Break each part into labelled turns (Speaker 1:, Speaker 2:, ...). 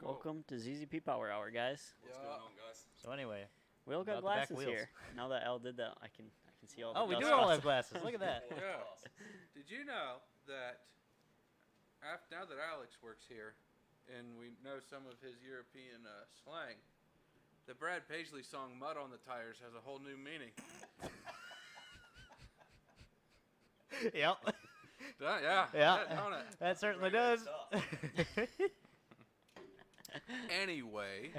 Speaker 1: Welcome to ZZP Power Hour, guys.
Speaker 2: What's going on, guys?
Speaker 3: So anyway,
Speaker 1: We all got
Speaker 3: About the back
Speaker 1: glasses
Speaker 3: wheels.
Speaker 1: here. Now that Al did that, I can see all the
Speaker 3: oh, we
Speaker 1: dust
Speaker 3: do all
Speaker 1: spots.
Speaker 3: have glasses. Look at that.
Speaker 2: Yeah. Did you know that now that Alex works here, and we know some of his European slang, the Brad Paisley song "Mud on the Tires" has a whole new meaning.
Speaker 3: Yep.
Speaker 2: Yeah.
Speaker 3: Yeah.
Speaker 2: Don't it?
Speaker 3: That certainly does.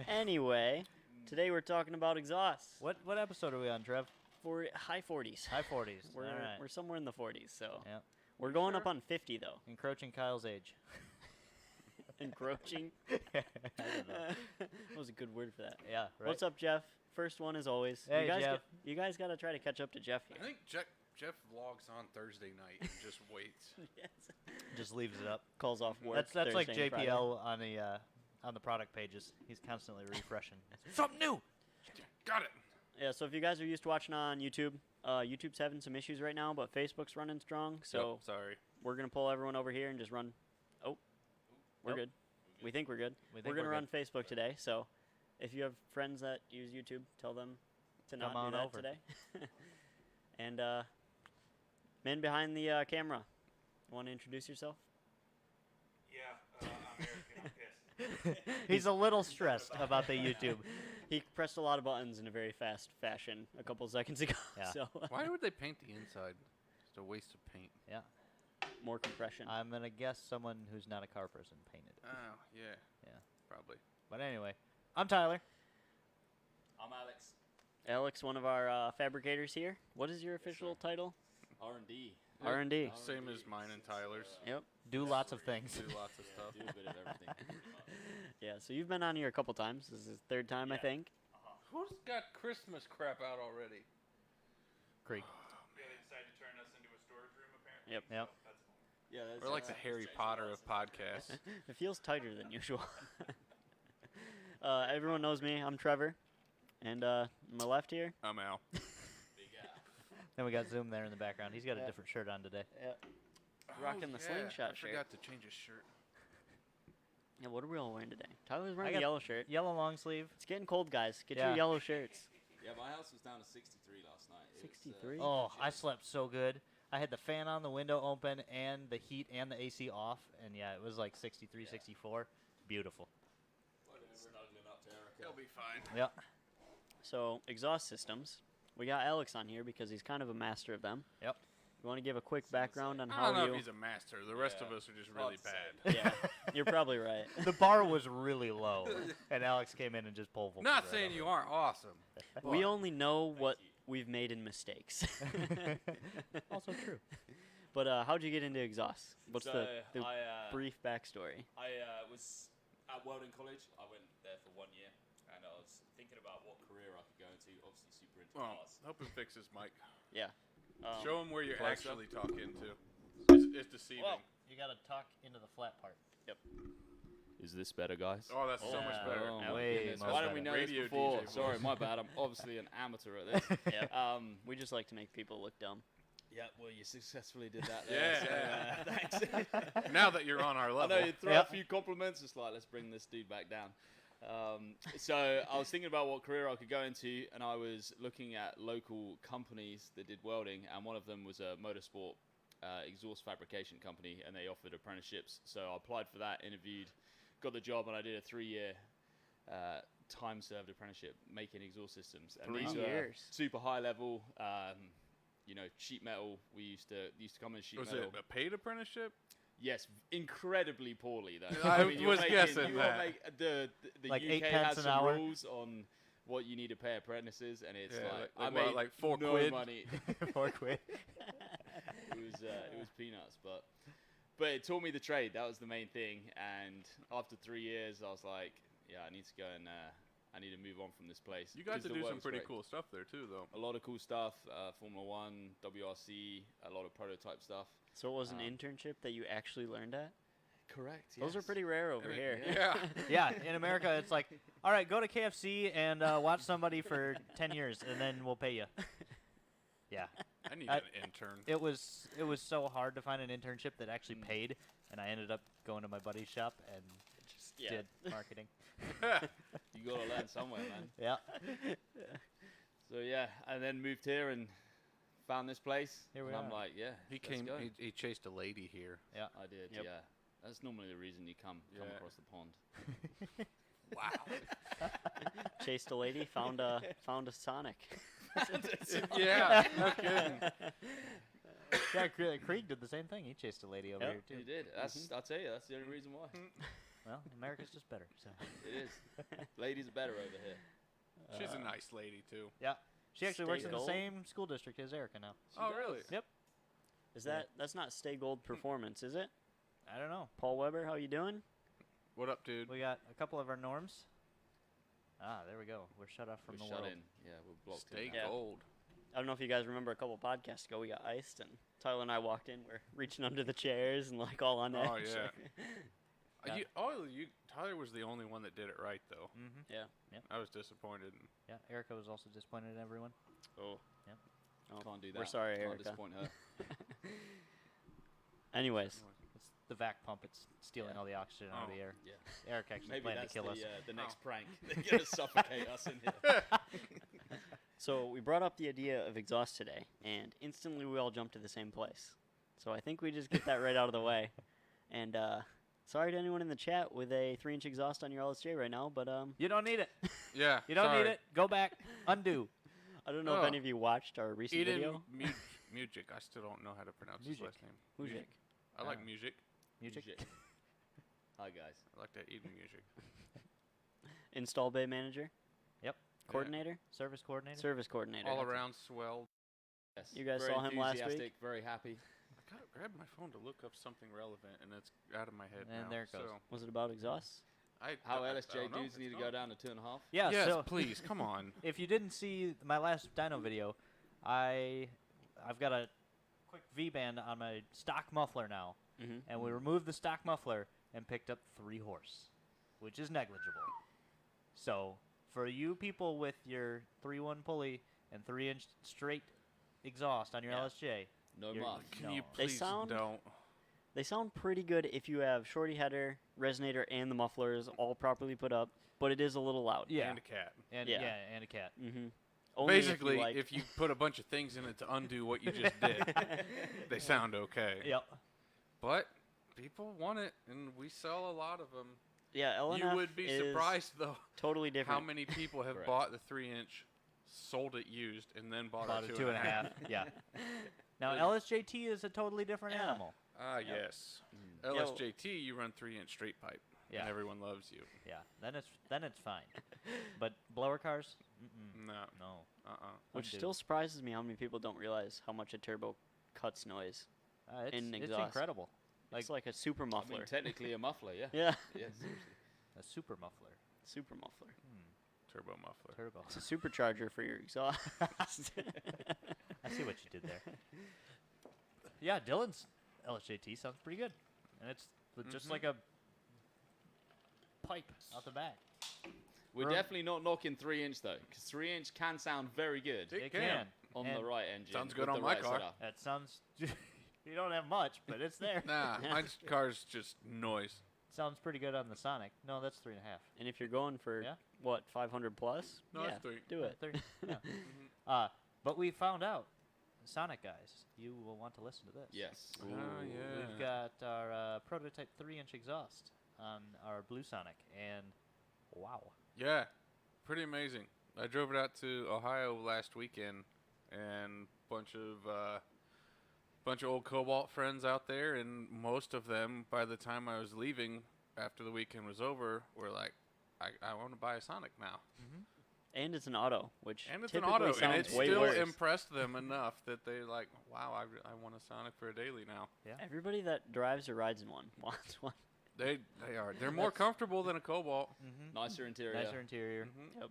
Speaker 2: Anyway,
Speaker 1: Today we're talking about exhausts.
Speaker 3: What episode are we on, Trev?
Speaker 1: For high 40s.
Speaker 3: High 40s.
Speaker 1: We're
Speaker 3: all right.
Speaker 1: we're somewhere in the 40s, so
Speaker 3: Yeah.
Speaker 1: we're going up
Speaker 2: Sure.
Speaker 1: on 50 though.
Speaker 3: Encroaching Kyle's age.
Speaker 1: Encroaching.
Speaker 3: I don't know.
Speaker 1: That was a good word for that.
Speaker 3: Yeah. Right.
Speaker 1: What's up, Jeff? First one as always.
Speaker 3: Hey,
Speaker 1: you guys
Speaker 3: Jeff.
Speaker 1: you guys got to try to catch up to Jeff
Speaker 2: I
Speaker 1: here.
Speaker 2: think Jeff vlogs on Thursday night and just waits.
Speaker 1: Yes.
Speaker 3: Just leaves it up.
Speaker 1: Calls off work.
Speaker 3: That's like
Speaker 1: Thursday and Friday.
Speaker 3: JPL on the product pages. He's constantly refreshing. Something new.
Speaker 2: Got it.
Speaker 1: Yeah, so if you guys are used to watching on YouTube, YouTube's having some issues right now, but Facebook's running strong. So
Speaker 2: Sorry.
Speaker 1: we're going to pull everyone over here and just run. Oh, we're
Speaker 3: Nope.
Speaker 1: good. We think we're good.
Speaker 3: We think
Speaker 1: We're going to
Speaker 3: we're
Speaker 1: run Facebook today. So if you have friends that use YouTube, tell them to not
Speaker 3: Come on
Speaker 1: do that
Speaker 3: over.
Speaker 1: today. And man behind the camera, want to introduce yourself?
Speaker 4: Yeah, I'm Eric and I'm pissed.
Speaker 3: He's a little stressed about the YouTube.
Speaker 1: He pressed a lot of buttons in a very fast fashion a couple seconds ago.
Speaker 3: Yeah.
Speaker 1: So
Speaker 2: Why would they paint the inside? It's a waste of paint.
Speaker 3: Yeah.
Speaker 1: more compression.
Speaker 3: I'm gonna guess someone who's not a car person painted it.
Speaker 2: Oh, yeah.
Speaker 3: Yeah.
Speaker 2: Probably.
Speaker 3: But anyway, I'm Tyler.
Speaker 4: I'm Alex.
Speaker 1: Alex, one of our fabricators here. What is your official title?
Speaker 4: R&D.
Speaker 1: R&D.
Speaker 2: Same as mine and Tyler's.
Speaker 1: Yep.
Speaker 3: Do lots of things.
Speaker 2: Do lots of stuff.
Speaker 4: Do a bit of everything. pretty much.
Speaker 1: Yeah, so you've been on here a couple times. This is his third time, I
Speaker 4: Yeah.
Speaker 1: think.
Speaker 2: Who's got Christmas crap out already?
Speaker 3: Creek.
Speaker 4: Yeah, they decided to turn us into a storage room, apparently.
Speaker 1: Yep.
Speaker 3: Yep.
Speaker 4: So that's fun.
Speaker 1: Yeah, that's
Speaker 2: We're like the Harry Potter of podcasts.
Speaker 1: It feels tighter than usual. Everyone knows me. I'm Trevor. And on my left here.
Speaker 2: I'm Al.
Speaker 4: Big Al.
Speaker 3: Then we got Zoom there in the background. He's got
Speaker 1: Yeah.
Speaker 3: a different shirt on today.
Speaker 1: Rocking the slingshot
Speaker 2: I
Speaker 1: shirt.
Speaker 2: forgot to change his shirt.
Speaker 1: Yeah, what are we all wearing today? Tyler's wearing
Speaker 3: got-
Speaker 1: a yellow shirt.
Speaker 3: Yellow long sleeve.
Speaker 1: It's getting cold, guys. Get
Speaker 3: Yeah.
Speaker 1: your yellow shirts.
Speaker 4: Yeah, my house was down to 63 last night. It was,
Speaker 1: 63?
Speaker 3: Oh, I slept so good. I had the fan on, the window open, and the heat and the AC off. And yeah, it was like 63, 64. Beautiful.
Speaker 4: Snuggling up to Erica.
Speaker 2: He'll be fine.
Speaker 3: Yep.
Speaker 1: So, exhaust systems. We got Alex on here because he's kind of a master of them.
Speaker 3: Yep.
Speaker 1: You want to give a quick background on
Speaker 2: I
Speaker 1: how
Speaker 2: don't know
Speaker 1: you...
Speaker 2: if he's a master. The rest of
Speaker 4: Yeah.
Speaker 2: us are just
Speaker 4: Hard
Speaker 2: really
Speaker 4: to say.
Speaker 2: bad.
Speaker 1: Yeah, you're probably right.
Speaker 3: The bar was really low, and Alex came in and just pulled.
Speaker 2: Not saying you aren't awesome.
Speaker 1: We
Speaker 2: but-
Speaker 1: only know what
Speaker 4: you.
Speaker 1: we've made in mistakes.
Speaker 3: Also true.
Speaker 1: But how'd you get into exhaust? What's
Speaker 4: So,
Speaker 1: the
Speaker 4: I
Speaker 1: brief backstory?
Speaker 4: was at Welding College. I went there for 1 year, and I was thinking about what career I could go into. Obviously, super into
Speaker 2: Well,
Speaker 4: cars.
Speaker 2: help him fix his mic.
Speaker 1: Yeah.
Speaker 2: Show him where you're
Speaker 4: closer.
Speaker 2: actually talking to. It's deceiving.
Speaker 3: Well, you gotta talk into the flat part.
Speaker 4: Is this better, guys?
Speaker 2: Oh, that's so much
Speaker 1: Yeah.
Speaker 2: better.
Speaker 4: Oh,
Speaker 1: Yeah.
Speaker 4: my
Speaker 3: Way
Speaker 4: goodness.
Speaker 3: much
Speaker 4: Why didn't we know
Speaker 3: better.
Speaker 2: Radio
Speaker 4: this before?
Speaker 2: DJ
Speaker 4: Sorry,
Speaker 2: voice.
Speaker 4: my bad. I'm obviously an amateur at this.
Speaker 1: Yeah. We just like to make people look dumb.
Speaker 4: Yeah, well, you successfully did that.
Speaker 2: Yeah.
Speaker 4: So, thanks.
Speaker 2: Now that you're on our
Speaker 4: I
Speaker 2: level.
Speaker 4: know you throw
Speaker 3: Yep.
Speaker 4: a few compliments. It's like, let's bring this dude back down. So I was thinking about what career I could go into, and I was looking at local companies that did welding, and one of them was a motorsport exhaust fabrication company, and they offered apprenticeships. So I applied for that, interviewed, got the job, and I did a 3-year time-served apprenticeship making exhaust systems. And
Speaker 1: 3
Speaker 4: these were
Speaker 1: years.
Speaker 4: super high level. Sheet metal. We used to come in sheet
Speaker 2: Was
Speaker 4: metal.
Speaker 2: it a paid apprenticeship?
Speaker 4: Yes, incredibly poorly though.
Speaker 2: I
Speaker 4: you're
Speaker 2: was
Speaker 4: making-
Speaker 2: guessing
Speaker 4: you
Speaker 2: that.
Speaker 4: Make, the
Speaker 3: Like
Speaker 4: UK
Speaker 3: 8
Speaker 4: has
Speaker 3: pence an
Speaker 4: some
Speaker 3: hour?
Speaker 4: rules on what you need to pay apprentices, and it's
Speaker 2: Yeah,
Speaker 4: like
Speaker 2: like
Speaker 4: I
Speaker 2: what,
Speaker 4: made
Speaker 2: like 4
Speaker 4: no
Speaker 2: quid?
Speaker 4: money.
Speaker 3: $4 quid.
Speaker 4: It was peanuts, but it taught me the trade. That was the main thing. And after 3 years, I was like, yeah, I need to go and I need to move on from this place.
Speaker 2: You got
Speaker 4: 'cause
Speaker 2: to
Speaker 4: the
Speaker 2: do
Speaker 4: work
Speaker 2: some
Speaker 4: was
Speaker 2: pretty
Speaker 4: great.
Speaker 2: cool stuff there too, though.
Speaker 4: A lot of cool stuff, Formula One, WRC, a lot of prototype stuff.
Speaker 1: So it was an
Speaker 4: Um,
Speaker 1: internship that you actually learned at?
Speaker 4: Correct.
Speaker 1: Those are pretty rare over
Speaker 2: And
Speaker 1: here.
Speaker 2: Yeah.
Speaker 3: Yeah, in America, it's like, all right, go to KFC and watch somebody for 10 years, and then we'll pay you. Yeah,
Speaker 2: I need
Speaker 3: I-
Speaker 2: an intern.
Speaker 3: it was so hard to find an internship that actually paid, and I ended up going to my buddy's shop, and
Speaker 1: Yeah.
Speaker 3: did marketing.
Speaker 4: You gotta learn somewhere, man.
Speaker 3: Yeah.
Speaker 4: So yeah, and then moved here and found this place.
Speaker 3: Here we
Speaker 4: and I'm
Speaker 3: are.
Speaker 4: like, yeah,
Speaker 2: He
Speaker 4: let's
Speaker 2: came.
Speaker 4: go.
Speaker 2: He chased a lady here.
Speaker 4: I did.
Speaker 1: Yep.
Speaker 4: Yeah, that's normally the reason you come
Speaker 2: Yeah.
Speaker 4: across the pond.
Speaker 2: Wow.
Speaker 1: Chased a lady, found a Sonic.
Speaker 2: Yeah. No kidding.
Speaker 3: Yeah, Krieg did the same thing. He chased a lady over
Speaker 1: Yep.
Speaker 3: here too.
Speaker 4: You did. That's. I'll tell you, that's the only reason why.
Speaker 3: Well, America's just better. So.
Speaker 4: It is. Ladies are better over here.
Speaker 2: She's a nice lady too.
Speaker 3: Yeah. She actually works
Speaker 1: Stay
Speaker 3: in the
Speaker 1: gold?
Speaker 3: same school district as Erica now.
Speaker 2: Oh, really?
Speaker 3: Yep.
Speaker 1: Is that's not Stay Gold Performance, is it?
Speaker 3: I don't know.
Speaker 1: Paul Weber, how you doing?
Speaker 2: What up, dude?
Speaker 3: We got a couple of our norms. Ah, there we go. We're shut off from
Speaker 4: We're
Speaker 3: the
Speaker 4: shut
Speaker 3: world.
Speaker 4: in. Yeah, we're blocked
Speaker 2: Stay
Speaker 4: in.
Speaker 1: Yeah.
Speaker 2: gold.
Speaker 1: I don't know if you guys remember a couple podcasts ago, we got iced, and Tyler and I walked in. We're reaching under the chairs and like all on edge.
Speaker 2: Oh, yeah.
Speaker 3: Yeah.
Speaker 2: Tyler was the only one that did it right, though.
Speaker 3: Mm-hmm.
Speaker 1: Yeah.
Speaker 2: I was disappointed.
Speaker 3: Yeah. Erica was also disappointed in everyone.
Speaker 1: Oh.
Speaker 3: Yep.
Speaker 1: Oh,
Speaker 4: Can't do that.
Speaker 1: We're sorry,
Speaker 4: Can't
Speaker 1: Erica.
Speaker 4: disappoint her.
Speaker 1: Anyways,
Speaker 3: It's the vac pump. It's stealing
Speaker 4: Yeah.
Speaker 3: all the oxygen out of the air.
Speaker 4: Yeah.
Speaker 3: Eric actually
Speaker 4: Maybe
Speaker 3: planned to
Speaker 4: that's
Speaker 3: kill us.
Speaker 4: the next
Speaker 2: Oh.
Speaker 4: prank. They're gonna suffocate us in here.
Speaker 1: so we brought up the idea of exhaust today, and instantly we all jumped to the same place. So I think we just get that right out of the way. And sorry to anyone in the chat with a 3-inch exhaust on your LSJ right now, but
Speaker 3: You don't need it.
Speaker 2: Yeah.
Speaker 3: You don't
Speaker 2: sorry.
Speaker 3: need it. Go back. Undo.
Speaker 1: I don't know if
Speaker 2: Oh.
Speaker 1: any of you watched our recent
Speaker 2: Eden
Speaker 1: video.
Speaker 2: Music. I still don't know how to pronounce
Speaker 3: Music.
Speaker 2: his last name.
Speaker 1: Music.
Speaker 2: I like
Speaker 3: Ah.
Speaker 2: music.
Speaker 3: Music.
Speaker 4: Hi guys.
Speaker 2: I like that Eden music.
Speaker 1: Install bay manager.
Speaker 3: Yep.
Speaker 1: Coordinator.
Speaker 3: Service coordinator.
Speaker 1: Service coordinator.
Speaker 2: All around swell.
Speaker 4: Yes.
Speaker 1: You guys
Speaker 4: very
Speaker 1: saw him last week?
Speaker 4: enthusiastic, Very happy.
Speaker 2: I gotta grab my phone to look up something relevant, and it's out of my head
Speaker 3: And
Speaker 2: now.
Speaker 3: there it goes.
Speaker 2: So
Speaker 1: Was it about exhaust?
Speaker 4: How
Speaker 2: I
Speaker 4: LSJ
Speaker 2: don't know
Speaker 4: dudes
Speaker 2: if
Speaker 4: need
Speaker 2: it's
Speaker 4: to go
Speaker 2: not.
Speaker 4: down to 2.5.
Speaker 3: Yeah.
Speaker 2: Yes,
Speaker 3: So
Speaker 2: please, come on.
Speaker 3: if you didn't see my last dyno video, I've got a quick V-band on my stock muffler now,
Speaker 1: Mm-hmm.
Speaker 3: and we removed the stock muffler and picked up 3 horse, which is negligible. So for you people with your 3-1 pulley and 3-inch straight exhaust on your
Speaker 1: Yeah.
Speaker 3: LSJ,
Speaker 4: No
Speaker 3: You're-
Speaker 4: muff.
Speaker 2: Can
Speaker 3: No.
Speaker 2: you
Speaker 1: They
Speaker 2: please
Speaker 1: sound-
Speaker 2: don't?
Speaker 1: They sound pretty good if you have shorty header, resonator, and the mufflers all properly put up, but it is a little loud.
Speaker 3: yeah,
Speaker 2: And a cat.
Speaker 3: and
Speaker 1: Yeah.
Speaker 3: and a cat.
Speaker 1: Mm-hmm.
Speaker 2: Basically,
Speaker 1: like,
Speaker 2: if you put a bunch of things in it to undo what you just did, they sound okay.
Speaker 3: Yep.
Speaker 2: But people want it, and we sell a lot of them.
Speaker 1: yeah, LNF
Speaker 2: You would be
Speaker 1: is
Speaker 2: surprised, though,
Speaker 1: totally
Speaker 2: how
Speaker 1: different.
Speaker 2: many people have
Speaker 4: Correct.
Speaker 2: bought the 3-inch, sold it used, and then bought
Speaker 3: About
Speaker 2: a
Speaker 3: a
Speaker 2: 2.5.
Speaker 3: 2.5. Yeah. Now
Speaker 2: But-
Speaker 3: LSJT is a totally different
Speaker 1: Yeah.
Speaker 3: animal.
Speaker 2: Ah,
Speaker 1: Yep.
Speaker 2: yes.
Speaker 1: Yo.
Speaker 2: LSJT, you run 3-inch straight pipe,
Speaker 3: Yeah.
Speaker 2: and everyone loves you.
Speaker 3: Yeah. Then it's fine. But blower cars,
Speaker 2: No.
Speaker 3: no.
Speaker 1: Which
Speaker 3: Undo.
Speaker 1: still surprises me how many people don't realize how much a turbo cuts noise.
Speaker 3: It's
Speaker 1: exhaust.
Speaker 3: incredible.
Speaker 1: It's like a super
Speaker 4: I
Speaker 1: muffler.
Speaker 4: mean, technically a muffler, yeah.
Speaker 1: yeah,
Speaker 4: Yeah, seriously.
Speaker 3: A super muffler.
Speaker 1: super muffler.
Speaker 2: Turbo muffler.
Speaker 3: Turbo.
Speaker 1: It's a supercharger for your exhaust.
Speaker 3: I see what you did there. Yeah, Dylan's LSJT sounds pretty good, and it's just like a pipe out the back.
Speaker 4: We're
Speaker 3: Rum-
Speaker 4: definitely not knocking 3-inch though, because 3-inch can sound very good
Speaker 2: It
Speaker 3: It
Speaker 2: can.
Speaker 3: can.
Speaker 4: on
Speaker 3: And
Speaker 4: the right engine.
Speaker 2: Sounds good
Speaker 4: with
Speaker 2: on
Speaker 4: the
Speaker 2: my
Speaker 4: right
Speaker 2: car.
Speaker 4: setup.
Speaker 3: That sounds. You don't have much, but it's there.
Speaker 2: Nah, my car's just noise.
Speaker 3: Sounds pretty good on the Sonic. No, that's 3.5.
Speaker 1: And if you're going for
Speaker 3: Yeah.
Speaker 1: what 500 plus,
Speaker 2: No,
Speaker 1: yeah,
Speaker 2: it's 3.
Speaker 1: do it.
Speaker 3: 30, yeah.
Speaker 2: Mm-hmm.
Speaker 3: But we found out, Sonic guys, you will want to listen to this.
Speaker 4: Yes.
Speaker 2: Oh, yeah.
Speaker 3: We've got our prototype 3-inch exhaust on our Blue Sonic, and wow.
Speaker 2: Yeah, pretty amazing. I drove it out to Ohio last weekend, and bunch of old Cobalt friends out there, and most of them, by the time I was leaving after the weekend was over, were like, I want to buy a Sonic now.
Speaker 1: And it's an auto, which
Speaker 2: And it's an
Speaker 1: typically
Speaker 2: auto, and
Speaker 1: sounds
Speaker 2: it
Speaker 1: way
Speaker 2: still
Speaker 1: worse.
Speaker 2: impressed them enough that they're like, wow, I want a Sonic for a daily now.
Speaker 1: Everybody that drives or rides in one wants one.
Speaker 2: They are. They're more comfortable than a Cobalt.
Speaker 3: Mm-hmm.
Speaker 4: Nicer interior.
Speaker 3: Nicer interior.
Speaker 2: Mhm.
Speaker 1: Yep.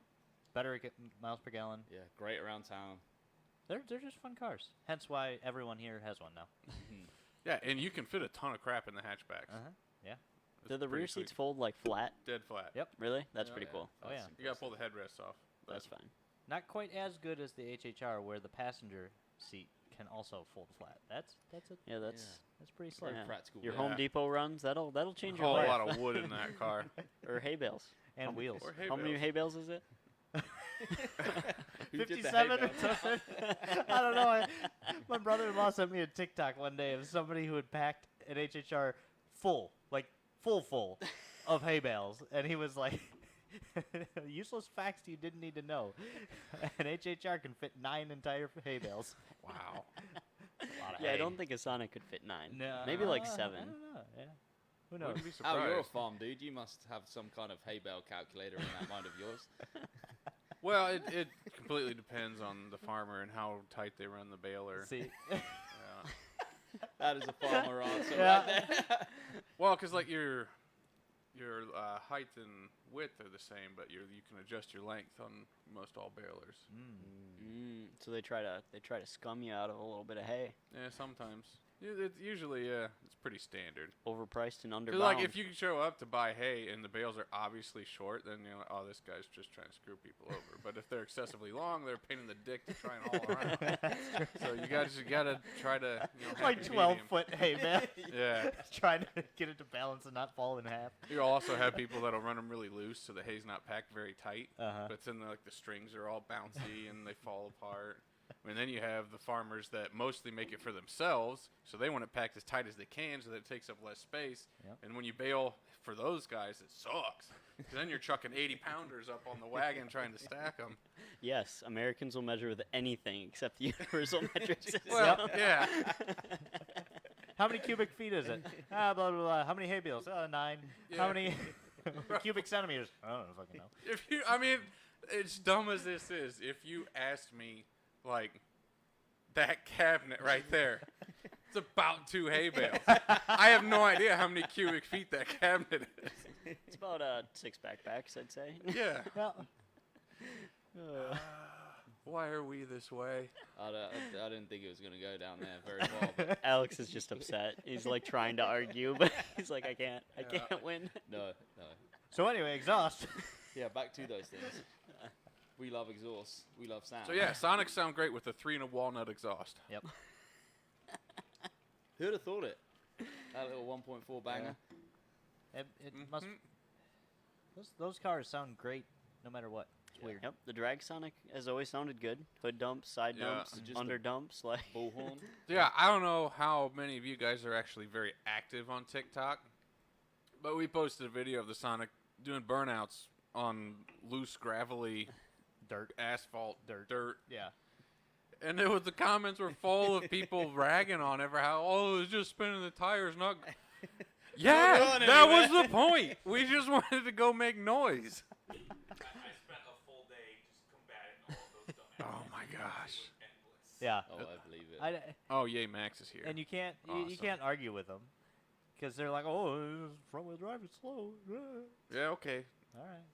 Speaker 3: Better miles per gallon.
Speaker 4: Yeah, great around town.
Speaker 3: They're just fun cars. Hence why everyone here has one now.
Speaker 2: Yeah, and you can fit a ton of crap in the hatchbacks.
Speaker 3: Yeah.
Speaker 2: It's
Speaker 1: Do the
Speaker 2: pretty
Speaker 1: rear
Speaker 2: sweet.
Speaker 1: seats fold like flat?
Speaker 2: Dead flat.
Speaker 3: Yep.
Speaker 1: Really? That's
Speaker 2: Yeah,
Speaker 1: pretty
Speaker 2: yeah.
Speaker 1: cool.
Speaker 3: Oh,
Speaker 4: That's
Speaker 3: yeah.
Speaker 2: You gotta pull the headrest off. but-
Speaker 1: That's fine.
Speaker 3: Not quite as good as the HHR, where the passenger seat can also fold flat. That's
Speaker 1: Yeah, that's
Speaker 3: pretty slick.
Speaker 1: yeah.
Speaker 4: Practical.
Speaker 1: Your
Speaker 2: Yeah.
Speaker 1: Home Depot runs. That'll change
Speaker 2: A
Speaker 1: your
Speaker 2: whole
Speaker 1: life.
Speaker 2: lot of wood in that car.
Speaker 1: Or hay bales.
Speaker 3: And wheels.
Speaker 2: Or hay
Speaker 1: How many
Speaker 2: bales.
Speaker 1: hay bales is it?
Speaker 4: Who did the hay
Speaker 3: 57 or
Speaker 4: bale?
Speaker 3: something. I don't know. My brother-in-law sent me a TikTok one day of somebody who had packed an HHR full of hay bales, and he was like, "Useless facts you didn't need to know. An HHR can fit 9 entire hay bales."
Speaker 2: Wow.
Speaker 3: A lot of
Speaker 1: Yeah, I
Speaker 3: hay.
Speaker 1: don't think a Sonic could fit 9.
Speaker 3: No,
Speaker 1: Maybe like
Speaker 3: I
Speaker 1: 7.
Speaker 3: don't know. Yeah. Who knows?
Speaker 2: Wouldn't be
Speaker 4: Oh,
Speaker 2: surprised.
Speaker 4: you're a farm dude. You must have some kind of hay bale calculator in that mind of yours.
Speaker 2: Well, it completely depends on the farmer and how tight they run the baler.
Speaker 3: See,
Speaker 2: Yeah.
Speaker 4: That is a farmer answer
Speaker 3: Yeah.
Speaker 4: right there.
Speaker 2: Well, because like your height and width are the same, but you can adjust your length on most all balers.
Speaker 1: So they try to scum you out of a little bit of hay.
Speaker 2: Yeah, sometimes. It's usually it's pretty standard.
Speaker 1: Overpriced and
Speaker 2: 'Cause,
Speaker 1: underbound.
Speaker 2: like if you show up to buy hay and the bales are obviously short, then you're like, oh, this guy's just trying to screw people over. But if they're excessively long, they're a pain in the dick to try and haul around. So you gotta try to
Speaker 3: like
Speaker 2: happy
Speaker 3: 12-foot hay bale.
Speaker 2: medium. Yeah.
Speaker 3: Trying to get it to balance and not fall in half.
Speaker 2: You also have people that'll run them really loose, so the hay's not packed very tight.
Speaker 3: Uh-huh.
Speaker 2: But then the strings are all bouncy and they fall apart. And then you have the farmers that mostly make it for themselves, so they want it packed as tight as they can, so that it takes up less space.
Speaker 3: Yep.
Speaker 2: And when you bale for those guys, it sucks. 'Cause then you're chucking 80-pounders up on the wagon trying to stack them.
Speaker 1: Yes, Americans will measure with anything except the universal metric system.
Speaker 2: Well, yeah.
Speaker 3: How many cubic feet is it? Blah, blah, blah. How many hay bales? 9.
Speaker 2: Yeah.
Speaker 3: How many cubic centimeters? I don't fucking know.
Speaker 2: I mean, as dumb as this is, if you asked me, like, that cabinet right there, it's about 2 hay bales. I have no idea how many cubic feet that cabinet is.
Speaker 1: It's about 6 backpacks, I'd say.
Speaker 2: Yeah.
Speaker 3: Well,
Speaker 2: Why are we this way?
Speaker 4: I didn't think it was going to go down there very well. But
Speaker 1: Alex is just upset. He's like trying to argue, but he's like, I can't win.
Speaker 4: no.
Speaker 3: so anyway, exhaust.
Speaker 4: Yeah, back to those things. We love exhaust. We love sound.
Speaker 2: So yeah, Sonics sound great with the 3 and a walnut exhaust.
Speaker 3: Yep.
Speaker 4: Who'd have thought it? That little 1.4 banger.
Speaker 3: It must. Those cars sound great no matter what. It's weird.
Speaker 1: Yep, the drag Sonic has always sounded good. Hood dumps, side
Speaker 2: Yeah.
Speaker 1: dumps,
Speaker 4: Just
Speaker 1: under dumps, like.
Speaker 4: Bullhorn.
Speaker 2: Yeah, I don't know how many of you guys are actually very active on TikTok, but we posted a video of the Sonic doing burnouts on loose, gravelly
Speaker 3: Dirt.
Speaker 2: asphalt, dirt.
Speaker 3: Yeah.
Speaker 2: And the comments were full of people ragging on it for how, oh, it was just spinning the tires, not. Yeah,
Speaker 4: going
Speaker 2: that
Speaker 4: anywhere.
Speaker 2: was the point. We just wanted to go make noise.
Speaker 5: I spent a full day just combating all of those dumb
Speaker 2: Oh my gosh.
Speaker 5: endless.
Speaker 3: Yeah.
Speaker 4: Oh, I believe it.
Speaker 2: Oh, yay, Max is here.
Speaker 3: And you can't you
Speaker 2: Awesome.
Speaker 3: can't argue with them because they're like, oh, front wheel drive is slow.
Speaker 2: Yeah, okay.
Speaker 3: All right.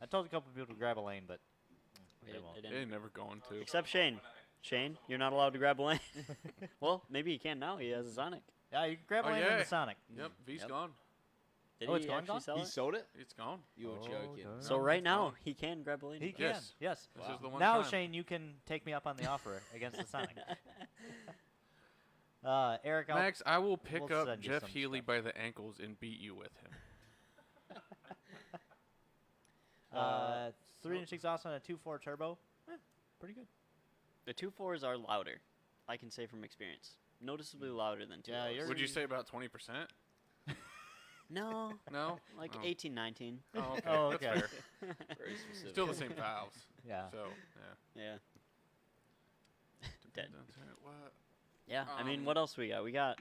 Speaker 3: I told a couple people to grab a lane, but
Speaker 1: They
Speaker 3: they
Speaker 1: didn't-
Speaker 3: won't.
Speaker 1: they
Speaker 2: They
Speaker 1: didn't.
Speaker 2: ain't never going to.
Speaker 1: Except Shane. Shane, you're not allowed to grab a lane. Well, maybe he can now. He has a Sonic.
Speaker 3: Yeah, you can grab a
Speaker 2: Oh,
Speaker 3: lane in
Speaker 2: yeah.
Speaker 3: the Sonic.
Speaker 2: Yep, V's
Speaker 1: Yep.
Speaker 2: gone.
Speaker 1: Did
Speaker 3: Oh, it's
Speaker 1: he
Speaker 3: gone,
Speaker 1: actually
Speaker 3: gone?
Speaker 1: sell
Speaker 4: He
Speaker 1: it?
Speaker 4: sold it?
Speaker 2: It's gone.
Speaker 4: You're
Speaker 3: Oh,
Speaker 4: joking.
Speaker 3: darn.
Speaker 1: So
Speaker 2: No,
Speaker 1: right
Speaker 2: it's
Speaker 1: now,
Speaker 2: gone.
Speaker 1: he can grab a lane.
Speaker 3: He
Speaker 1: with
Speaker 3: can.
Speaker 2: Yes.
Speaker 3: Yes.
Speaker 2: This
Speaker 4: Wow.
Speaker 2: is the one
Speaker 3: Now,
Speaker 2: time.
Speaker 3: Shane, you can take me up on the offer against the Sonic. Eric, I'll,
Speaker 2: Max, I will pick
Speaker 3: we'll
Speaker 2: up
Speaker 3: send you
Speaker 2: Jeff
Speaker 3: some
Speaker 2: Healy
Speaker 3: stuff.
Speaker 2: by the ankles and beat you with him.
Speaker 3: 3-inch exhaust on a 2.4 turbo. Pretty good.
Speaker 1: The 2.4s are louder. I can say from experience. Noticeably louder than 2.0s.
Speaker 3: Yeah, you're-
Speaker 2: Would you say about 20%?
Speaker 1: No,
Speaker 2: No?
Speaker 1: like
Speaker 2: Oh.
Speaker 1: 18, 19.
Speaker 2: Oh, okay.
Speaker 3: Oh, okay.
Speaker 2: That's fair.
Speaker 4: Very specific.
Speaker 2: Still the same valves.
Speaker 3: Yeah.
Speaker 2: So,
Speaker 1: Yeah. Dead.
Speaker 2: What?
Speaker 1: Yeah, I mean,
Speaker 2: Um,
Speaker 1: what else we got? We got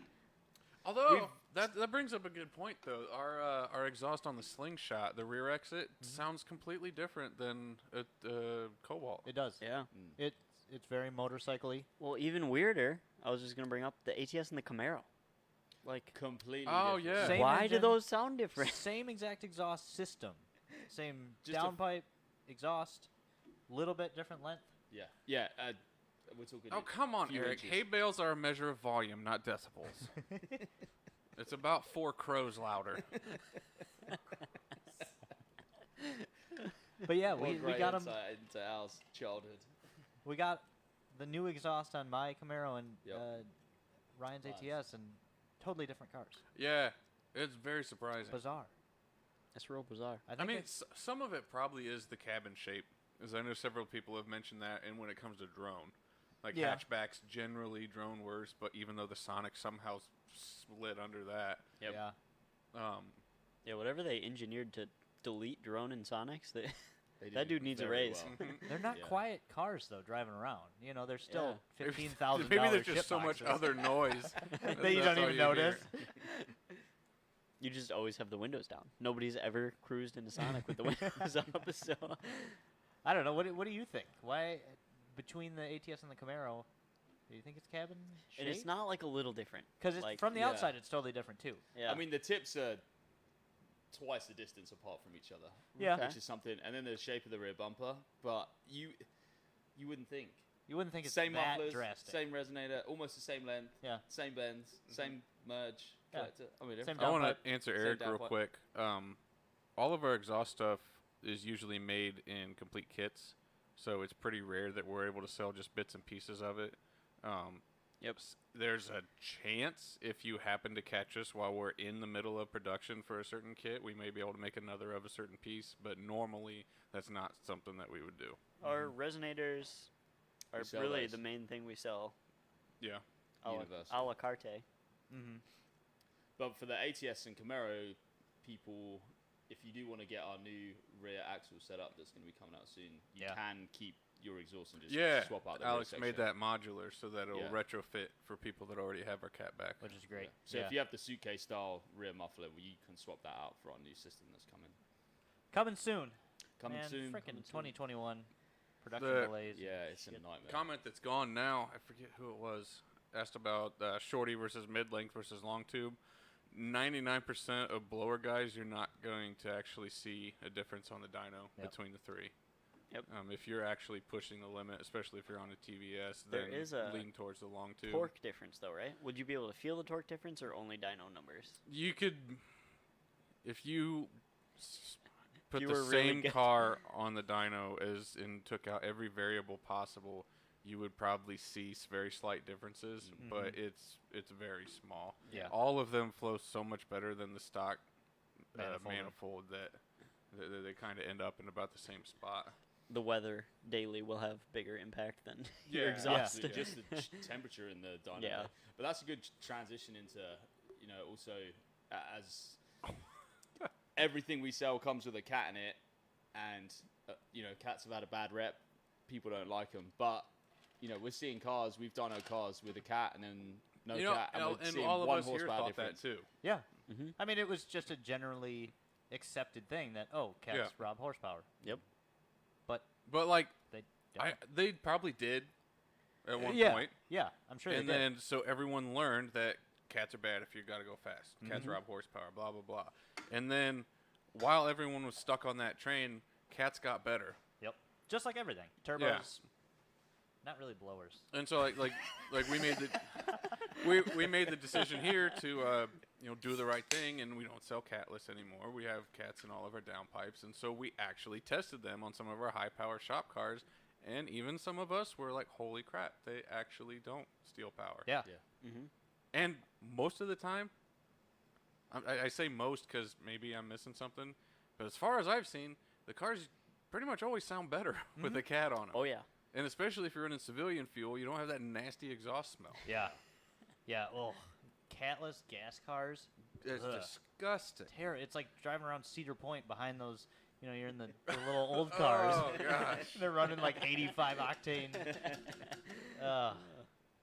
Speaker 2: Although, that brings up a good point, though. Our exhaust on the Slingshot, the rear exit, sounds completely different than at Cobalt.
Speaker 3: It does.
Speaker 1: yeah.
Speaker 3: It's very motorcycle-y.
Speaker 1: Well, even weirder. I was just gonna bring up the ATS and the Camaro. Like,
Speaker 4: Completely
Speaker 2: Oh,
Speaker 4: different.
Speaker 2: yeah.
Speaker 3: Same
Speaker 1: why do
Speaker 3: engine,
Speaker 1: those sound different?
Speaker 3: Same exact exhaust system. Same
Speaker 4: Just a-
Speaker 3: downpipe, exhaust, little bit different length.
Speaker 4: Yeah. Yeah. We're talking.
Speaker 2: Oh, come on,
Speaker 4: few
Speaker 2: Eric.
Speaker 4: inches.
Speaker 2: Hay bales are a measure of volume, not decibels. It's about 4 crows louder.
Speaker 3: But yeah,
Speaker 4: What
Speaker 3: we
Speaker 4: great
Speaker 3: got them.
Speaker 4: insight into Al's childhood.
Speaker 3: We got the new exhaust on my Camaro and
Speaker 4: Yep.
Speaker 3: Ryan's
Speaker 4: Nice.
Speaker 3: ATS, and totally different cars.
Speaker 6: Yeah, it's very surprising.
Speaker 3: Bizarre.
Speaker 1: That's real bizarre.
Speaker 3: I
Speaker 6: I
Speaker 3: think
Speaker 6: mean,
Speaker 3: it's,
Speaker 6: some of it probably is the cabin shape, as I know several people have mentioned that. And when it comes to drone, like
Speaker 3: Yeah.
Speaker 6: hatchbacks generally drone worse, but even though the Sonic somehow split under that,
Speaker 1: Yep.
Speaker 3: yeah.
Speaker 1: Yeah, whatever they engineered to delete drone and Sonics,
Speaker 4: They
Speaker 1: that
Speaker 4: do
Speaker 1: dude needs a
Speaker 4: very
Speaker 1: raise.
Speaker 4: well.
Speaker 3: They're not
Speaker 4: Yeah.
Speaker 3: quiet cars though, driving around. You know, they're still
Speaker 1: Yeah.
Speaker 3: $15,000.
Speaker 6: maybe there's just so much other noise
Speaker 3: that you
Speaker 6: that's
Speaker 3: don't
Speaker 6: all
Speaker 3: even
Speaker 6: you hear.
Speaker 3: notice.
Speaker 1: You just always have the windows down. Nobody's ever cruised into Sonic with the windows up. So
Speaker 3: I don't know. What do you think? Why between the ATS and the Camaro, do you think it's cabin shape?
Speaker 1: and it's not like a little different.
Speaker 3: Because
Speaker 1: like-
Speaker 3: from the
Speaker 4: Yeah.
Speaker 3: outside, it's totally different too.
Speaker 1: Yeah.
Speaker 4: I mean, the tips are twice the distance apart from each other.
Speaker 3: Yeah.
Speaker 1: Okay.
Speaker 4: Which is something. And then the shape of the rear bumper. But you wouldn't think.
Speaker 3: You wouldn't think it's
Speaker 4: Same
Speaker 3: that
Speaker 4: mufflers,
Speaker 3: drastic.
Speaker 4: same resonator, almost the same length.
Speaker 3: Yeah.
Speaker 4: Same bends, same merge
Speaker 3: Yeah.
Speaker 4: collector. I mean,
Speaker 3: Same
Speaker 6: I want
Speaker 3: downpipe.
Speaker 6: to answer
Speaker 4: Same
Speaker 6: Eric real
Speaker 4: downpipe.
Speaker 6: quick. All of our exhaust stuff is usually made in complete kits, so it's pretty rare that we're able to sell just bits and pieces of it.
Speaker 1: Yep.
Speaker 6: There's a chance if you happen to catch us while we're in the middle of production for a certain kit, we may be able to make another of a certain piece, but normally that's not something that we would do.
Speaker 1: Our resonators are
Speaker 4: We sell
Speaker 1: really
Speaker 4: those.
Speaker 1: the main thing we sell.
Speaker 6: Yeah.
Speaker 4: Universal.
Speaker 1: A la carte.
Speaker 3: Mm-hmm.
Speaker 4: But for the ATS and Camaro people, if you do want to get our new rear axle set up that's going to be coming out soon, you
Speaker 3: Yeah.
Speaker 4: can keep your exhaust and just
Speaker 6: Yeah,
Speaker 4: swap out the
Speaker 6: Alex
Speaker 4: rear
Speaker 6: made
Speaker 4: section.
Speaker 6: that modular so that it'll
Speaker 4: Yeah.
Speaker 6: retrofit for people that already have our cat back.
Speaker 3: Which is great.
Speaker 4: Yeah. So if you have the suitcase style rear muffler, well, you can swap that out for our new system that's coming.
Speaker 3: Coming soon.
Speaker 4: Coming
Speaker 3: Man,
Speaker 4: soon.
Speaker 3: frickin'
Speaker 4: coming soon.
Speaker 3: 2021 production
Speaker 6: The-
Speaker 3: delays.
Speaker 4: Yeah, it's a nightmare.
Speaker 6: Comment that's gone now, I forget who it was, asked about shorty versus mid-length versus long tube. 99% of blower guys, you're not going to actually see a difference on the dyno
Speaker 3: Yep.
Speaker 6: between the three.
Speaker 1: Yep.
Speaker 6: If you're actually pushing the limit, especially if you're on a TVS,
Speaker 1: There
Speaker 6: then
Speaker 1: is a
Speaker 6: lean towards the long tube.
Speaker 1: Torque difference, though, right? Would you be able to feel the torque difference or only dyno numbers?
Speaker 6: You could, if you put
Speaker 1: you
Speaker 6: the
Speaker 1: were really
Speaker 6: same
Speaker 1: good.
Speaker 6: car on the dyno as and took out every variable possible, you would probably see very slight differences, but it's very small.
Speaker 3: Yeah.
Speaker 6: All of them flow so much better than the stock
Speaker 3: Manifold.
Speaker 6: manifold that they kind of end up in about the same spot.
Speaker 1: The weather daily will have bigger impact than your
Speaker 6: Yeah.
Speaker 1: exhaust.
Speaker 6: Yeah.
Speaker 4: Just the temperature in the dyno.
Speaker 1: Yeah.
Speaker 4: But that's a good transition into, also as everything we sell comes with a cat in it, and cats have had a bad rep. People don't like them, but we're seeing cars. We've dyno cars with a cat and then no cat, and we're
Speaker 6: and
Speaker 4: seeing
Speaker 6: all of
Speaker 4: 1
Speaker 6: us here
Speaker 4: horsepower
Speaker 6: thought
Speaker 4: difference.
Speaker 6: that too.
Speaker 3: Yeah.
Speaker 1: Mhm.
Speaker 3: I mean, it was just a generally accepted thing that, cats
Speaker 6: Yeah.
Speaker 3: rob horsepower.
Speaker 1: Yep.
Speaker 6: But like,
Speaker 3: They don't.
Speaker 6: they probably did at one
Speaker 3: yeah.
Speaker 6: point.
Speaker 3: Yeah, I'm sure
Speaker 6: And
Speaker 3: they did.
Speaker 6: then so everyone learned that cats are bad if you got to go fast. Cats
Speaker 3: Mhm.
Speaker 6: rob horsepower, blah blah blah. And then while everyone was stuck on that train, cats got better.
Speaker 3: Yep. Just like everything. Turbos, not really blowers.
Speaker 6: And so like we made the we made the decision here to do the right thing, and we don't sell catless anymore. We have cats in all of our downpipes, and so we actually tested them on some of our high power shop cars, and even some of us were like, holy crap, they actually don't steal power.
Speaker 3: Yeah.
Speaker 1: Mm-hmm.
Speaker 6: And most of the time, I say most because maybe I'm missing something, but as far as I've seen, the cars pretty much always sound better with a cat on them.
Speaker 1: Oh, yeah.
Speaker 6: And especially if you're running civilian fuel, you don't have that nasty exhaust smell.
Speaker 3: Yeah. Yeah. Oh, catless gas cars.
Speaker 6: It's
Speaker 3: Ugh.
Speaker 6: disgusting.
Speaker 3: It's like driving around Cedar Point behind those. You're in the little old cars.
Speaker 6: Oh, gosh.
Speaker 3: They're running like 85 octane.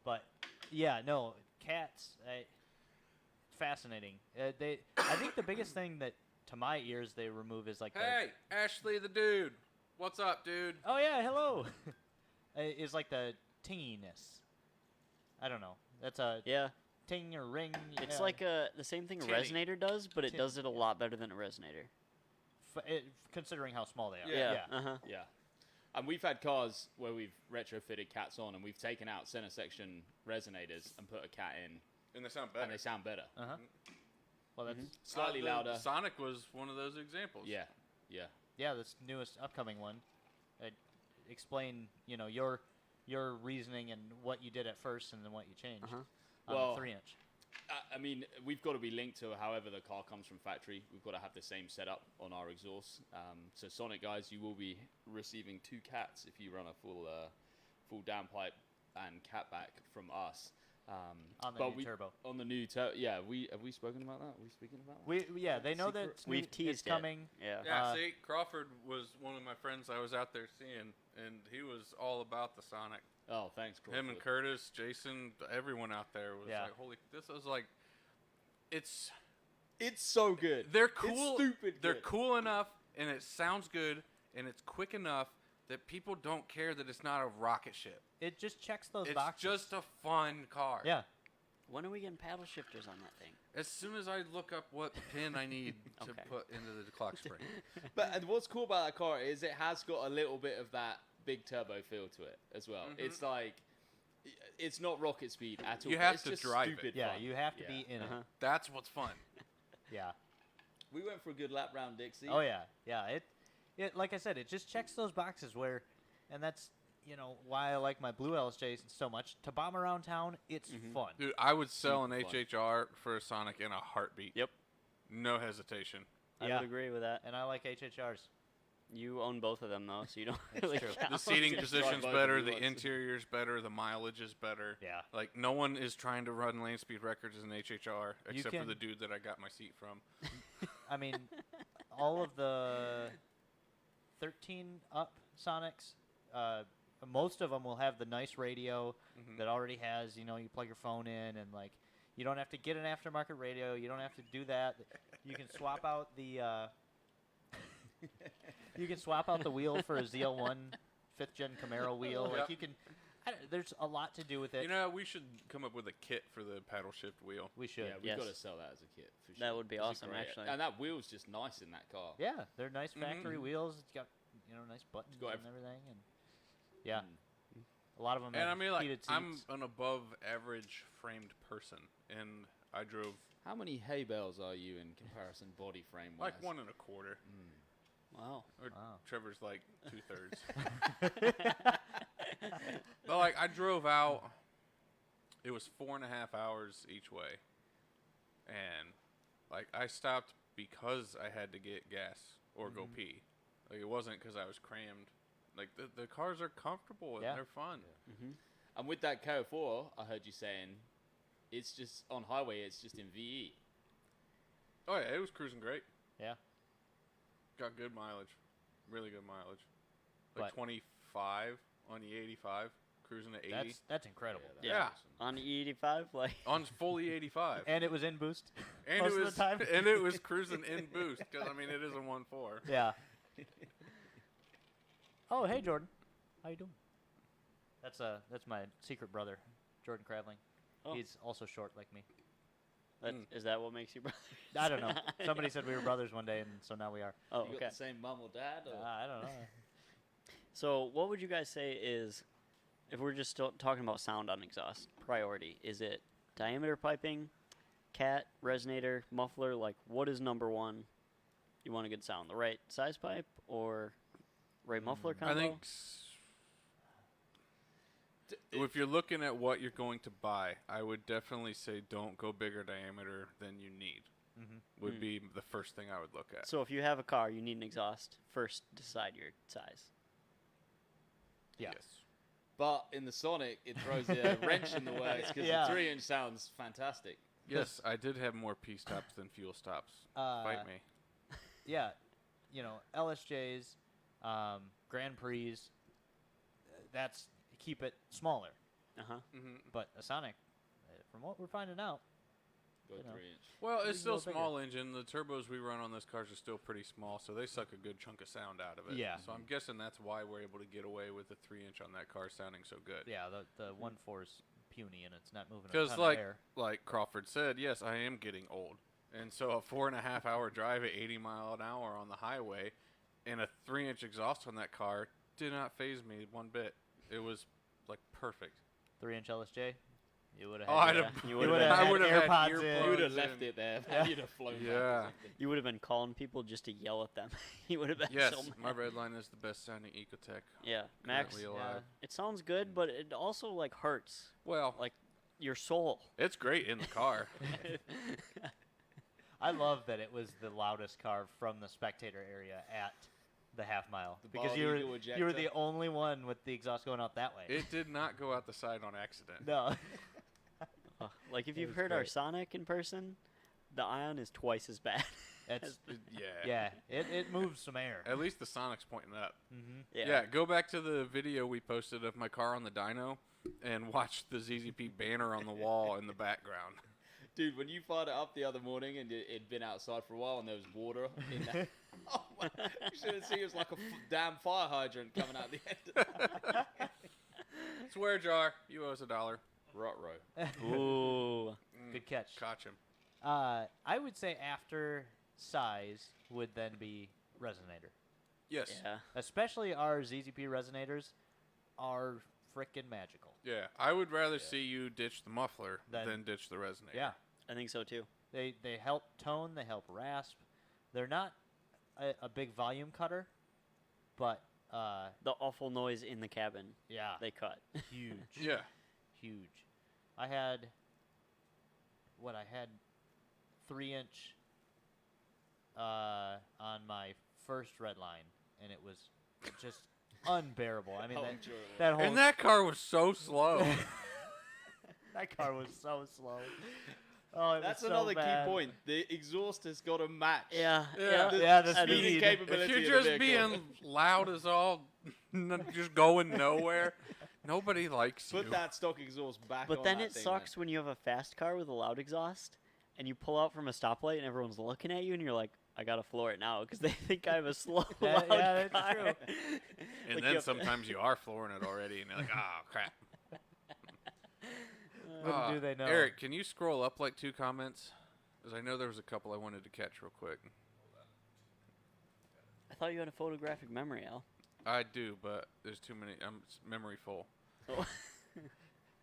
Speaker 3: But yeah, no, cats. Fascinating. I think the biggest thing that, to my ears, they remove is like
Speaker 6: Hey, Ashley the dude. What's up, dude?
Speaker 3: oh yeah, hello. Is like the tinginess. I don't know. That's a
Speaker 1: Yeah.
Speaker 3: ting or ring.
Speaker 1: It's
Speaker 3: yeah.
Speaker 1: like the same thing a
Speaker 6: Tinny.
Speaker 1: resonator does, but it
Speaker 3: Tin-
Speaker 1: does it a lot better than a resonator.
Speaker 3: Considering how small they are.
Speaker 6: Yeah.
Speaker 1: Uh-huh.
Speaker 4: Yeah. And we've had cars where we've retrofitted cats on, and we've taken out center section resonators and put a cat in,
Speaker 6: And they sound better.
Speaker 4: and they sound better.
Speaker 3: Uh-huh. Well, that's
Speaker 4: Slightly
Speaker 6: the
Speaker 4: louder.
Speaker 6: Sonic was one of those examples.
Speaker 4: Yeah. Yeah.
Speaker 3: yeah, this newest upcoming one. Explain, your your reasoning and what you did at first and then what you changed
Speaker 1: Uh-huh.
Speaker 3: on
Speaker 4: Well,
Speaker 3: the 3-inch.
Speaker 4: I mean, we've got to be linked to however the car comes from factory. We've got to have the same setup on our exhaust. So Sonic guys, you will be receiving 2 cats if you run a full downpipe and cat back from us.
Speaker 3: On the new turbo.
Speaker 4: On the new turbo, yeah. Have we spoken about that? Are we speaking about that?
Speaker 3: Yeah, they know that
Speaker 4: Secret?
Speaker 3: it's
Speaker 1: We've
Speaker 3: it's
Speaker 1: teased it.
Speaker 3: coming.
Speaker 1: Yeah.
Speaker 6: Yeah, see, Crawford was one of my friends I was out there seeing, and he was all about the Sonic.
Speaker 4: Oh, thanks, Crawford.
Speaker 6: Him and Curtis, Jason, everyone out there was
Speaker 3: Yeah.
Speaker 6: like, holy, this was like, it's
Speaker 4: so good.
Speaker 6: they're cool.
Speaker 4: It's stupid
Speaker 6: They're
Speaker 4: good.
Speaker 6: cool enough, and it sounds good, and it's quick enough that people don't care that it's not a rocket ship.
Speaker 3: It just checks those
Speaker 6: It's
Speaker 3: boxes.
Speaker 6: just a fun car.
Speaker 3: Yeah.
Speaker 1: When are we getting paddle shifters on that thing?
Speaker 6: As soon as I look up what pin I need to
Speaker 1: Okay.
Speaker 6: put into the clock spring.
Speaker 4: But and what's cool about that car is it has got a little bit of that big turbo feel to it as well.
Speaker 6: Mhm.
Speaker 4: It's like, it's not rocket speed at all.
Speaker 6: You
Speaker 4: but
Speaker 6: have
Speaker 4: it's
Speaker 6: to
Speaker 4: just
Speaker 6: drive it.
Speaker 4: stupid
Speaker 3: Yeah,
Speaker 4: fun.
Speaker 3: you have to
Speaker 4: Yeah.
Speaker 3: be in
Speaker 1: Uh-huh.
Speaker 6: That's what's fun.
Speaker 3: it. Yeah.
Speaker 4: We went for a good lap round Dixie.
Speaker 3: Oh yeah, yeah. It like I said, it just checks those boxes where, and that's why I like my blue LSJs so much. To bomb around town, it's fun.
Speaker 6: Dude, I would sell an
Speaker 4: Super fun.
Speaker 6: HHR for a Sonic in a heartbeat.
Speaker 1: Yep.
Speaker 6: No hesitation.
Speaker 1: I
Speaker 3: Yeah.
Speaker 1: would agree with that.
Speaker 3: And I like HHRs.
Speaker 1: You own both of them though, so you don't really
Speaker 3: true.
Speaker 1: count.
Speaker 6: The seating
Speaker 4: Just
Speaker 6: position's
Speaker 4: drive both
Speaker 6: better,
Speaker 4: if you
Speaker 6: the
Speaker 4: want to.
Speaker 6: interior's better, the mileage is better.
Speaker 3: Yeah.
Speaker 6: Like, no one is trying to run lane speed records as an HHR
Speaker 3: You
Speaker 6: except for
Speaker 3: can-
Speaker 6: the dude that I got my seat from.
Speaker 3: I mean, all of the 13 up Sonics, most of them will have the nice radio
Speaker 6: Mhm.
Speaker 3: that already has, you plug your phone in and like, you don't have to get an aftermarket radio. You don't have to do that. You can swap out the, you can swap out the wheel for a ZL1 5th gen Camaro wheel.
Speaker 6: Yep.
Speaker 3: Like you can, there's a lot to do with it.
Speaker 6: You know, we should come up with a kit for the paddle shift wheel.
Speaker 3: We should.
Speaker 4: Yeah, we've
Speaker 1: Yes.
Speaker 4: got to sell that as a kit for sure.
Speaker 1: That would be
Speaker 4: It's a
Speaker 1: awesome, actually.
Speaker 4: And that wheel's just nice in that car.
Speaker 3: Yeah, they're nice factory
Speaker 6: Mhm.
Speaker 3: wheels. It's got nice buttons
Speaker 4: got
Speaker 3: and everything, and yeah,
Speaker 4: Mm.
Speaker 3: a lot of them.
Speaker 6: And
Speaker 3: have
Speaker 6: I mean, like,
Speaker 3: heated seats.
Speaker 6: I'm an above average framed person, and I drove
Speaker 4: How many hay bales are you in comparison body frame wise?
Speaker 6: like 1 1/4.
Speaker 1: Wow.
Speaker 6: Or
Speaker 3: Wow.
Speaker 6: Trevor's like 2/3. But like, I drove out. It was 4.5 hours each way, and like I stopped because I had to get gas or go pee. Like, it wasn't because I was crammed. Like, the cars are comfortable and
Speaker 3: Yeah.
Speaker 6: they're fun.
Speaker 1: Mm-hmm.
Speaker 4: And with that KO4, I heard you saying, it's just on highway. It's just in VE.
Speaker 6: Oh yeah, it was cruising great.
Speaker 3: Yeah.
Speaker 6: Got good mileage, really good mileage. Like
Speaker 3: But-
Speaker 6: 25 on the 85, cruising at 80
Speaker 3: That's incredible.
Speaker 4: that's
Speaker 6: Yeah.
Speaker 4: awesome.
Speaker 1: On the E85, like
Speaker 6: on fully 85.
Speaker 3: And it was in boost.
Speaker 6: And
Speaker 3: Most
Speaker 6: it
Speaker 3: of the
Speaker 6: was
Speaker 3: time.
Speaker 6: and it was cruising in boost because I mean it is a 1.4.
Speaker 3: Yeah. Oh, hey Jordan, how you doing? That's my secret brother, Jordan Cradling.
Speaker 1: Oh.
Speaker 3: He's also short like me.
Speaker 1: is that what makes you brothers?
Speaker 3: I don't know. Somebody said we were brothers one day, and so now we are.
Speaker 1: Oh,
Speaker 4: You got
Speaker 1: okay.
Speaker 4: the same mum or dad? Or?
Speaker 3: I don't know.
Speaker 1: So, what would you guys say is, if we're just still talking about sound on exhaust, priority? Is it diameter piping, cat, resonator, muffler? Like, what is number one? You want a good sound, the right size pipe or right muffler
Speaker 6: I
Speaker 1: combo?
Speaker 6: think if you're looking at what you're going to buy, I would definitely say don't go bigger diameter than you need. Would
Speaker 1: Mm.
Speaker 6: be the first thing I would look at.
Speaker 1: So, if you have a car, you need an exhaust. First, decide your size.
Speaker 3: Yeah.
Speaker 6: Yes.
Speaker 4: But in the Sonic, it throws a wrench in the works because
Speaker 3: Yeah.
Speaker 4: the 3-inch sounds fantastic.
Speaker 6: Yes, I did have more P stops than fuel stops. Fight me.
Speaker 3: Yeah, LSJs, Grand Prix. That's keep it smaller.
Speaker 1: Uh huh.
Speaker 6: Hmm.
Speaker 3: But a Sonic, from what we're finding out,
Speaker 4: Go
Speaker 3: You know.
Speaker 4: 3-inch.
Speaker 6: Well,
Speaker 3: We
Speaker 6: it's
Speaker 3: can
Speaker 6: still
Speaker 3: go bigger.
Speaker 6: small engine. The turbos we run on those cars are still pretty small, so they suck a good chunk of sound out of it.
Speaker 3: Yeah.
Speaker 6: So I'm guessing that's why we're able to get away with the 3-inch on that car sounding so good.
Speaker 3: yeah, the 1.4 is puny and it's not moving a
Speaker 6: Because
Speaker 3: ton
Speaker 6: like
Speaker 3: of air.
Speaker 6: Crawford said, yes, I am getting old, and so a 4.5 hour drive at 80 mile an hour on the highway, and a 3-inch exhaust on that car did not phase me one bit. It was like perfect.
Speaker 3: 3-inch LSJ, You would have.
Speaker 6: Oh, I'd
Speaker 1: Yeah,
Speaker 6: have.
Speaker 1: you
Speaker 3: would
Speaker 1: would've
Speaker 3: have
Speaker 6: I
Speaker 3: had
Speaker 6: would have had
Speaker 3: AirPods in.
Speaker 6: earplugs
Speaker 4: You would have
Speaker 6: in.
Speaker 4: left it there.
Speaker 3: Yeah.
Speaker 4: You'd have flown back or
Speaker 6: Yeah.
Speaker 4: something.
Speaker 1: You would have been calling people just to yell at them. You would have been
Speaker 6: Yes,
Speaker 1: so
Speaker 6: my
Speaker 1: mad.
Speaker 6: red line is the best sounding Ecotec
Speaker 1: Yeah, Max.
Speaker 6: currently alive.
Speaker 1: It sounds good, but it also like hurts
Speaker 6: Well,
Speaker 1: like your soul.
Speaker 6: it's great in the car.
Speaker 3: I love that it was the loudest car from the spectator area at the half mile
Speaker 4: The
Speaker 3: because
Speaker 4: bald
Speaker 3: you were
Speaker 4: eagle
Speaker 3: you were the
Speaker 4: ejector.
Speaker 3: only one with the exhaust going out that way.
Speaker 6: It did not go out the side on accident.
Speaker 3: No.
Speaker 1: Like if
Speaker 3: It
Speaker 1: you've
Speaker 3: was
Speaker 1: heard our
Speaker 3: great.
Speaker 1: Sonic in person, the Ion is twice as bad.
Speaker 3: It's
Speaker 6: Yeah.
Speaker 3: yeah. It moves some air.
Speaker 6: At least the Sonic's pointing up.
Speaker 3: Mm-hmm.
Speaker 6: Yeah. Go back to the video we posted of my car on the dyno and watch the ZZP banner on the wall in the background.
Speaker 4: Dude, when you fired it up the other morning and it'd been outside for a while and there was water in there, oh my, you should have seen it was like a damn fire hydrant coming out the end.
Speaker 6: Swear jar, you owe us $1.
Speaker 4: Ruh-roh.
Speaker 1: Ooh.
Speaker 3: Good catch.
Speaker 6: Caught him.
Speaker 3: I would say after size would then be resonator.
Speaker 6: Yes.
Speaker 1: Yeah.
Speaker 3: Especially our ZZP resonators are frickin' magical.
Speaker 6: Yeah. I would rather see you ditch the muffler
Speaker 3: Then-
Speaker 6: than ditch the resonator.
Speaker 3: Yeah.
Speaker 1: I think so too.
Speaker 3: They help tone, they help rasp. They're not a big volume cutter, but
Speaker 1: The awful noise in the cabin
Speaker 3: yeah,
Speaker 1: they cut.
Speaker 3: huge.
Speaker 6: Yeah.
Speaker 3: Huge. I had 3-inch on my first red line, and it was just unbearable. I mean,
Speaker 4: How
Speaker 3: that,
Speaker 4: enjoyable.
Speaker 3: that whole
Speaker 6: And that car was so slow.
Speaker 3: that car was so slow. Oh, it
Speaker 4: That's
Speaker 3: was so
Speaker 4: another
Speaker 3: bad.
Speaker 4: key point. The exhaust has got to match.
Speaker 1: Yeah.
Speaker 6: Yeah.
Speaker 3: Yeah, the
Speaker 1: I
Speaker 3: speed.
Speaker 1: mean,
Speaker 4: capability
Speaker 6: If you're
Speaker 4: of the
Speaker 6: just
Speaker 4: vehicle.
Speaker 6: being loud as all, just going nowhere, nobody likes
Speaker 4: Put
Speaker 6: you.
Speaker 4: that stock exhaust back
Speaker 1: But
Speaker 4: on
Speaker 1: then
Speaker 4: that
Speaker 1: it
Speaker 4: thing,
Speaker 1: sucks when you have a fast car with a loud exhaust, and you pull out from a stoplight, and everyone's looking at you, and you're like, "I gotta floor it now," because they think I have a slow
Speaker 3: Yeah,
Speaker 1: loud
Speaker 3: yeah, that's
Speaker 1: car.
Speaker 3: true.
Speaker 1: Like,
Speaker 6: And
Speaker 1: you
Speaker 6: then
Speaker 1: have to-
Speaker 6: sometimes you are flooring it already, and you're like, oh, crap.
Speaker 3: Little do they know.
Speaker 6: Eric, can you scroll up like 2 comments? Because I know there was a couple I wanted to catch real quick.
Speaker 1: I thought you had a photographic memory, Al.
Speaker 6: I do, but there's too many. I'm memory full.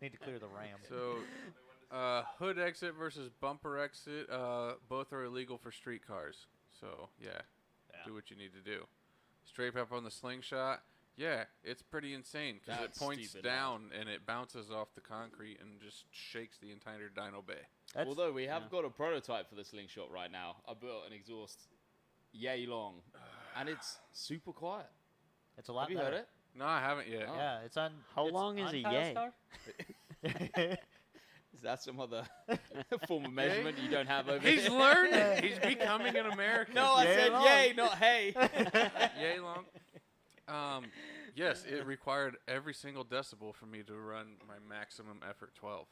Speaker 3: Need to clear the RAM.
Speaker 6: So, hood exit versus bumper exit, both are illegal for street cars. So, yeah, do what you need to do. Straight up on the slingshot, yeah, it's pretty insane because it
Speaker 4: That's
Speaker 6: points
Speaker 4: stupid,
Speaker 6: down and it bounces off the concrete and just shakes the entire dyno bay.
Speaker 3: That's,
Speaker 4: Although we have
Speaker 1: yeah.
Speaker 4: got a prototype for the slingshot right now. I built an exhaust yay long, and it's super quiet.
Speaker 3: it's a lot
Speaker 4: Have you
Speaker 3: better.
Speaker 4: heard it?
Speaker 6: No, I haven't yet.
Speaker 4: Oh.
Speaker 3: Yeah, it's on.
Speaker 1: How
Speaker 3: it's
Speaker 1: long is
Speaker 3: on
Speaker 1: a
Speaker 3: Kyle's
Speaker 1: yay?
Speaker 3: car?
Speaker 4: Is that some other form of measurement you don't have over
Speaker 6: He's
Speaker 4: here?
Speaker 6: learning. He's becoming an American.
Speaker 4: No, I
Speaker 3: Yay
Speaker 4: said
Speaker 3: long.
Speaker 4: yay, not hey.
Speaker 6: Yay long. Yes, it required every single decibel for me to run my maximum effort 12.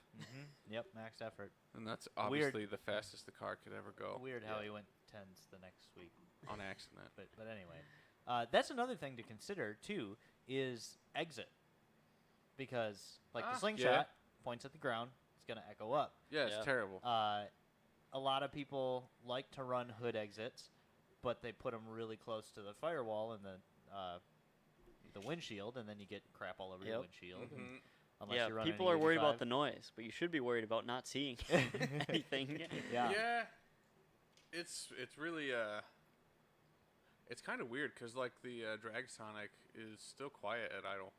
Speaker 3: Yep, max effort.
Speaker 6: And that's
Speaker 3: Weird.
Speaker 6: obviously the fastest the car could ever go.
Speaker 3: Weird how he went tens the next week.
Speaker 6: On accident.
Speaker 3: But anyway, that's another thing to consider too is exit, because like the slingshot points at the ground, it's gonna echo up.
Speaker 6: Yeah, it's
Speaker 1: Yeah.
Speaker 6: terrible.
Speaker 3: A lot of people like to run hood exits, but they put them really close to the firewall and the windshield, and then you get crap all over your
Speaker 1: Yep.
Speaker 3: windshield.
Speaker 6: Mhm.
Speaker 3: Unless
Speaker 1: Yeah,
Speaker 3: you're running
Speaker 1: people
Speaker 3: an
Speaker 1: are worried about
Speaker 3: 85.
Speaker 1: the noise, but you should be worried about not seeing anything.
Speaker 3: Yeah.
Speaker 6: Yeah. It's really it's kind of weird because like the drag Sonic is still quiet at idle.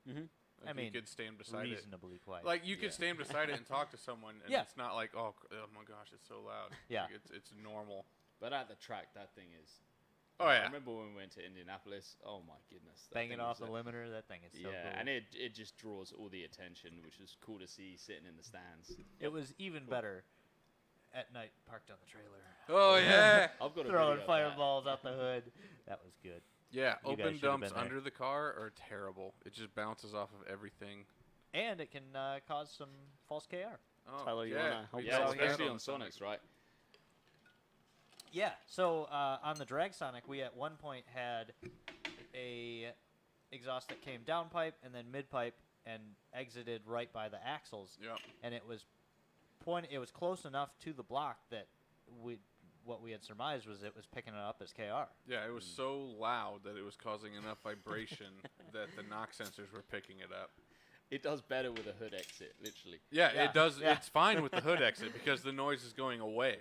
Speaker 1: Mm-hmm.
Speaker 6: Like
Speaker 3: I mean,
Speaker 6: you could stand beside it.
Speaker 3: reasonably quiet.
Speaker 6: Like you could stand beside it and talk to someone, and
Speaker 3: Yeah.
Speaker 6: it's not like oh my gosh, it's so loud.
Speaker 3: Yeah.
Speaker 6: Like, it's normal.
Speaker 4: But at the track, that thing is.
Speaker 6: Oh
Speaker 4: I
Speaker 6: yeah.
Speaker 4: remember when we went to Indianapolis. Oh my goodness. that
Speaker 3: banging
Speaker 4: thing
Speaker 3: off
Speaker 4: was
Speaker 3: the limiter, that thing is so
Speaker 4: Yeah,
Speaker 3: cool.
Speaker 4: and it just draws all the attention, which is cool to see sitting in the stands.
Speaker 3: It was even better at night, parked on the trailer,
Speaker 6: Oh yeah.
Speaker 4: I've got a
Speaker 3: throwing
Speaker 4: video of that.
Speaker 3: fireballs out the hood. That was good.
Speaker 6: Yeah.
Speaker 3: You guys
Speaker 6: Open
Speaker 3: should have
Speaker 6: dumps
Speaker 3: been there.
Speaker 6: under the car are terrible. It just bounces off of everything.
Speaker 3: And it can cause some false KR.
Speaker 6: Oh,
Speaker 1: Tyler, you
Speaker 6: yeah.
Speaker 1: wanna help
Speaker 6: We
Speaker 1: us
Speaker 4: Yeah,
Speaker 1: out
Speaker 6: saw
Speaker 1: here?
Speaker 4: especially
Speaker 6: that
Speaker 4: on
Speaker 6: the Sonic.
Speaker 4: Sonics, right?
Speaker 3: Yeah. So on the drag Sonic, we at one point had a exhaust that came down pipe and then mid pipe and exited right by the axles,
Speaker 6: Yep.
Speaker 3: and it was It was close enough to the block that what we had surmised was it was picking it up as KR.
Speaker 6: Yeah, it was so loud that it was causing enough vibration that the knock sensors were picking it up.
Speaker 4: It does better with a hood exit, literally.
Speaker 6: Yeah,
Speaker 3: Yeah,
Speaker 6: it does.
Speaker 3: yeah.
Speaker 6: It's fine with the hood exit because the noise is going away.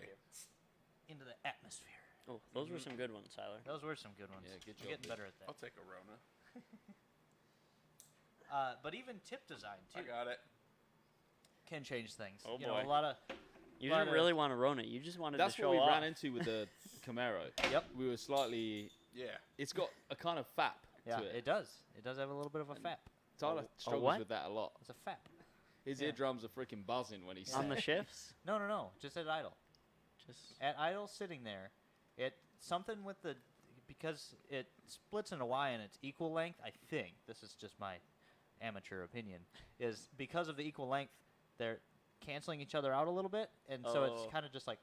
Speaker 3: Into the atmosphere.
Speaker 1: Oh, those were some good ones, Tyler.
Speaker 3: Those were some good ones.
Speaker 4: Yeah, good
Speaker 3: We're
Speaker 4: job,
Speaker 3: getting
Speaker 4: dude.
Speaker 3: better at that.
Speaker 6: I'll take a Rona.
Speaker 3: But even tip design
Speaker 6: I
Speaker 3: too
Speaker 6: got it.
Speaker 3: can change things.
Speaker 1: Oh,
Speaker 3: you know,
Speaker 1: boy.
Speaker 3: a lot of
Speaker 1: You
Speaker 3: Lot
Speaker 1: didn't
Speaker 3: of-
Speaker 1: really want to Rona. You just wanted
Speaker 4: That's
Speaker 1: to show
Speaker 4: what we
Speaker 1: off.
Speaker 4: ran into with the Camaro.
Speaker 3: Yep.
Speaker 4: We were slightly.
Speaker 6: Yeah.
Speaker 4: It's got a kind of fap
Speaker 3: yeah,
Speaker 4: to it.
Speaker 3: it does. It does have a little bit of a fap.
Speaker 4: Tyler struggles
Speaker 1: what?
Speaker 4: with that a lot.
Speaker 3: It's a fap.
Speaker 4: His
Speaker 3: Yeah.
Speaker 4: eardrums are freaking buzzing when he's
Speaker 1: On the shifts?
Speaker 3: No. Just at idle.
Speaker 1: Just
Speaker 3: At idle, sitting there, it something with the because it splits into Y and it's equal length. I think this is just my amateur opinion. Is because of the equal length, they're canceling each other out a little bit, and so
Speaker 1: Oh.
Speaker 3: it's kind of just like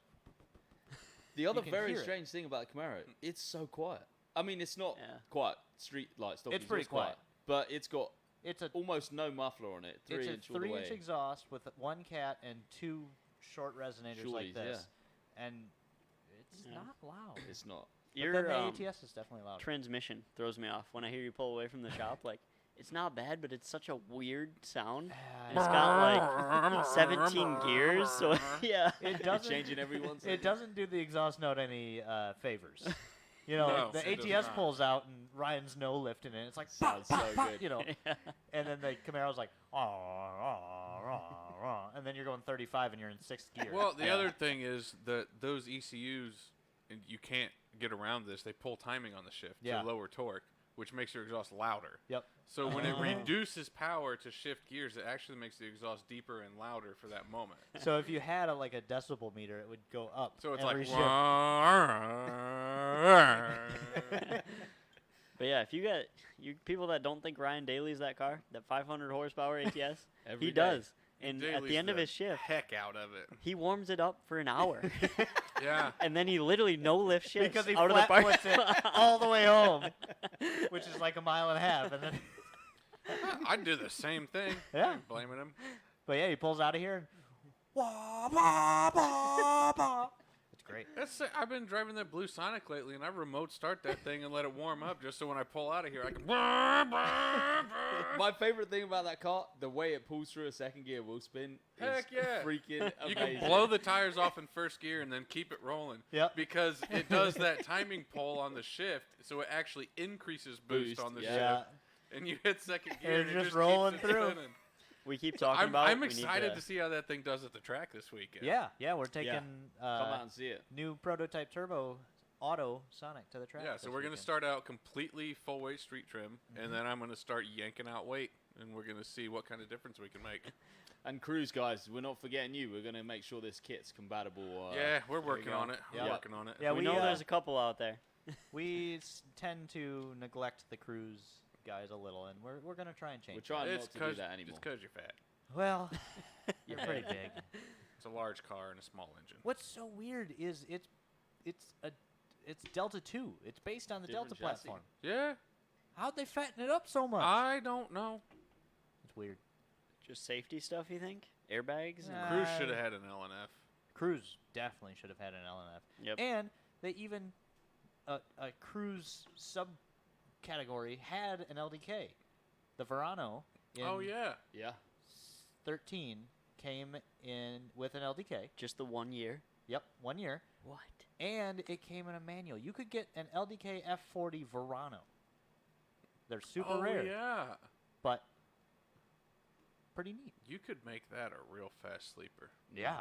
Speaker 4: The other
Speaker 3: can
Speaker 4: very
Speaker 3: hear it.
Speaker 4: strange thing about the Camaro, it's so quiet. I mean, it's not
Speaker 1: Yeah.
Speaker 4: quiet street like stock.
Speaker 3: It's
Speaker 4: exhaust
Speaker 3: pretty quiet.
Speaker 4: but it's got
Speaker 3: it's a
Speaker 4: almost no muffler on it.
Speaker 3: it's a
Speaker 4: 3-inch all the
Speaker 3: 3-inch
Speaker 4: way.
Speaker 3: exhaust with one cat and two short resonators like
Speaker 4: Shorties,
Speaker 3: this, and it's
Speaker 1: Yeah.
Speaker 3: not loud.
Speaker 4: It's not.
Speaker 3: But
Speaker 1: your
Speaker 3: then the ATS is definitely loud.
Speaker 1: transmission throws me off when I hear you pull away from the shop. Like, it's not bad, but it's such a weird sound. It's got like 17 gears, so yeah.
Speaker 3: It
Speaker 4: You're
Speaker 3: doesn't.
Speaker 4: changing every 1 second.
Speaker 3: It doesn't do the exhaust note any favors. You know,
Speaker 6: No,
Speaker 3: the
Speaker 6: it does
Speaker 3: ATS
Speaker 6: not.
Speaker 3: pulls out and Ryan's no lifting it. It's like
Speaker 4: Sounds
Speaker 3: pop,
Speaker 4: so
Speaker 3: pop, pop,
Speaker 4: good.
Speaker 3: you know. And then the Camaro's like, and then you're going 35 and you're in 6th gear.
Speaker 6: Well, the
Speaker 3: Yeah.
Speaker 6: other thing is that those ECUs, and you can't get around this. They pull timing on the shift
Speaker 3: Yeah.
Speaker 6: to lower torque, which makes your exhaust louder.
Speaker 3: Yep.
Speaker 6: So when it
Speaker 1: Oh.
Speaker 6: reduces power to shift gears, it actually makes the exhaust deeper and louder for that moment.
Speaker 3: So if you had like a decibel meter, it would go up.
Speaker 6: So it's
Speaker 3: every
Speaker 6: like.
Speaker 3: shift.
Speaker 1: But yeah, if you got you people that don't think Ryan Daly's that car, that 500 horsepower ATS,
Speaker 4: Every
Speaker 1: he
Speaker 4: day.
Speaker 1: does. And at
Speaker 6: Daly's
Speaker 1: the end of
Speaker 6: the
Speaker 1: his shift,
Speaker 6: heck out of it.
Speaker 1: he warms it up for an hour,
Speaker 6: Yeah.
Speaker 1: and then he literally no lift shifts
Speaker 3: because he
Speaker 1: out of the
Speaker 3: flat
Speaker 1: park.
Speaker 3: puts it all the way home, which is like a mile and a half. And then,
Speaker 6: I'd do the same thing.
Speaker 3: Yeah.
Speaker 6: I ain't blaming him.
Speaker 3: but yeah, he pulls out of here and wah, bah, bah, bah. It's great.
Speaker 6: I've been driving that Blue Sonic lately, and I remote start that thing and let it warm up just so when I pull out of here, I can.
Speaker 4: My favorite thing about that car, the way it pulls through a second gear wheel spin,
Speaker 6: Heck
Speaker 4: is
Speaker 6: yeah.
Speaker 4: freaking
Speaker 6: You
Speaker 4: amazing.
Speaker 6: can blow the tires off in first gear and then keep it rolling.
Speaker 3: Yep.
Speaker 6: Because it does that timing pull on the shift, so it actually increases boost
Speaker 4: Boost,
Speaker 6: on the
Speaker 4: yeah.
Speaker 3: Yeah.
Speaker 6: shift. And you hit second gear,
Speaker 3: And
Speaker 6: and
Speaker 3: it's
Speaker 6: it
Speaker 3: just
Speaker 6: just
Speaker 3: rolling
Speaker 6: keeps it
Speaker 3: through.
Speaker 6: spinning.
Speaker 1: We keep talking
Speaker 6: I'm,
Speaker 1: about.
Speaker 6: I'm
Speaker 1: we need
Speaker 6: excited to see how that thing does at the track this weekend.
Speaker 3: Yeah, we're taking
Speaker 4: Come out and see it.
Speaker 3: new prototype turbo auto Sonic to the track.
Speaker 6: Yeah,
Speaker 3: this
Speaker 6: so we're going to
Speaker 3: weekend.
Speaker 6: start out completely full weight street trim, and then I'm going to start yanking out weight, and we're going to see what kind of difference we can make.
Speaker 4: And Cruze, guys, we're not forgetting you. We're going to make sure this kit's compatible.
Speaker 6: Yeah, we're
Speaker 4: there you
Speaker 6: working
Speaker 4: go.
Speaker 6: on it.
Speaker 3: Yeah.
Speaker 6: We're working on it.
Speaker 3: Yeah,
Speaker 1: we
Speaker 3: we,
Speaker 1: know
Speaker 3: uh,
Speaker 1: there's a couple out there.
Speaker 3: We tend to neglect the Cruze guys a little, and we're going to try and change.
Speaker 4: We're trying
Speaker 6: It's
Speaker 4: not to do that anymore.
Speaker 6: It's because you're fat.
Speaker 3: Well, you're
Speaker 4: Yeah.
Speaker 3: pretty big.
Speaker 6: It's a large car and a small engine.
Speaker 3: What's so weird is it's Delta 2. It's based on the
Speaker 4: Different
Speaker 3: Delta
Speaker 4: chassis.
Speaker 3: platform.
Speaker 6: Yeah,
Speaker 3: How'd they fatten it up so much?
Speaker 6: I don't know.
Speaker 3: It's weird.
Speaker 1: Just safety stuff, you think? Airbags? and-
Speaker 3: Nah.
Speaker 6: Cruze should have had an LNF.
Speaker 3: Cruze definitely should have had an LNF.
Speaker 1: Yep.
Speaker 3: And they even a Cruze subcategory had an LDK. The Verano in
Speaker 6: Oh yeah.
Speaker 4: Yeah.
Speaker 3: 13 came in with an LDK.
Speaker 1: Just the 1 year.
Speaker 3: Yep, 1 year.
Speaker 1: What?
Speaker 3: And it came in a manual. You could get an LDK F40 Verano. They're super
Speaker 6: Oh
Speaker 3: rare,
Speaker 6: yeah.
Speaker 3: but pretty neat.
Speaker 6: You could make that a real fast sleeper.
Speaker 3: Yeah.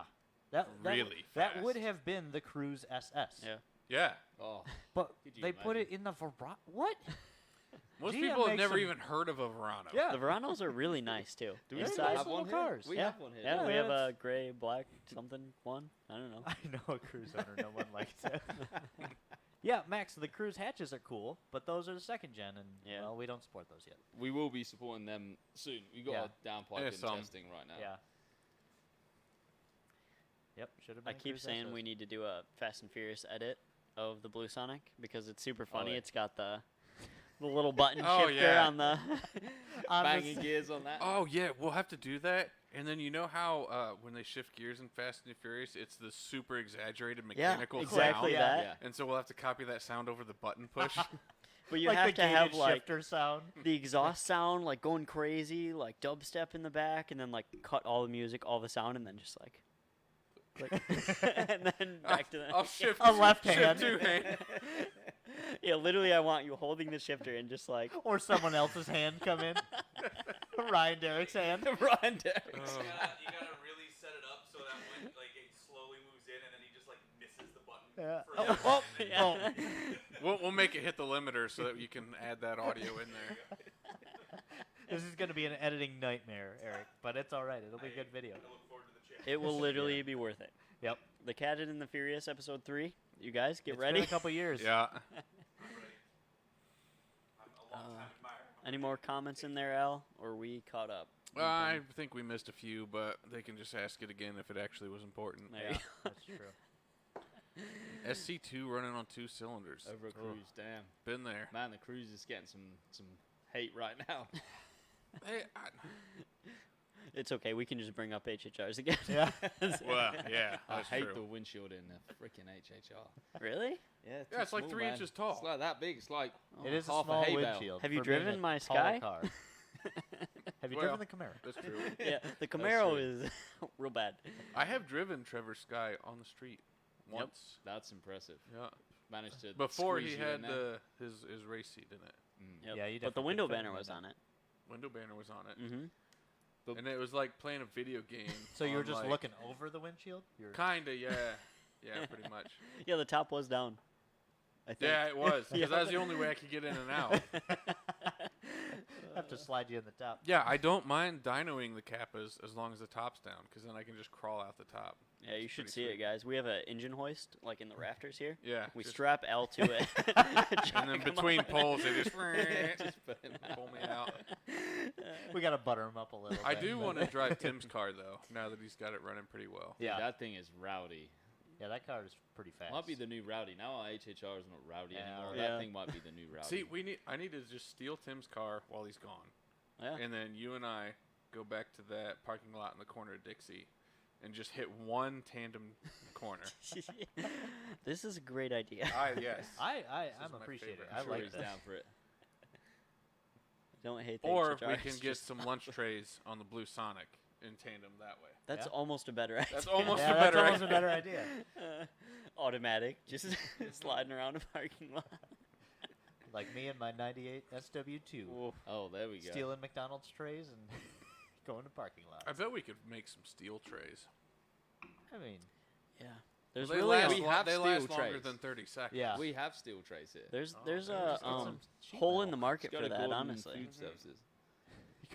Speaker 3: That
Speaker 6: Really
Speaker 3: that would
Speaker 6: fast.
Speaker 3: have been the Cruze SS.
Speaker 1: Yeah.
Speaker 6: Yeah.
Speaker 4: Oh,
Speaker 3: But
Speaker 4: Could you
Speaker 3: they put it
Speaker 4: imagine?
Speaker 3: in the Verano. What?
Speaker 6: Most
Speaker 3: GM
Speaker 6: people have
Speaker 3: makes
Speaker 6: never
Speaker 3: some-
Speaker 6: even heard of a Verano.
Speaker 3: Yeah.
Speaker 1: The Veranos are really nice too.
Speaker 4: do we
Speaker 3: They're
Speaker 4: still
Speaker 3: nice
Speaker 4: have
Speaker 3: little
Speaker 4: one here?
Speaker 3: cars.
Speaker 4: We
Speaker 3: Yeah.
Speaker 4: have one here.
Speaker 1: Yeah,
Speaker 3: Yeah,
Speaker 1: we have
Speaker 3: that's-
Speaker 1: a gray, black, something one. I don't know.
Speaker 3: I know a Cruze owner no one liked it. Yeah, Max, the Cruze hatches are cool, but those are the second gen, and
Speaker 1: Yeah.
Speaker 3: well, we don't support those yet.
Speaker 4: We will be supporting them soon. We got
Speaker 3: Yeah.
Speaker 4: a downpipe
Speaker 6: Yeah,
Speaker 4: in
Speaker 6: some.
Speaker 4: testing right now.
Speaker 3: Yeah. Yep, should have
Speaker 1: I
Speaker 3: been. a
Speaker 1: keep
Speaker 3: Cruze
Speaker 1: saying
Speaker 3: SS.
Speaker 1: we need to do a Fast and Furious edit of the Blue Sonic because it's super funny.
Speaker 4: yeah.
Speaker 1: It's got the little button
Speaker 6: Oh,
Speaker 1: shifter
Speaker 6: yeah.
Speaker 1: on the.
Speaker 3: On the
Speaker 4: Banging
Speaker 3: s-
Speaker 4: gears on that.
Speaker 6: Oh yeah, we'll have to do that. And then you know how when they shift gears in Fast and Furious, it's the super exaggerated
Speaker 1: Yeah,
Speaker 6: mechanical
Speaker 1: exactly
Speaker 6: sound.
Speaker 3: Yeah.
Speaker 1: that.
Speaker 4: Yeah.
Speaker 6: And so we'll have to copy that sound over the button push.
Speaker 1: But you
Speaker 3: like
Speaker 1: have
Speaker 3: the
Speaker 1: to have
Speaker 3: gated
Speaker 1: like
Speaker 3: shifter sound.
Speaker 1: the exhaust sound like going crazy, like dubstep in the back, and then like cut all the music, all the sound, and then just like and then back to the
Speaker 6: I'll shift
Speaker 3: A left
Speaker 6: shift
Speaker 3: hand.
Speaker 6: two hand.
Speaker 1: yeah. Literally, I want you holding the shifter and just like
Speaker 3: Or someone else's hand come in. Ryan Derrick's hand.
Speaker 4: Ryan Derrick.
Speaker 6: Oh.
Speaker 5: You gotta really set it up so that when like it slowly moves in and then he just like misses the button.
Speaker 3: Yeah.
Speaker 5: for a
Speaker 3: Oh,
Speaker 5: second,
Speaker 3: oh,
Speaker 5: and then-
Speaker 1: yeah.
Speaker 6: We'll make it hit the limiter so that you can add that audio in there.
Speaker 3: This is going to be an editing nightmare, Eric, but it's all right. It'll be a good video.
Speaker 5: I look forward to the chat.
Speaker 1: It will literally be worth it.
Speaker 3: Yep.
Speaker 1: The Cat and the Furious episode 3. You guys get
Speaker 3: It's
Speaker 1: ready.
Speaker 3: been a couple years.
Speaker 6: Yeah.
Speaker 5: I'm ready. I'm a long time admirer.
Speaker 1: Any more comments in there, Al? Or are we caught up?
Speaker 6: I think we missed a few, but they can just ask it again if it actually was important.
Speaker 1: There
Speaker 3: Yeah,
Speaker 1: you
Speaker 3: that's true.
Speaker 6: SC2 running on 2 cylinders.
Speaker 4: Over a Cruze, damn.
Speaker 6: Been there.
Speaker 4: Man, the Cruze is getting some hate right now.
Speaker 6: Hey,
Speaker 1: It's okay. We can just bring up HHRs again.
Speaker 3: Yeah.
Speaker 6: well, yeah,
Speaker 4: I
Speaker 6: that's
Speaker 4: hate
Speaker 6: true.
Speaker 4: the windshield in the freaking HHR.
Speaker 1: Really?
Speaker 4: Yeah,
Speaker 6: Yeah, it's like 3
Speaker 4: man.
Speaker 6: inches tall.
Speaker 4: It's like that big. It's like
Speaker 3: It is a
Speaker 4: half
Speaker 3: small
Speaker 4: hay bale.
Speaker 3: windshield.
Speaker 1: Have you
Speaker 3: for being
Speaker 1: driven
Speaker 3: a
Speaker 1: my
Speaker 3: tall
Speaker 1: Sky?
Speaker 3: car. Have you
Speaker 6: Well,
Speaker 3: driven the Camaro?
Speaker 6: That's true.
Speaker 1: Yeah. The
Speaker 4: true.
Speaker 1: Camaro is real bad.
Speaker 6: I have driven Trevor Sky on the street once.
Speaker 4: That's impressive.
Speaker 6: Yeah.
Speaker 4: Managed to
Speaker 6: Before
Speaker 4: squeeze
Speaker 6: he
Speaker 4: you in
Speaker 6: had
Speaker 4: there.
Speaker 6: his race seat in it.
Speaker 1: Yep.
Speaker 3: Yeah, you
Speaker 1: But the
Speaker 3: definitely
Speaker 1: window
Speaker 3: could fit
Speaker 1: banner
Speaker 3: him in
Speaker 1: was
Speaker 3: there.
Speaker 1: on it.
Speaker 6: Window banner was on it.
Speaker 1: Mm-hmm.
Speaker 4: But-
Speaker 6: And it was like playing a video game.
Speaker 3: So you were
Speaker 6: on,
Speaker 3: just
Speaker 6: like-
Speaker 3: looking over the windshield? You're
Speaker 6: Kinda, yeah. Yeah, pretty much.
Speaker 1: Yeah, the top was down. I think.
Speaker 6: Yeah, it was. Because
Speaker 1: Yeah.
Speaker 6: that was the only way I could get in and out.
Speaker 3: have to slide you in the top.
Speaker 6: Yeah, I don't mind dynoing the Kappas as long as the top's down, because then I can just crawl out the top.
Speaker 1: Yeah, you
Speaker 6: It's
Speaker 1: should
Speaker 6: pretty
Speaker 1: see it,
Speaker 6: sweet.
Speaker 1: guys. We have an engine hoist, like in the rafters here.
Speaker 6: Yeah.
Speaker 1: We
Speaker 6: just-
Speaker 1: strap L to it.
Speaker 6: and then between poles, they just
Speaker 4: Just put him out.
Speaker 6: pull me out.
Speaker 3: We got to butter him up a little
Speaker 6: I
Speaker 3: bit.
Speaker 6: do
Speaker 3: but-
Speaker 6: want to drive Tim's car, though, now that he's got it running pretty well.
Speaker 4: Dude,
Speaker 3: Yeah.
Speaker 4: that thing is rowdy.
Speaker 3: Yeah, that car is pretty fast.
Speaker 4: Might be the new rowdy. Now our HHR is not rowdy
Speaker 3: Yeah.
Speaker 4: anymore.
Speaker 1: Yeah.
Speaker 4: That thing might be the new rowdy.
Speaker 6: See, I need to just steal Tim's car while he's gone.
Speaker 1: Yeah.
Speaker 6: And then you and I go back to that parking lot in the corner of Dixie and just hit one tandem corner.
Speaker 1: This is a great idea.
Speaker 6: Yes.
Speaker 3: I'm
Speaker 6: is my
Speaker 3: appreciating
Speaker 6: favorite.
Speaker 3: it.
Speaker 4: I'm
Speaker 3: I
Speaker 4: sure
Speaker 3: like
Speaker 4: he's
Speaker 3: this.
Speaker 4: down for it.
Speaker 1: Don't hate the
Speaker 6: Or
Speaker 1: HHR,
Speaker 6: we
Speaker 1: it's
Speaker 6: can get
Speaker 1: just-
Speaker 6: some lunch trays on the Blue Sonic in tandem that way.
Speaker 1: That's
Speaker 3: Yeah.
Speaker 1: almost a better idea.
Speaker 6: That's almost
Speaker 3: Yeah,
Speaker 6: a
Speaker 3: that's
Speaker 6: better
Speaker 3: almost a
Speaker 6: idea.
Speaker 3: better idea.
Speaker 1: Automatic, just sliding around a parking lot.
Speaker 3: Like me and my 98 SW2.
Speaker 1: Oof.
Speaker 4: Oh, there we go.
Speaker 3: Stealing McDonald's trays and going to parking lots.
Speaker 6: I bet we could make some steel trays.
Speaker 3: I mean,
Speaker 1: Yeah. There's
Speaker 6: They
Speaker 1: really
Speaker 6: last,
Speaker 1: a,
Speaker 4: We have
Speaker 6: they
Speaker 4: steel
Speaker 6: last longer
Speaker 4: trays.
Speaker 6: than 30 seconds.
Speaker 3: yeah.
Speaker 4: We have steel trays here.
Speaker 1: there's
Speaker 6: Oh,
Speaker 1: there's
Speaker 6: okay.
Speaker 1: a
Speaker 3: Just get some sheet
Speaker 1: hole in the
Speaker 3: metal.
Speaker 1: market
Speaker 4: Just
Speaker 1: for
Speaker 4: go to
Speaker 1: that,
Speaker 4: Gordon
Speaker 1: honestly.
Speaker 4: Food Services.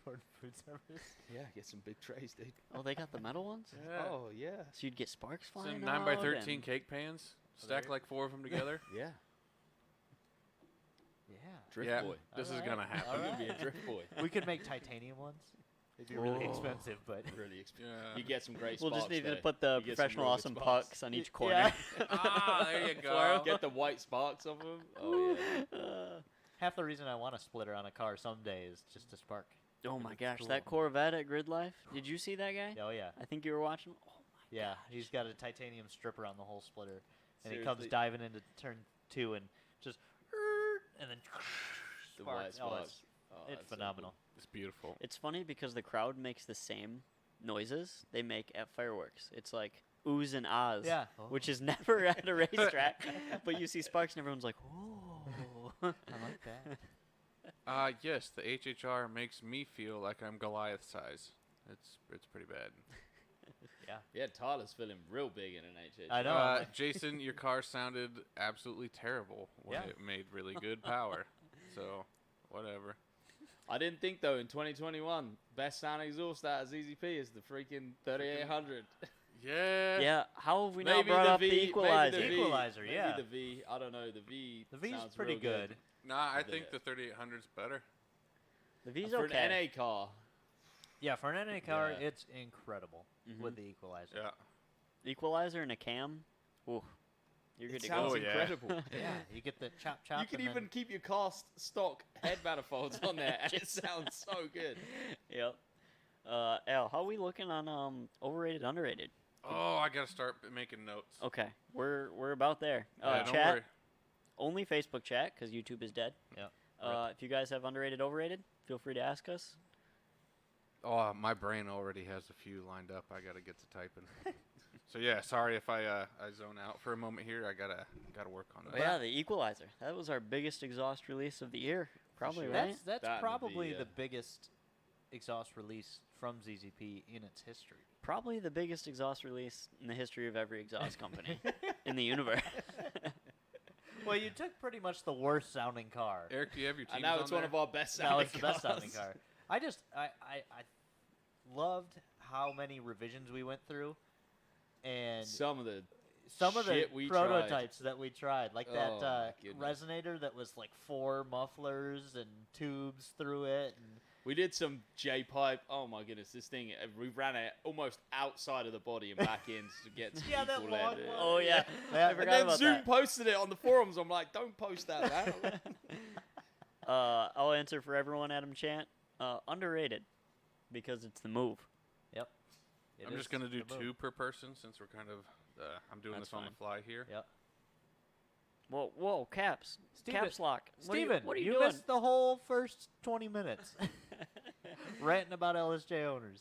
Speaker 3: Gordon Food Service.
Speaker 4: Yeah, get some big trays, dude.
Speaker 1: Oh, they got the metal ones?
Speaker 6: Yeah.
Speaker 4: Oh yeah.
Speaker 1: So you'd get sparks flying
Speaker 6: Some 9x13
Speaker 1: and-
Speaker 6: cake pans.
Speaker 3: Oh, there
Speaker 6: Stack
Speaker 3: you-
Speaker 6: like 4 of them together.
Speaker 4: Yeah.
Speaker 3: Yeah.
Speaker 4: Drift
Speaker 6: yeah,
Speaker 4: boy.
Speaker 6: this is
Speaker 3: Alright.
Speaker 6: gonna happen.
Speaker 4: I'm gonna be a
Speaker 3: Alright.
Speaker 4: drift boy.
Speaker 3: We could make titanium ones. It'd be really
Speaker 1: Oh.
Speaker 3: expensive, but
Speaker 4: Really expensive.
Speaker 6: Yeah.
Speaker 4: You get some great
Speaker 1: We'll
Speaker 4: sparks.
Speaker 1: just need to
Speaker 4: though.
Speaker 1: put the
Speaker 4: You get some
Speaker 1: professional
Speaker 4: real good
Speaker 1: awesome
Speaker 4: sparks.
Speaker 1: pucks on each
Speaker 3: Yeah.
Speaker 1: corner.
Speaker 6: Ah, there you go.
Speaker 4: Get the white sparks off them. Oh yeah.
Speaker 3: half the reason I want a splitter on a car someday is just to spark.
Speaker 1: Oh my
Speaker 3: It's
Speaker 1: gosh,
Speaker 3: cool.
Speaker 1: that Corvette at Grid Life. Did you see that guy?
Speaker 3: Oh yeah,
Speaker 1: I think you were watching. Oh my
Speaker 3: yeah. He's got a titanium stripper on the whole splitter, and he
Speaker 4: Seriously.
Speaker 3: comes diving into turn 2 and just, and then
Speaker 4: The white
Speaker 3: sparks. Oh,
Speaker 4: sparks. Oh,
Speaker 3: it's
Speaker 4: that's so
Speaker 3: phenomenal.
Speaker 6: It's beautiful.
Speaker 1: It's funny because the crowd makes the same noises they make at fireworks. It's like oohs and ahs,
Speaker 3: Yeah.
Speaker 1: which is never at a racetrack. But you see sparks and everyone's like, "Whoa!"
Speaker 3: I like that.
Speaker 6: Yes, the HHR makes me feel like I'm Goliath size. It's pretty bad.
Speaker 4: Yeah, Tyler's feeling real big in an HH.
Speaker 3: I know.
Speaker 6: Jason, your car sounded absolutely terrible when
Speaker 3: Yeah.
Speaker 6: it made really good power. So, whatever.
Speaker 4: I didn't think though in 2021 best sound exhaust out of ZZP is the freaking 3800.
Speaker 6: Yeah.
Speaker 1: Yeah, how have we not
Speaker 4: Maybe
Speaker 1: brought
Speaker 4: the
Speaker 1: up
Speaker 4: V,
Speaker 1: the
Speaker 4: maybe
Speaker 1: equalizer?
Speaker 4: the V,
Speaker 3: Equalizer,
Speaker 4: maybe
Speaker 3: yeah.
Speaker 4: the V. I don't know. The V.
Speaker 3: The V's
Speaker 4: sounds
Speaker 3: pretty
Speaker 4: real
Speaker 3: good.
Speaker 6: Nah, I
Speaker 4: The-
Speaker 6: think the 3800's better.
Speaker 1: The V's
Speaker 4: For
Speaker 1: okay.
Speaker 4: an NA car,
Speaker 3: Yeah, for an NA car,
Speaker 4: Yeah.
Speaker 3: it's incredible
Speaker 1: Mhm.
Speaker 3: with the equalizer.
Speaker 6: Yeah.
Speaker 1: Equalizer and a cam. Ooh, you're
Speaker 4: it
Speaker 1: good to
Speaker 4: sounds
Speaker 1: go.
Speaker 6: Oh, yeah.
Speaker 4: incredible.
Speaker 3: Yeah, you get the chop chop.
Speaker 4: You can
Speaker 3: and
Speaker 4: even
Speaker 3: then-
Speaker 4: keep your cast stock head manifolds on there, and it sounds so good.
Speaker 1: Yep. Al, how are we looking on overrated, underrated?
Speaker 6: Oh, I gotta start making notes.
Speaker 1: Okay, we're about there.
Speaker 6: Yeah, don't
Speaker 1: Chat,
Speaker 6: worry.
Speaker 1: only Facebook chat because YouTube is dead.
Speaker 3: Yep.
Speaker 1: If you guys have underrated, overrated, feel free to ask us.
Speaker 6: Oh, my brain already has a few lined up. I gotta get to typing. So yeah, sorry if I zone out for a moment here. I gotta work on
Speaker 1: But
Speaker 6: that.
Speaker 1: yeah, the Equalizer. That was our biggest exhaust release of the year, probably,
Speaker 4: sure.
Speaker 1: right?
Speaker 3: That's
Speaker 4: That and
Speaker 3: probably
Speaker 4: the,
Speaker 3: the biggest exhaust release from ZZP in its history.
Speaker 1: Probably the biggest exhaust release in the history of every exhaust company in the universe.
Speaker 3: Well, you took pretty much the worst sounding car.
Speaker 6: Eric, do you have your teams
Speaker 4: And now
Speaker 6: on
Speaker 4: it's
Speaker 6: there?
Speaker 4: one of our best
Speaker 3: Now
Speaker 4: sounding
Speaker 3: it's the best
Speaker 4: cars.
Speaker 3: sounding car. I loved how many revisions we went through, and
Speaker 4: Some of the
Speaker 3: the
Speaker 4: shit we tried.
Speaker 3: prototypes that we tried, like that
Speaker 4: Oh, my goodness.
Speaker 3: resonator that was like 4 mufflers and tubes through it. And
Speaker 4: We did some J-pipe. Oh my goodness, this thing, we ran it almost outside of the body and back in to get some
Speaker 3: Yeah, that
Speaker 4: equal
Speaker 3: long
Speaker 4: edit.
Speaker 3: one.
Speaker 1: Oh, yeah.
Speaker 3: Yeah.
Speaker 1: I
Speaker 3: And
Speaker 1: forgot
Speaker 4: And then
Speaker 1: about
Speaker 4: Zoom
Speaker 1: that.
Speaker 4: posted it on the forums. I'm like, don't post that, man.
Speaker 1: I'll answer for everyone, Adam Chant. Underrated, because it's the move.
Speaker 3: it
Speaker 6: I'm
Speaker 3: is
Speaker 6: just gonna do
Speaker 3: the move.
Speaker 6: 2 per person since we're kind of I'm doing
Speaker 1: That's
Speaker 6: this on
Speaker 1: fine.
Speaker 6: the fly here.
Speaker 3: Yep.
Speaker 1: Whoa, caps.
Speaker 3: Steven-
Speaker 1: Caps lock.
Speaker 3: Steven,
Speaker 1: what are you
Speaker 3: you
Speaker 1: doing?
Speaker 3: missed the whole first 20 minutes ranting about LSJ owners.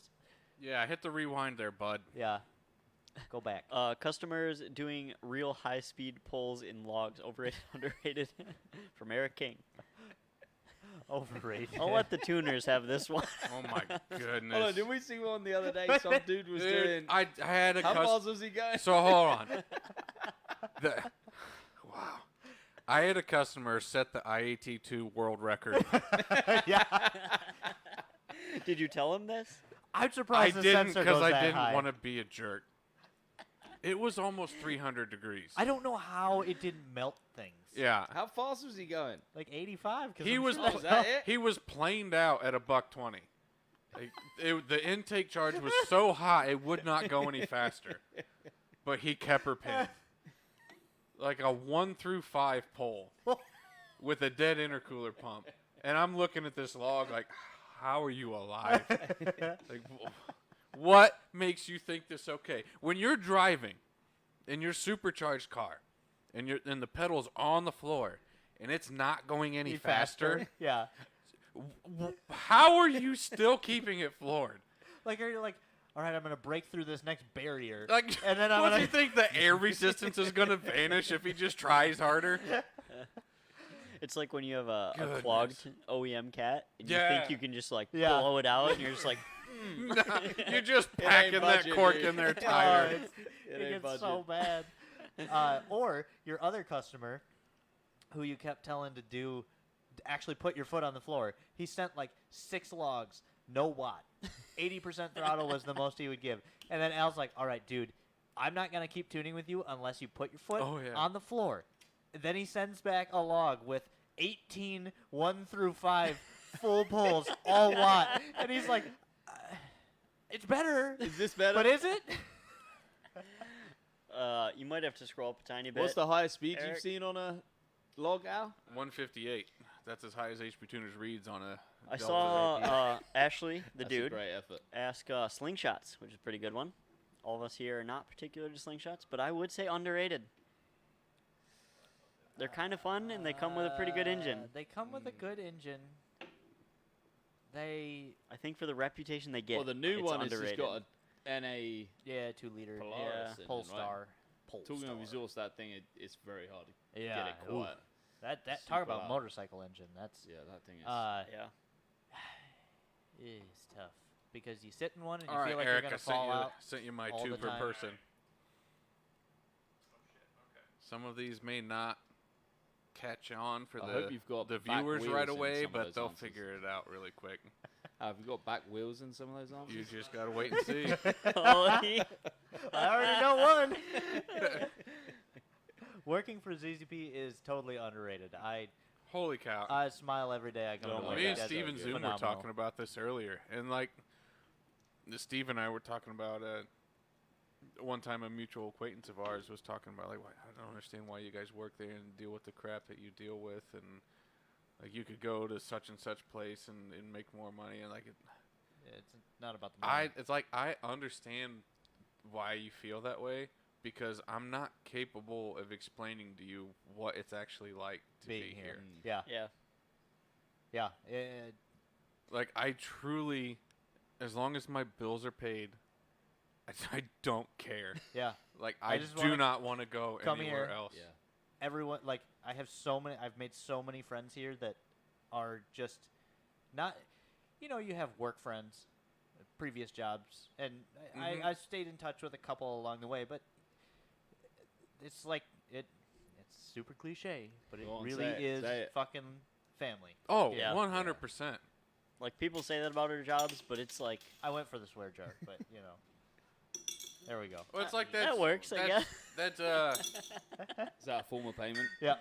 Speaker 6: Yeah, hit the rewind there, bud.
Speaker 3: Yeah. Go back.
Speaker 1: Customers doing real high-speed pulls in logs. Overrated, underrated. From Eric King.
Speaker 3: Overrated.
Speaker 1: I'll let the tuners have this one.
Speaker 6: Oh my goodness.
Speaker 4: Hold on, did we see one the other day? Some dude was
Speaker 6: Dude,
Speaker 4: doing.
Speaker 6: I had a
Speaker 4: How
Speaker 6: cus-
Speaker 4: far was he going?
Speaker 6: So hold on. Wow. I had a customer set the IAT2 world record.
Speaker 3: Yeah.
Speaker 1: Did you tell him this?
Speaker 3: I'm
Speaker 6: I
Speaker 3: surprised the
Speaker 6: didn't
Speaker 3: sensor
Speaker 6: because
Speaker 3: goes
Speaker 6: I
Speaker 3: that
Speaker 6: didn't
Speaker 3: high.
Speaker 6: want to be a jerk. It was almost 300 degrees.
Speaker 3: I don't know how it didn't melt things.
Speaker 6: Yeah.
Speaker 4: How fast was he going?
Speaker 3: Like 85. 'cause
Speaker 6: He
Speaker 3: I'm
Speaker 6: was
Speaker 3: sure
Speaker 4: Oh, is that it?
Speaker 6: he was planed out at $1.20. The intake charge was so high it would not go any faster. But he kept her pinned. Like a 1 through 5 pole with a dead intercooler pump. And I'm looking at this log like, how are you alive? Like, what makes you think this okay? When you're driving in your supercharged car and the pedal's on the floor and it's not going any faster,
Speaker 3: Yeah.
Speaker 6: how are you still keeping it floored?
Speaker 3: Like, are you like, all right, I'm going to break through this next barrier.
Speaker 6: Like,
Speaker 3: And then I'm
Speaker 6: what do
Speaker 3: gonna-
Speaker 6: you think the air resistance is going to vanish if he just tries harder?
Speaker 1: It's like when you have a clogged OEM cat and you
Speaker 6: Yeah.
Speaker 1: think you can just like
Speaker 3: Yeah.
Speaker 1: blow it out and you're just like,
Speaker 6: No, you're just
Speaker 4: ain't
Speaker 6: packing that
Speaker 4: budget,
Speaker 6: cork
Speaker 4: dude.
Speaker 6: in there
Speaker 3: Oh,
Speaker 6: tighter.
Speaker 3: it's- it
Speaker 4: ain't
Speaker 3: gets so bad. Or your other customer, who you kept telling to actually put your foot on the floor. He sent like 6 logs, no watt. 80% throttle was the most he would give. And then Al's like, all right, dude, I'm not going to keep tuning with you unless you put your foot
Speaker 6: Oh, yeah.
Speaker 3: on the floor. And then he sends back a log with 18 1 through 5 full pulls, all watt. And he's like, it's better.
Speaker 4: Is this better?
Speaker 3: But is it?
Speaker 1: you might have to scroll up a tiny bit.
Speaker 4: What's the highest speed
Speaker 1: Eric?
Speaker 4: you've seen on a log, Al?
Speaker 6: 158. That's as high as HP Tuners reads on a.
Speaker 1: I
Speaker 6: Delta
Speaker 1: saw Ashley, the
Speaker 4: That's a
Speaker 1: dude,
Speaker 4: great effort.
Speaker 1: ask slingshots, which is a pretty good one. All of us here are not particular to slingshots, but I would say underrated. They're kind of fun, and they come with a pretty good engine.
Speaker 3: They come with a good engine. They,
Speaker 1: I think for the reputation they get,
Speaker 4: Well, the new
Speaker 1: it's
Speaker 4: one has
Speaker 1: underrated.
Speaker 4: just got a NA.
Speaker 3: yeah, 2 liter.
Speaker 4: Polaris
Speaker 3: Yeah,
Speaker 4: engine,
Speaker 3: Polestar.
Speaker 4: Talking of exhaust, that thing, it's very hard to
Speaker 3: Yeah,
Speaker 4: get it
Speaker 3: ooh.
Speaker 4: quiet.
Speaker 3: That
Speaker 4: Super
Speaker 3: talk about
Speaker 4: loud.
Speaker 3: motorcycle engine. That's
Speaker 4: Yeah, that thing is.
Speaker 1: Yeah.
Speaker 3: it's tough because you sit in one and you
Speaker 6: All right,
Speaker 3: feel like
Speaker 6: Eric,
Speaker 3: you're
Speaker 6: I
Speaker 3: gonna fall out.
Speaker 6: sent you my
Speaker 3: all
Speaker 6: 2
Speaker 3: the
Speaker 6: per
Speaker 3: time.
Speaker 6: person. Some of these may not catch on for
Speaker 4: I
Speaker 6: the
Speaker 4: hope you've got
Speaker 6: the
Speaker 4: back
Speaker 6: viewers
Speaker 4: wheels
Speaker 6: right
Speaker 4: in
Speaker 6: away,
Speaker 4: some of
Speaker 6: but
Speaker 4: those
Speaker 6: they'll
Speaker 4: answers.
Speaker 6: figure it out really quick.
Speaker 4: Have you got back wheels in some of those answers?
Speaker 6: You just gotta wait and see.
Speaker 1: Oh,
Speaker 3: I already know one. Working for ZZP is totally underrated.
Speaker 6: Holy cow!
Speaker 3: I smile every day I go to work.
Speaker 6: Me and
Speaker 3: That's
Speaker 6: Steven Zoom were
Speaker 3: phenomenal.
Speaker 6: talking about this earlier, and like, Steve and I were talking about one time a mutual acquaintance of ours was talking about like, I don't understand why you guys work there and deal with the crap that you deal with, and like you could go to such and such place and make more money, and like
Speaker 3: It's not about the money.
Speaker 6: it's like I understand why you feel that way, because I'm not capable of explaining to you what it's actually like to
Speaker 3: Being
Speaker 6: be here.
Speaker 3: Yeah.
Speaker 1: Yeah.
Speaker 3: Yeah.
Speaker 6: Like, I truly, as long as my bills are paid, I don't care.
Speaker 3: Yeah.
Speaker 6: Like,
Speaker 3: I
Speaker 6: I
Speaker 3: just
Speaker 6: do
Speaker 3: wanna
Speaker 6: not want to go
Speaker 3: come
Speaker 6: anywhere
Speaker 3: here.
Speaker 6: else.
Speaker 4: Yeah.
Speaker 3: Everyone, like, I've made so many friends here that are just not, you have work friends, previous jobs, and I stayed in touch with a couple along the way, but it's like, it's super cliche, but it
Speaker 4: Go on,
Speaker 3: really
Speaker 4: say it,
Speaker 3: is
Speaker 4: say it.
Speaker 3: fucking family.
Speaker 6: Oh,
Speaker 1: Yeah.
Speaker 6: 100%.
Speaker 1: Like, people say that about our jobs, but it's like,
Speaker 3: I went for the swear jar, but, there we go.
Speaker 6: Well, it's like
Speaker 1: that works, I guess.
Speaker 6: That's
Speaker 4: Is that a form of payment?
Speaker 3: Yeah.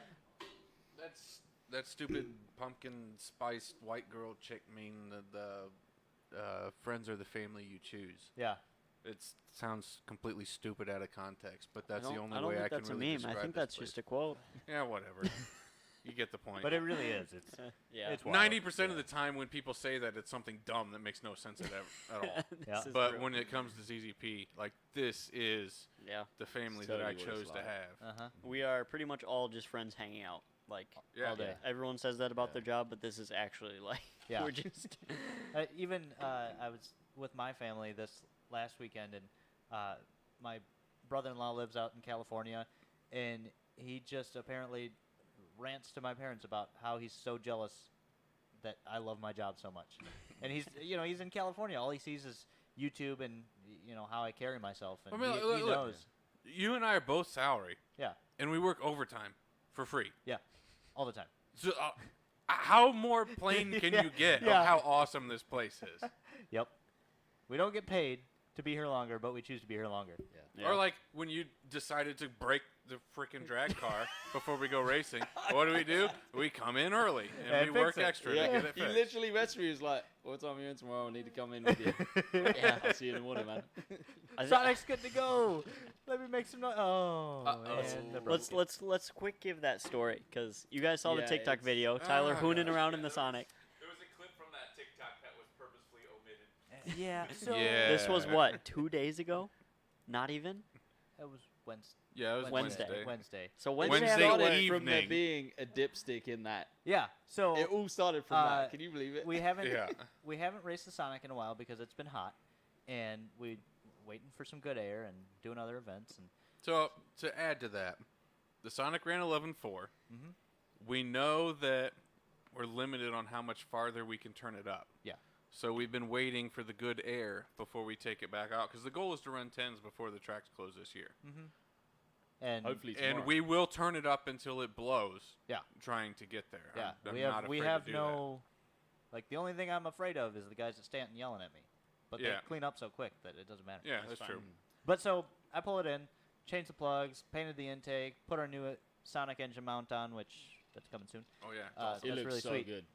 Speaker 6: that's that stupid pumpkin spiced white girl chick meme. The friends are the family you choose.
Speaker 3: Yeah.
Speaker 6: It sounds completely stupid out of context, but that's the only
Speaker 1: I don't
Speaker 6: way
Speaker 1: think
Speaker 6: I can
Speaker 1: that's
Speaker 6: really
Speaker 1: a meme.
Speaker 6: describe
Speaker 1: I think
Speaker 6: this
Speaker 1: that's
Speaker 6: place.
Speaker 1: just a quote.
Speaker 6: Yeah, whatever. You get the point.
Speaker 3: But it really is. It's
Speaker 1: Yeah.
Speaker 3: It's wild.
Speaker 6: 90% of the time when people say that, it's something dumb that makes no sense at all.
Speaker 3: Yeah.
Speaker 1: This is
Speaker 6: But
Speaker 1: true.
Speaker 6: when it comes to ZZP, like, this is
Speaker 1: Yeah,
Speaker 6: the family
Speaker 4: It's
Speaker 6: that I
Speaker 4: totally what it's
Speaker 6: chose to
Speaker 4: like.
Speaker 6: have.
Speaker 3: Uh-huh.
Speaker 1: we are pretty much all just friends hanging out. Like,
Speaker 6: Yeah.
Speaker 3: All day.
Speaker 1: everyone says that about
Speaker 4: Yeah.
Speaker 1: their job, but this is actually like,
Speaker 3: Yeah.
Speaker 1: we're just.
Speaker 3: Even I was with my family this last weekend, and my brother-in-law lives out in California, and he just apparently rants to my parents about how he's so jealous that I love my job so much. And he's in California. All he sees is YouTube and how I carry myself, and
Speaker 6: I mean,
Speaker 3: he
Speaker 6: look,
Speaker 3: knows.
Speaker 6: You and I are both salary,
Speaker 3: Yeah,
Speaker 6: and we work overtime for free.
Speaker 3: all the time.
Speaker 6: So, how more plain can
Speaker 3: Yeah,
Speaker 6: you get
Speaker 3: yeah.
Speaker 6: of how awesome this place is?
Speaker 3: Yep. We don't get paid to be here longer, but we choose to be here longer.
Speaker 1: Yeah.
Speaker 6: Or like when you decided to break the freaking drag car before we go racing, what do? We come in early and
Speaker 3: And
Speaker 6: we work
Speaker 3: fix it.
Speaker 6: extra
Speaker 4: Yeah,
Speaker 6: to get it
Speaker 4: he
Speaker 6: fixed.
Speaker 4: literally messaged me. He was like, "What time are you in tomorrow? I need to come in with you."
Speaker 1: Yeah.
Speaker 4: I'll see you in the morning, man.
Speaker 1: I thi-
Speaker 3: Sonic's good to go. Let me make some noise. Oh,
Speaker 4: Uh-oh.
Speaker 3: and the broke
Speaker 1: let's quick give that story, because you guys saw the
Speaker 4: Yeah,
Speaker 1: TikTok
Speaker 4: it's-
Speaker 1: video. Tyler
Speaker 6: Ah,
Speaker 1: hooning
Speaker 6: gosh.
Speaker 1: around in the Sonic.
Speaker 5: There was a clip from that TikTok that was purposefully omitted.
Speaker 3: Yeah. So
Speaker 6: Yeah.
Speaker 1: This was what, 2 days ago? Not even.
Speaker 3: It was Wednesday.
Speaker 6: Yeah, it was
Speaker 1: Wednesday.
Speaker 6: Wednesday.
Speaker 3: Wednesday.
Speaker 1: So
Speaker 6: Wednesday
Speaker 1: Wednesday.
Speaker 4: It started
Speaker 6: evening.
Speaker 4: from there being a dipstick in that.
Speaker 3: Yeah. So
Speaker 4: It all started from
Speaker 3: Uh,
Speaker 4: that. Can you believe it?
Speaker 3: we haven't
Speaker 6: Yeah.
Speaker 3: we haven't raced the Sonic in a while because it's been hot, and we waiting for some good air and doing other events. And
Speaker 6: So to add to that, the Sonic ran 11.4.
Speaker 3: Mhm.
Speaker 6: We know that we're limited on how much farther we can turn it up.
Speaker 3: Yeah.
Speaker 6: So we've been waiting for the good air before we take it back out, because the goal is to run 10s before the tracks close this year.
Speaker 3: and
Speaker 4: Hopefully tomorrow.
Speaker 6: And we will turn it up until it blows.
Speaker 3: Yeah.
Speaker 6: Trying to get there.
Speaker 3: yeah,
Speaker 6: I'm
Speaker 3: we
Speaker 6: not
Speaker 3: have
Speaker 6: afraid to do
Speaker 3: no like the only thing I'm afraid of is the guys at Stanton yelling at me, but
Speaker 6: Yeah.
Speaker 3: they clean up so quick that it doesn't matter.
Speaker 6: that. Yeah,
Speaker 1: That's
Speaker 6: that's true.
Speaker 1: fine.
Speaker 3: But so I pull it in, change the plugs, painted the intake, put our new Sonic engine mount on, which that's coming soon.
Speaker 6: Oh yeah.
Speaker 3: Uh,
Speaker 4: it
Speaker 3: that's
Speaker 4: looks
Speaker 3: really
Speaker 4: so
Speaker 3: sweet.
Speaker 4: good.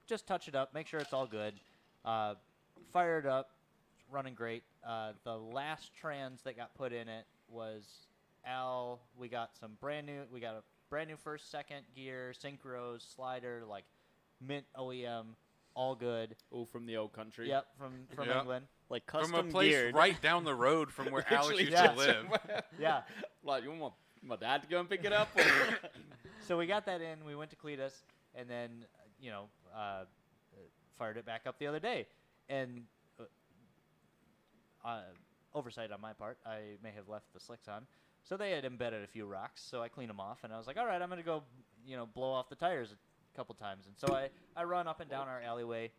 Speaker 3: Just touch it up, make sure it's all good. Fire it up, it's running great. The last trans that got put in it was Al. We got a brand new first, second gear, synchros, slider, like mint OEM, all good.
Speaker 4: All from the old country.
Speaker 3: Yep, from
Speaker 6: Yep.
Speaker 3: England.
Speaker 1: Like
Speaker 6: From
Speaker 1: custom
Speaker 6: a place
Speaker 1: geared.
Speaker 6: right down the road from where Alex
Speaker 4: Literally
Speaker 6: used
Speaker 3: yeah.
Speaker 6: to live.
Speaker 3: Yeah.
Speaker 4: Like, you want my dad to go and pick it up? Or
Speaker 3: So we got that in. We went to Cletus, and then fired it back up the other day, and oversight on my part, I may have left the slicks on, so they had embedded a few rocks. So I cleaned them off, and I was like, all right, I'm gonna go, blow off the tires a couple times, and so I run up and down our alleyway,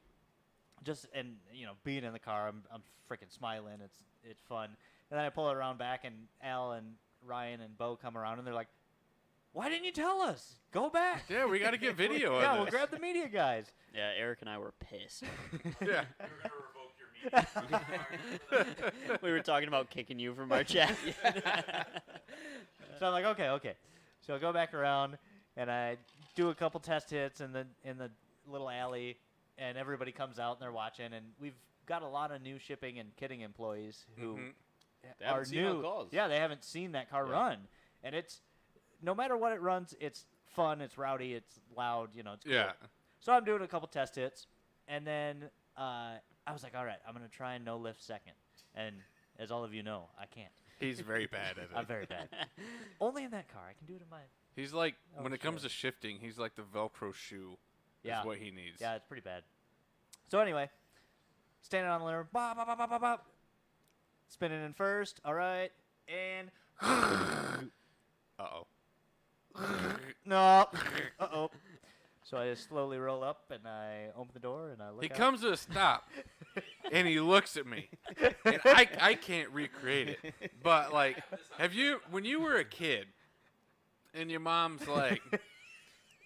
Speaker 3: and being in the car, I'm freaking smiling. It's fun, and then I pull it around back, and Al and Ryan and Bo come around, and they're like, why didn't you tell us? Go back.
Speaker 6: Yeah, we got to get video
Speaker 3: Yeah,
Speaker 6: of
Speaker 3: we'll
Speaker 6: this.
Speaker 3: grab the media guys.
Speaker 1: Yeah, Eric and I were pissed.
Speaker 6: Yeah.
Speaker 5: We're gonna revoke your meeting.
Speaker 1: We were talking about kicking you from our chat.
Speaker 3: So I'm like, okay. So I go back around and I do a couple test hits in the little alley, and everybody comes out and they're watching. And we've got a lot of new shipping and kitting employees who
Speaker 6: Mhm.
Speaker 4: They
Speaker 3: are
Speaker 4: haven't seen our
Speaker 3: new.
Speaker 4: cars.
Speaker 3: Yeah, they haven't seen that car
Speaker 4: Yeah.
Speaker 3: run, and it's no matter what it runs, it's fun, it's rowdy, it's loud. It's cool.
Speaker 6: Yeah.
Speaker 3: So I'm doing a couple test hits, and then I was like, all right, I'm going to try and no lift second. And as all of you know, I can't.
Speaker 6: He's very bad at it.
Speaker 3: I'm very bad. Only in that car. I can do it in my.
Speaker 6: He's like,
Speaker 3: Oh,
Speaker 6: when it comes
Speaker 3: sure.
Speaker 6: to shifting, he's like the Velcro shoe.
Speaker 3: Yeah.
Speaker 6: Is what he needs.
Speaker 3: Yeah, it's pretty bad. So anyway, standing on the limb, bop, bop, bop, bop, bop, bop. Spinning in first. All right, and
Speaker 6: Uh-oh.
Speaker 3: no. Uh-oh. So I just slowly roll up and I open the door and I look
Speaker 6: He
Speaker 3: out.
Speaker 6: comes to a stop, and he looks at me. And I can't recreate it. But, like, when you were a kid, and your mom's like,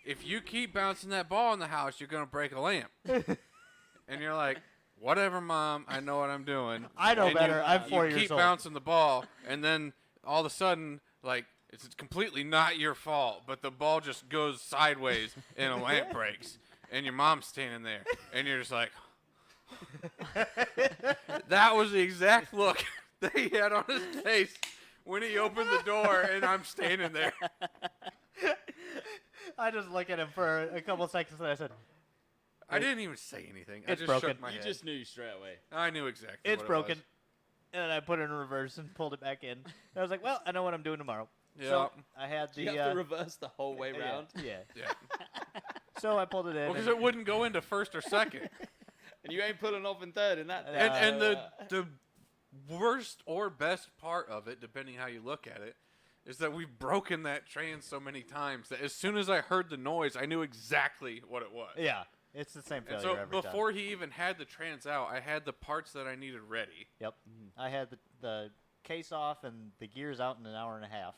Speaker 6: if you keep bouncing that ball in the house, you're going to break a lamp. And you're like, whatever, Mom, I know what I'm doing.
Speaker 3: I know
Speaker 6: And
Speaker 3: better. I'm 4
Speaker 6: you
Speaker 3: years
Speaker 6: keep
Speaker 3: old.
Speaker 6: bouncing the ball, and then all of a sudden, like, it's completely not your fault, but the ball just goes sideways and a lamp breaks, and your mom's standing there, and you're just like, that was the exact look that he had on his face when he opened the door, and I'm standing there.
Speaker 3: I just look at him for a couple seconds and I said,
Speaker 6: I didn't even say anything. I
Speaker 3: It's
Speaker 6: just
Speaker 3: broken.
Speaker 6: shook my
Speaker 4: You
Speaker 6: head.
Speaker 4: just knew straight away.
Speaker 6: I knew exactly
Speaker 3: it's
Speaker 6: what
Speaker 3: broken.
Speaker 6: It was.
Speaker 3: And then I put it in reverse and pulled it back in. And I was like, well, I know what I'm doing tomorrow.
Speaker 6: Yeah.
Speaker 3: So I had the.
Speaker 4: You have to reverse the whole way
Speaker 3: yeah,
Speaker 4: round.
Speaker 3: Yeah.
Speaker 6: Yeah.
Speaker 3: So I pulled it in.
Speaker 6: Well, because
Speaker 3: and-
Speaker 6: it wouldn't go into first or second.
Speaker 4: And you ain't pulling off in third in that.
Speaker 3: And-
Speaker 6: And the worst or best part of it, depending how you look at it, is that we've broken that trans so many times that as soon as I heard the noise, I knew exactly what it was.
Speaker 3: Yeah. It's the same
Speaker 6: And
Speaker 3: failure
Speaker 6: so
Speaker 3: every
Speaker 6: before
Speaker 3: time.
Speaker 6: he even had the trans out, I had the parts that I needed ready.
Speaker 3: Yep. I had the case off and the gears out in an hour and a half.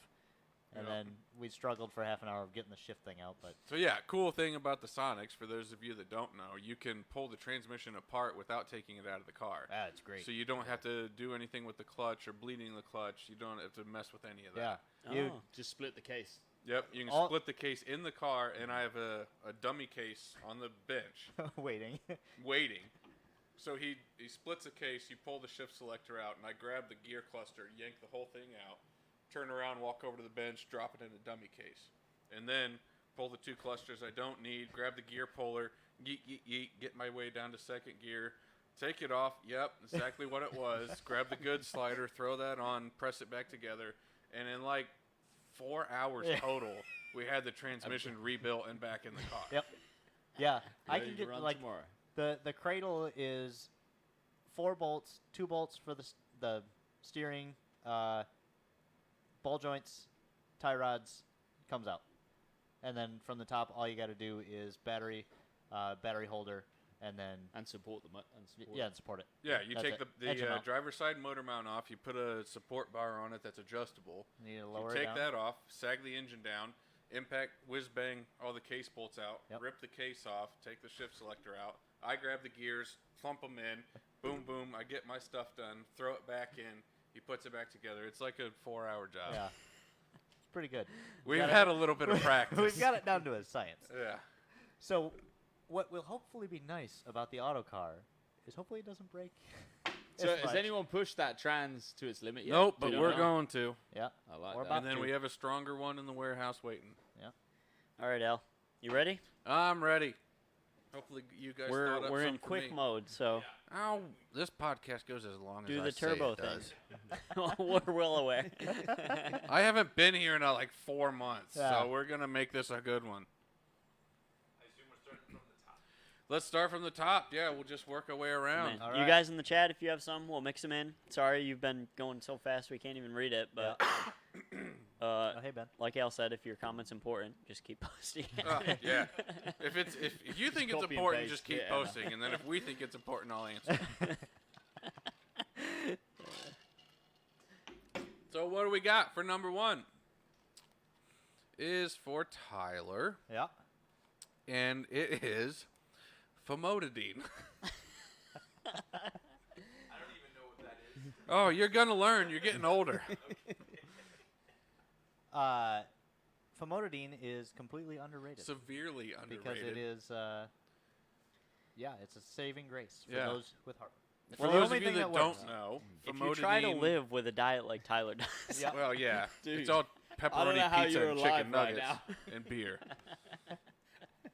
Speaker 3: And
Speaker 6: Yeah.
Speaker 3: then we struggled for half an hour of getting the shift thing out. But
Speaker 6: So yeah, cool thing about the Sonics, for those of you that don't know, you can pull the transmission apart without taking it out of the car.
Speaker 3: it's great.
Speaker 6: So you don't have to do anything with the clutch or bleeding the clutch. You don't have to mess with any of that.
Speaker 3: yeah. You,
Speaker 1: Oh.
Speaker 4: Just split the case.
Speaker 6: Yep, you can
Speaker 3: All-
Speaker 6: split the case in the car, and I have a dummy case on the bench
Speaker 3: waiting.
Speaker 6: waiting. So he splits a case, you pull the shift selector out, and I grab the gear cluster, yank the whole thing out, turn around, walk over to the bench, drop it in a dummy case. And then pull the two clusters I don't need, grab the gear puller, yeet, yeet, yeet, get my way down to second gear, take it off, yep, exactly what it was, grab the good slider, throw that on, press it back together, and in like 4 hours
Speaker 3: Yeah.
Speaker 6: total, we had the transmission rebuilt and back in the car.
Speaker 3: Yep. Yeah. I
Speaker 4: Ready
Speaker 3: can
Speaker 4: to
Speaker 3: get
Speaker 4: run
Speaker 3: like
Speaker 4: tomorrow.
Speaker 3: the cradle is 4 bolts, 2 bolts for the steering, ball joints, tie rods, comes out. And then from the top, all you got to do is battery holder, and then
Speaker 4: And support the and support
Speaker 3: and support it.
Speaker 6: Yeah, you
Speaker 3: That's
Speaker 6: take
Speaker 3: it.
Speaker 6: the
Speaker 3: Engine mount.
Speaker 6: driver's side motor mount off, you put a support bar on it that's adjustable.
Speaker 3: You need to
Speaker 6: You
Speaker 3: lower it
Speaker 6: take
Speaker 3: down.
Speaker 6: that off, sag the engine down, impact, whiz bang all the case bolts out,
Speaker 3: Yep.
Speaker 6: rip the case off, take the shift selector out. I grab the gears, plump them in, boom, boom. I get my stuff done, throw it back in. He puts it back together. It's like a 4-hour job.
Speaker 3: Yeah. It's pretty good.
Speaker 6: We've
Speaker 3: Got it.
Speaker 6: had a little bit of practice.
Speaker 3: We've got it down to a science.
Speaker 6: Yeah.
Speaker 3: So, what will hopefully be nice about the auto car is hopefully it doesn't break.
Speaker 4: So
Speaker 3: as
Speaker 4: has
Speaker 3: much.
Speaker 4: anyone pushed that trans to its limit yet?
Speaker 6: Nope,
Speaker 4: We
Speaker 6: but
Speaker 4: don't
Speaker 6: we're
Speaker 4: know.
Speaker 6: going to.
Speaker 3: Yeah.
Speaker 4: I like
Speaker 3: We're
Speaker 4: that.
Speaker 3: about
Speaker 6: And then
Speaker 3: to.
Speaker 6: we have a stronger one in the warehouse waiting.
Speaker 1: All right, Al. You ready?
Speaker 6: I'm ready. Hopefully you guys thought up
Speaker 1: We're in
Speaker 6: some for
Speaker 1: quick
Speaker 6: me.
Speaker 1: mode, so
Speaker 6: Ow, this podcast goes as long
Speaker 1: do
Speaker 6: as
Speaker 1: the
Speaker 6: I say
Speaker 1: turbo
Speaker 6: it does.
Speaker 1: thing. We're well aware.
Speaker 6: I haven't been here in like 4 months,
Speaker 3: Yeah.
Speaker 6: so we're gonna make this a good one.
Speaker 5: I assume we're starting from the top.
Speaker 6: Let's start from the top. Yeah, we'll just work our way around.
Speaker 1: Man,
Speaker 3: All
Speaker 1: you
Speaker 3: right.
Speaker 1: guys in the chat, if you have some, we'll mix them in. Sorry, you've been going so fast we can't even read it, but
Speaker 3: Oh, hey, Ben.
Speaker 1: like Al said, if your comment's important, just keep posting.
Speaker 6: Yeah. If you think it's
Speaker 4: Copy and
Speaker 6: important,
Speaker 4: paste,
Speaker 6: just keep
Speaker 4: yeah.
Speaker 6: posting, and then if we think it's important, I'll answer. So what do we got for number 1? Is for Tyler,
Speaker 3: Yeah.
Speaker 6: and it is famotidine.
Speaker 5: I don't even know what that is.
Speaker 6: Oh, you're gonna learn. You're getting older.
Speaker 3: Famotidine is completely underrated
Speaker 6: Severely
Speaker 3: because
Speaker 6: underrated.
Speaker 3: it is, it's a saving grace for
Speaker 6: Yeah.
Speaker 3: those with heart.
Speaker 6: For
Speaker 1: Well,
Speaker 3: the
Speaker 6: those
Speaker 3: only
Speaker 6: of you
Speaker 3: thing
Speaker 6: that
Speaker 3: that
Speaker 6: don't
Speaker 3: works.
Speaker 6: know,
Speaker 1: If you try to
Speaker 6: famotidine-
Speaker 1: live with a diet like Tyler does,
Speaker 3: Yeah.
Speaker 6: well, yeah,
Speaker 4: Dude.
Speaker 6: it's all
Speaker 4: I don't
Speaker 6: pepperoni
Speaker 4: know how
Speaker 6: pizza
Speaker 4: you're
Speaker 6: and
Speaker 4: alive
Speaker 6: chicken
Speaker 4: right
Speaker 6: nuggets
Speaker 4: now.
Speaker 6: and beer.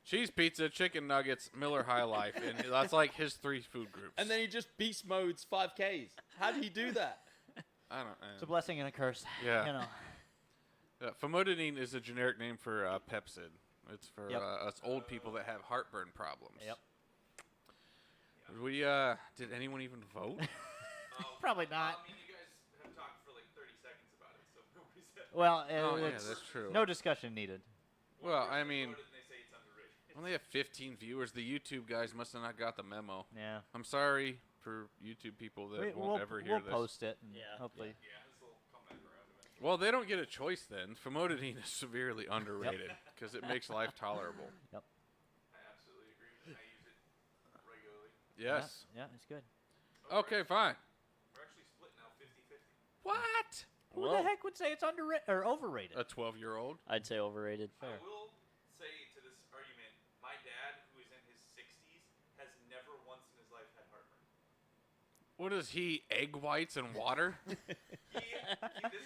Speaker 6: Cheese pizza, chicken nuggets, Miller High Life, and that's like his 3 food groups.
Speaker 4: And then he just beast modes 5Ks. How do you do that?
Speaker 6: I don't.
Speaker 3: It's a blessing and a curse.
Speaker 6: Yeah.
Speaker 3: You know.
Speaker 6: Famotidine is a generic name for Pepsid. It's for
Speaker 3: Yep.
Speaker 6: us old people that have heartburn problems.
Speaker 3: Yep.
Speaker 6: We did anyone even vote?
Speaker 3: Probably not.
Speaker 5: I mean, you guys have talked for like 30 seconds about it, so nobody said.
Speaker 3: Well,
Speaker 6: Oh, yeah,
Speaker 3: it's
Speaker 6: that's true.
Speaker 3: no discussion needed.
Speaker 6: Well, I mean,
Speaker 5: Voted and they say it's underrated.
Speaker 6: only have 15 viewers. The YouTube guys must have not got the memo.
Speaker 3: Yeah.
Speaker 6: I'm sorry for YouTube people that won't ever hear
Speaker 3: we'll
Speaker 6: this.
Speaker 3: post it. And
Speaker 1: Yeah.
Speaker 3: hopefully.
Speaker 5: Yeah, this will come back around eventually.
Speaker 6: Well, they don't get a choice then. Famotidine is severely underrated because it makes life tolerable.
Speaker 5: I absolutely agree. I use it regularly.
Speaker 6: Yes.
Speaker 3: Yeah, it's good.
Speaker 6: Okay, fine.
Speaker 5: We're actually split now 50-50.
Speaker 6: What?
Speaker 3: Who
Speaker 1: Well-
Speaker 3: the heck would say it's underrated or overrated?
Speaker 6: A 12-year-old?
Speaker 1: I'd say overrated.
Speaker 5: I will say to this argument, my dad, who is in his 60s, has never once in his life had heartburn.
Speaker 6: What is he? Egg whites and water?
Speaker 5: This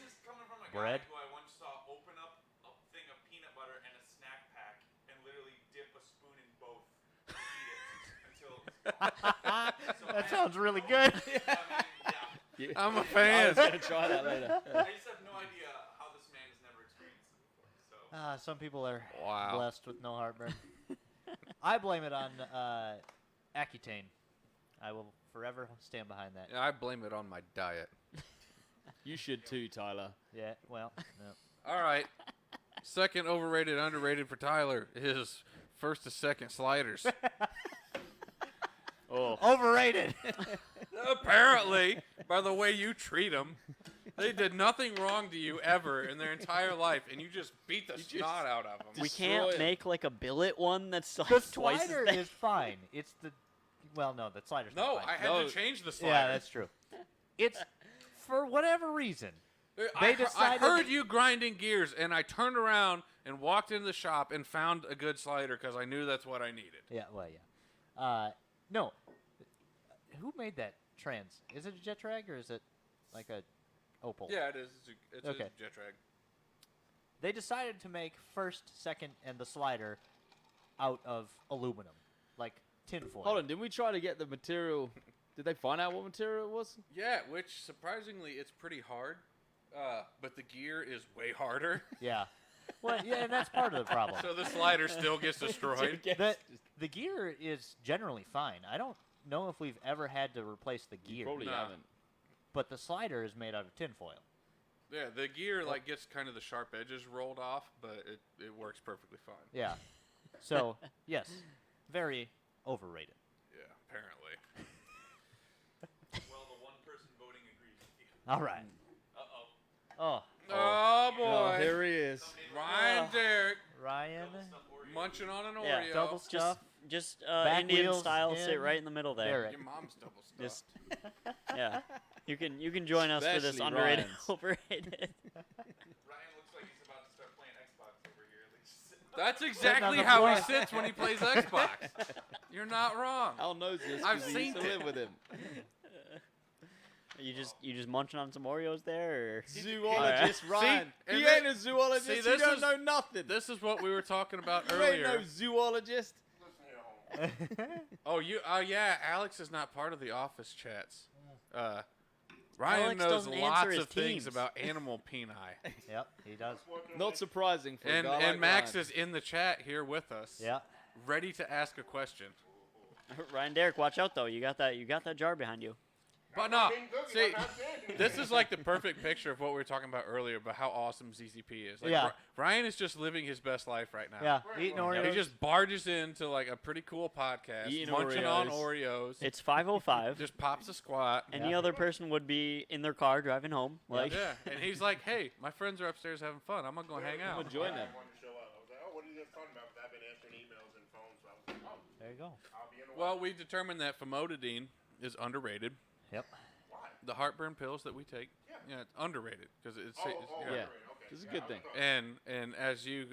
Speaker 5: is coming from a
Speaker 3: Bread?
Speaker 5: guy who I once saw open up a thing of peanut butter and a snack pack and literally dip a spoon in both and eat it until it was gone. So
Speaker 3: That
Speaker 5: I
Speaker 3: sounds
Speaker 5: have
Speaker 3: really
Speaker 5: no
Speaker 3: good.
Speaker 5: idea-
Speaker 6: I'm a
Speaker 4: I
Speaker 6: fan.
Speaker 4: was gonna try that later.
Speaker 5: I just have no idea how this man has never experienced it before. So
Speaker 3: Some people are
Speaker 6: Wow.
Speaker 3: blessed with no heartburn. I blame it on Accutane. I will forever stand behind that.
Speaker 6: Yeah, I blame it on my diet.
Speaker 4: You should too, Tyler.
Speaker 3: Yeah, well, no.
Speaker 6: All right. Second overrated, underrated for Tyler is first to second sliders.
Speaker 1: Oh,
Speaker 3: Overrated.
Speaker 6: Apparently, by the way you treat them, they did nothing wrong to you ever in their entire life, and you just beat the snot out of them.
Speaker 1: we
Speaker 4: Destroy
Speaker 1: can't
Speaker 4: 'em.
Speaker 1: make like a billet one that's like
Speaker 3: The
Speaker 1: twice
Speaker 3: slider
Speaker 1: as thick.
Speaker 3: is fine. It's the, well, no, the slider's
Speaker 6: No,
Speaker 3: not
Speaker 6: I
Speaker 3: fine.
Speaker 6: had
Speaker 4: No.
Speaker 6: to change the slider.
Speaker 3: Yeah, that's true. It's for whatever reason.
Speaker 6: I
Speaker 3: decided-
Speaker 6: heard you grinding gears, and I turned around and walked into the shop and found a good slider because I knew that's what I needed.
Speaker 3: Yeah, well, yeah. No. Who made that trans? Is it a jet drag or is it like a opal?
Speaker 6: Yeah, it is. It's
Speaker 3: Okay.
Speaker 6: a jet drag.
Speaker 3: They decided to make first, second, and the slider out of aluminum, like tinfoil.
Speaker 4: Hold on, didn't we try to get the material? Did they find out what material it was?
Speaker 6: Yeah, which surprisingly, it's pretty hard. But the gear is way harder,
Speaker 3: Yeah. Well, yeah, and that's part of the problem.
Speaker 6: so the slider still gets destroyed.
Speaker 3: The gear is generally fine. I don't know if we've ever had to replace the gear,
Speaker 4: Probably
Speaker 6: No.
Speaker 4: haven't.
Speaker 3: but the slider is made out of tinfoil.
Speaker 6: Yeah, the gear like gets kind of the sharp edges rolled off, but it works perfectly fine.
Speaker 3: Yeah. So, yes, very overrated.
Speaker 6: Yeah, apparently.
Speaker 5: well, the one person voting agrees with you.
Speaker 3: All right.
Speaker 5: Uh-oh.
Speaker 3: Oh,
Speaker 6: Oh,
Speaker 4: Oh,
Speaker 6: boy.
Speaker 4: here he is.
Speaker 6: Ryan Derrick
Speaker 3: Ryan.
Speaker 5: Stuff Oreo.
Speaker 6: munching on an
Speaker 1: Yeah,
Speaker 6: Oreo.
Speaker 3: Double stuff.
Speaker 1: Just
Speaker 3: Back
Speaker 1: Indian
Speaker 3: wheels
Speaker 1: style, sit
Speaker 3: in.
Speaker 1: right in the middle there.
Speaker 3: Derek.
Speaker 6: Your mom's double stuffed.
Speaker 1: Just yeah, you can join us for this
Speaker 4: Especially
Speaker 1: underrated,
Speaker 4: Ryan's.
Speaker 1: overrated.
Speaker 5: Ryan looks like he's about to start playing Xbox over here. Like, just
Speaker 6: That's
Speaker 3: on
Speaker 6: exactly
Speaker 3: the
Speaker 6: how he
Speaker 3: floor.
Speaker 6: sits when he plays Xbox. You're not wrong.
Speaker 4: Al knows this
Speaker 6: I've
Speaker 4: because he
Speaker 6: seen
Speaker 4: used to
Speaker 6: it.
Speaker 4: live with him.
Speaker 1: You just munching on some Oreos there, or
Speaker 4: Zoologist Ryan.
Speaker 6: and
Speaker 4: He
Speaker 6: thi-
Speaker 4: ain't a zoologist.
Speaker 6: see,
Speaker 4: He
Speaker 6: this
Speaker 4: don't
Speaker 6: is-
Speaker 4: know nothing.
Speaker 6: This is what we were talking about
Speaker 4: You ain't
Speaker 6: earlier.
Speaker 4: no zoologist.
Speaker 6: Oh, yeah. Alex is not part of the office chats. Ryan
Speaker 1: Alex
Speaker 6: knows
Speaker 1: doesn't answer
Speaker 6: lots
Speaker 1: his
Speaker 6: of things
Speaker 1: teams.
Speaker 6: about animal peni.
Speaker 3: Yep, he does.
Speaker 4: Not surprising for a
Speaker 6: and
Speaker 4: guy
Speaker 6: and
Speaker 4: like
Speaker 6: Max
Speaker 4: Ryan.
Speaker 6: is in the chat here with us,
Speaker 3: Yeah.
Speaker 6: ready to ask a question.
Speaker 1: Ryan Derek, watch out though. You got that jar behind you.
Speaker 6: But no, see, this is like the perfect picture of what we were talking about earlier about how awesome ZZP is. Like,
Speaker 3: Yeah.
Speaker 6: Ryan is just living his best life right now.
Speaker 3: Yeah, eating Oreos.
Speaker 6: He just barges into like a pretty cool podcast,
Speaker 4: Eating
Speaker 6: munching on
Speaker 4: Oreos.
Speaker 6: Oreos.
Speaker 1: It's 5:05.
Speaker 6: Just pops a squat.
Speaker 1: Any
Speaker 3: Yeah.
Speaker 1: other person would be in their car driving home. Like,
Speaker 6: Yeah, and he's like, "Hey, my friends are upstairs having fun. I'm gonna go hang
Speaker 4: I'm
Speaker 6: out."
Speaker 4: gonna join them.
Speaker 7: I wanted to show up. I was like, oh, what are you guys talking about? But I've been answering emails and phones, so I was like, oh,
Speaker 3: There you go.
Speaker 7: I'll be in a
Speaker 6: Well,
Speaker 7: while.
Speaker 6: we determined that famotidine is underrated.
Speaker 3: Yep.
Speaker 7: Why?
Speaker 6: The heartburn pills that we take,
Speaker 7: Yeah.
Speaker 6: it's underrated because it's
Speaker 7: Oh,
Speaker 6: yeah.
Speaker 4: Yeah.
Speaker 7: underrated. Okay.
Speaker 4: This is a
Speaker 7: Yeah,
Speaker 4: good
Speaker 7: I
Speaker 4: thing.
Speaker 7: thought-
Speaker 6: And as you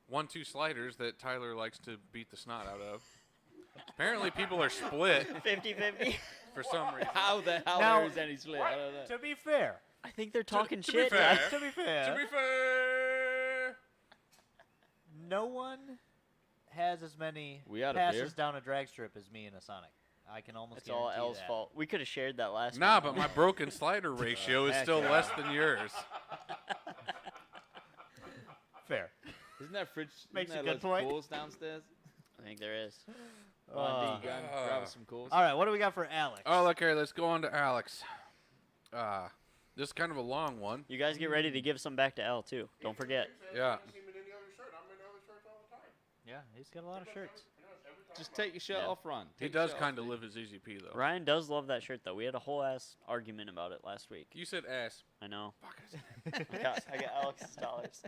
Speaker 6: 1-2 sliders that Tyler likes to beat the snot out of. Apparently, people are split
Speaker 1: 50-50.
Speaker 6: for some reason.
Speaker 4: How the hell
Speaker 3: Now-
Speaker 4: there is any split? I don't know.
Speaker 3: To be fair.
Speaker 1: I think they're talking
Speaker 6: to be
Speaker 1: shit.
Speaker 6: fair-
Speaker 1: yeah.
Speaker 3: To be fair.
Speaker 6: To be fair,
Speaker 3: No one has as many
Speaker 4: We had a
Speaker 3: passes
Speaker 4: beer.
Speaker 3: down a drag strip as me and a Sonic. I can almost
Speaker 1: It's all
Speaker 3: guarantee
Speaker 1: L's
Speaker 3: that.
Speaker 1: fault. We could have shared that last
Speaker 6: Nah,
Speaker 1: week.
Speaker 6: but my broken slider ratio is
Speaker 3: Heck
Speaker 6: still
Speaker 3: yeah.
Speaker 6: less than yours.
Speaker 3: Fair.
Speaker 4: Isn't that fridge?
Speaker 3: Makes
Speaker 4: isn't
Speaker 3: a
Speaker 4: there
Speaker 3: good
Speaker 4: loads of
Speaker 3: point.
Speaker 4: cores downstairs?
Speaker 1: I think there is.
Speaker 4: Ryan D, go and grab us some cores.
Speaker 3: All right, what do we got for Alex?
Speaker 6: Oh, look here. Let's go on to Alex. This is kind of a long one.
Speaker 1: You guys get ready to give some back to L, too. Don't forget.
Speaker 6: Yeah.
Speaker 3: Yeah, he's got a lot of shirts.
Speaker 4: Just take your shirt
Speaker 1: Yeah.
Speaker 4: off, Ryan.
Speaker 6: He
Speaker 4: Take your
Speaker 6: does
Speaker 4: shirt
Speaker 6: kind
Speaker 4: off,
Speaker 6: of
Speaker 4: dude.
Speaker 6: live his ZZP, though.
Speaker 1: Ryan does love that shirt, though. We had a whole ass argument about it last week.
Speaker 6: You said ass.
Speaker 1: I know.
Speaker 6: Fuck.
Speaker 1: I got Alex's dollars.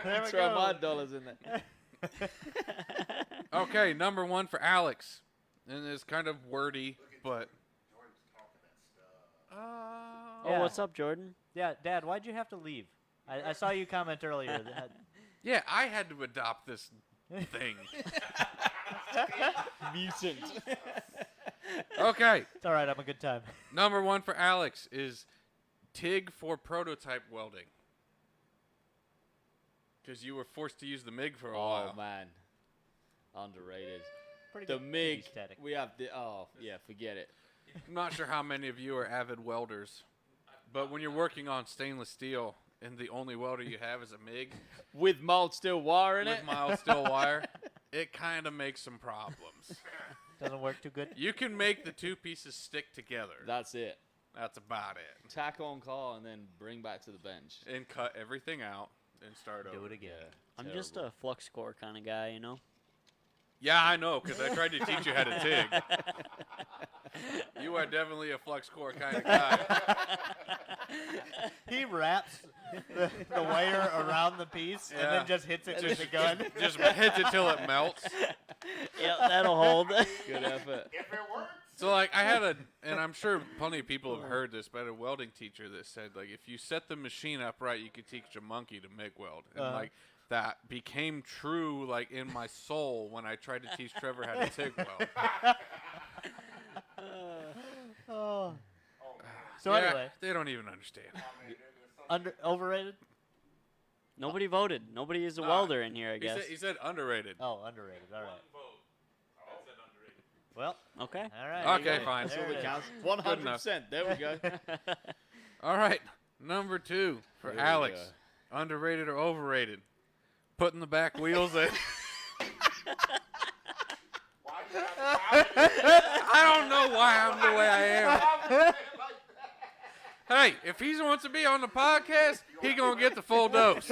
Speaker 3: There we
Speaker 4: Throw
Speaker 3: go.
Speaker 4: my dollars in there.
Speaker 6: Okay, number one for Alex. And it's kind of wordy, but...
Speaker 1: Oh,
Speaker 3: Yeah.
Speaker 1: what's up, Jordan?
Speaker 3: Yeah, Dad, why'd you have to leave? I saw you comment earlier. That,
Speaker 6: Yeah, I had to adopt this thing.
Speaker 4: Mutant.
Speaker 6: Okay,
Speaker 3: it's all right. I'm a good time.
Speaker 6: number one for Alex is TIG for prototype welding. Because you were forced to use the MIG for a
Speaker 4: Oh
Speaker 6: while.
Speaker 4: man, underrated.
Speaker 3: Pretty
Speaker 4: The
Speaker 3: good
Speaker 4: MIG.
Speaker 3: static.
Speaker 4: We have the. Oh yeah, forget it.
Speaker 6: I'm not sure how many of you are avid welders, but when you're working on stainless steel and the only welder you have is a MIG
Speaker 4: With mild steel wire in
Speaker 6: with
Speaker 4: it.
Speaker 6: mild steel wire, it kind of makes some problems.
Speaker 3: Doesn't work too good.
Speaker 6: You can make the two pieces stick together.
Speaker 4: That's it.
Speaker 6: That's about it.
Speaker 4: Tack on car and then bring back to the bench.
Speaker 6: And cut everything out and start
Speaker 3: Do
Speaker 6: over.
Speaker 3: it again.
Speaker 1: I'm just
Speaker 4: Terrible.
Speaker 1: a flux core kind of guy, you know?
Speaker 6: Yeah, I know, because I tried to teach you how to TIG. You are definitely a flux core kind of guy.
Speaker 3: He wraps the wire around the piece and
Speaker 6: Yeah.
Speaker 3: then just hits it with the gun.
Speaker 6: Just hits it till it melts.
Speaker 1: Yep, that'll hold.
Speaker 4: Good effort.
Speaker 7: If it works.
Speaker 6: So, like, I had and I'm sure plenty of people have heard this, but I had a welding teacher that said, like, if you set the machine up right, you could teach a monkey to MIG weld. And, like, that became true, like, in my soul when I tried to teach Trevor how to TIG weld.
Speaker 3: Oh. So
Speaker 6: Yeah,
Speaker 3: anyway,
Speaker 6: they don't even understand.
Speaker 3: overrated?
Speaker 1: Nobody voted. Nobody is a
Speaker 6: Nah,
Speaker 1: welder in here, I
Speaker 6: He
Speaker 1: guess.
Speaker 6: said, underrated.
Speaker 3: Oh, underrated. All right.
Speaker 5: Vote. That said underrated.
Speaker 3: Well,
Speaker 1: Okay.
Speaker 3: all right.
Speaker 6: Okay, fine.
Speaker 3: There it is.
Speaker 4: Counts.
Speaker 6: Good enough.
Speaker 4: 100%. There we go.
Speaker 6: All right, number two for
Speaker 4: Here we
Speaker 6: Alex.
Speaker 4: go.
Speaker 6: Underrated or overrated? Putting the back wheels in.
Speaker 7: Why do you have to
Speaker 6: I don't know why I'm the way I am. Hey, if he wants to be on the podcast, he gonna get the full dose.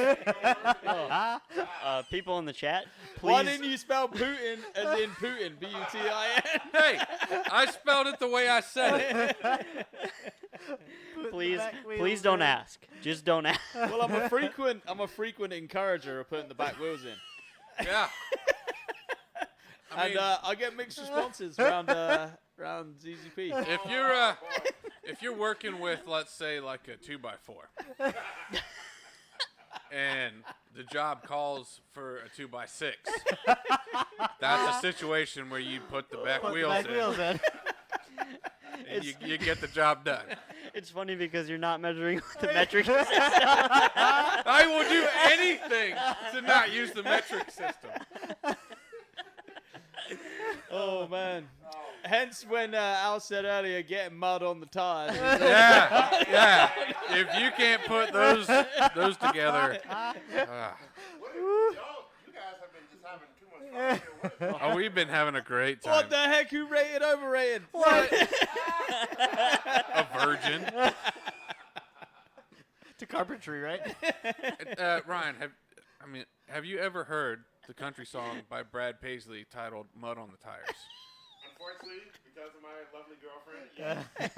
Speaker 1: People in the chat,
Speaker 4: Why
Speaker 1: please.
Speaker 4: didn't you spell Putin as in Putin? B-U-T-I-N.
Speaker 6: Hey, I spelled it the way I said it.
Speaker 1: Please,
Speaker 3: back wheels
Speaker 1: please don't
Speaker 3: in.
Speaker 1: ask. Just don't ask.
Speaker 4: Well, I'm a frequent encourager of putting the back wheels in.
Speaker 6: Yeah. I mean,
Speaker 4: I get mixed responses around ZZP.
Speaker 6: if you're working with, let's say, like a 2x4, and the job calls for a 2x6, that's a situation where you put the back
Speaker 3: Put the
Speaker 6: wheels
Speaker 3: back
Speaker 6: in,
Speaker 3: wheels in.
Speaker 6: and you get the job done.
Speaker 1: It's funny because you're not measuring with the metric system.
Speaker 6: I will do anything to not use the metric system.
Speaker 4: Oh man. Hence when Al said earlier, getting mud on the tires.
Speaker 6: Yeah, yeah. If you can't put those together,
Speaker 7: What if, you guys have been just having too much fun here. What is
Speaker 6: oh, we've been having a great time.
Speaker 4: What the heck? Who rated overrated?
Speaker 6: A virgin.
Speaker 3: To carpentry, right?
Speaker 6: Ryan, have you ever heard the country song by Brad Paisley titled "Mud on the Tires"?
Speaker 7: Unfortunately, because of my lovely girlfriend,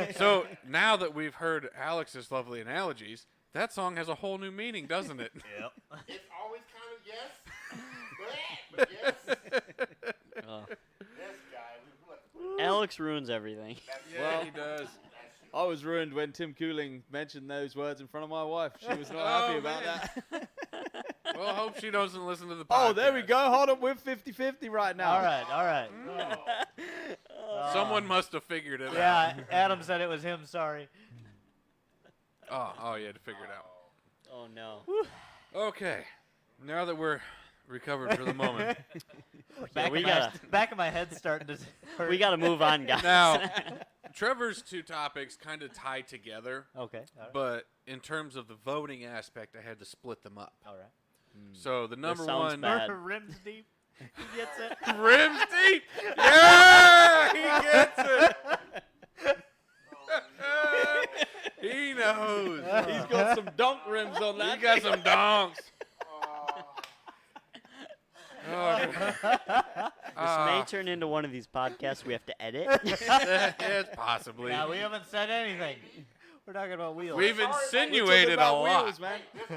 Speaker 7: yes.
Speaker 6: So now that we've heard Alex's lovely analogies, that song has a whole new meaning, doesn't it?
Speaker 3: Yep.
Speaker 7: It's always kind of yes, but yes.
Speaker 1: Oh.
Speaker 7: This guy, we let the put
Speaker 1: Alex ruins everything.
Speaker 4: Well,
Speaker 6: he does.
Speaker 4: I was ruined when Tim Cooling mentioned those words in front of my wife. She was not happy
Speaker 6: Oh,
Speaker 4: about
Speaker 6: man.
Speaker 4: that.
Speaker 6: Well, I hope she doesn't listen to the podcast.
Speaker 4: Oh, there we go. Hold on. We're 50-50 right now.
Speaker 3: All right, all right.
Speaker 6: Someone must have figured it out.
Speaker 3: Yeah, Adam said it was him. Sorry.
Speaker 6: Oh, you had to figure it out.
Speaker 1: Oh no.
Speaker 6: Okay. Now that we're recovered for the moment.
Speaker 3: Back,
Speaker 1: we
Speaker 3: of my,
Speaker 1: gotta-
Speaker 3: back of my head's starting to
Speaker 1: We got to move on, guys.
Speaker 6: Now, Trevor's two topics kind of tie together,
Speaker 3: Okay. All right.
Speaker 6: but in terms of the voting aspect, I had to split them up.
Speaker 3: All right.
Speaker 6: So the number
Speaker 1: sounds
Speaker 6: one,
Speaker 1: bad.
Speaker 3: Rims deep. He gets it.
Speaker 6: rims deep. Yeah, he gets it. He knows.
Speaker 4: He's got some dunk rims on that.
Speaker 6: He got some donks.
Speaker 1: This may turn into one of these podcasts we have to edit.
Speaker 6: Yes, possibly.
Speaker 3: Yeah, we haven't said anything. We're talking about wheels.
Speaker 6: We've
Speaker 7: Sorry,
Speaker 6: insinuated a
Speaker 4: about
Speaker 6: lot.
Speaker 4: wheels, man.
Speaker 7: There's a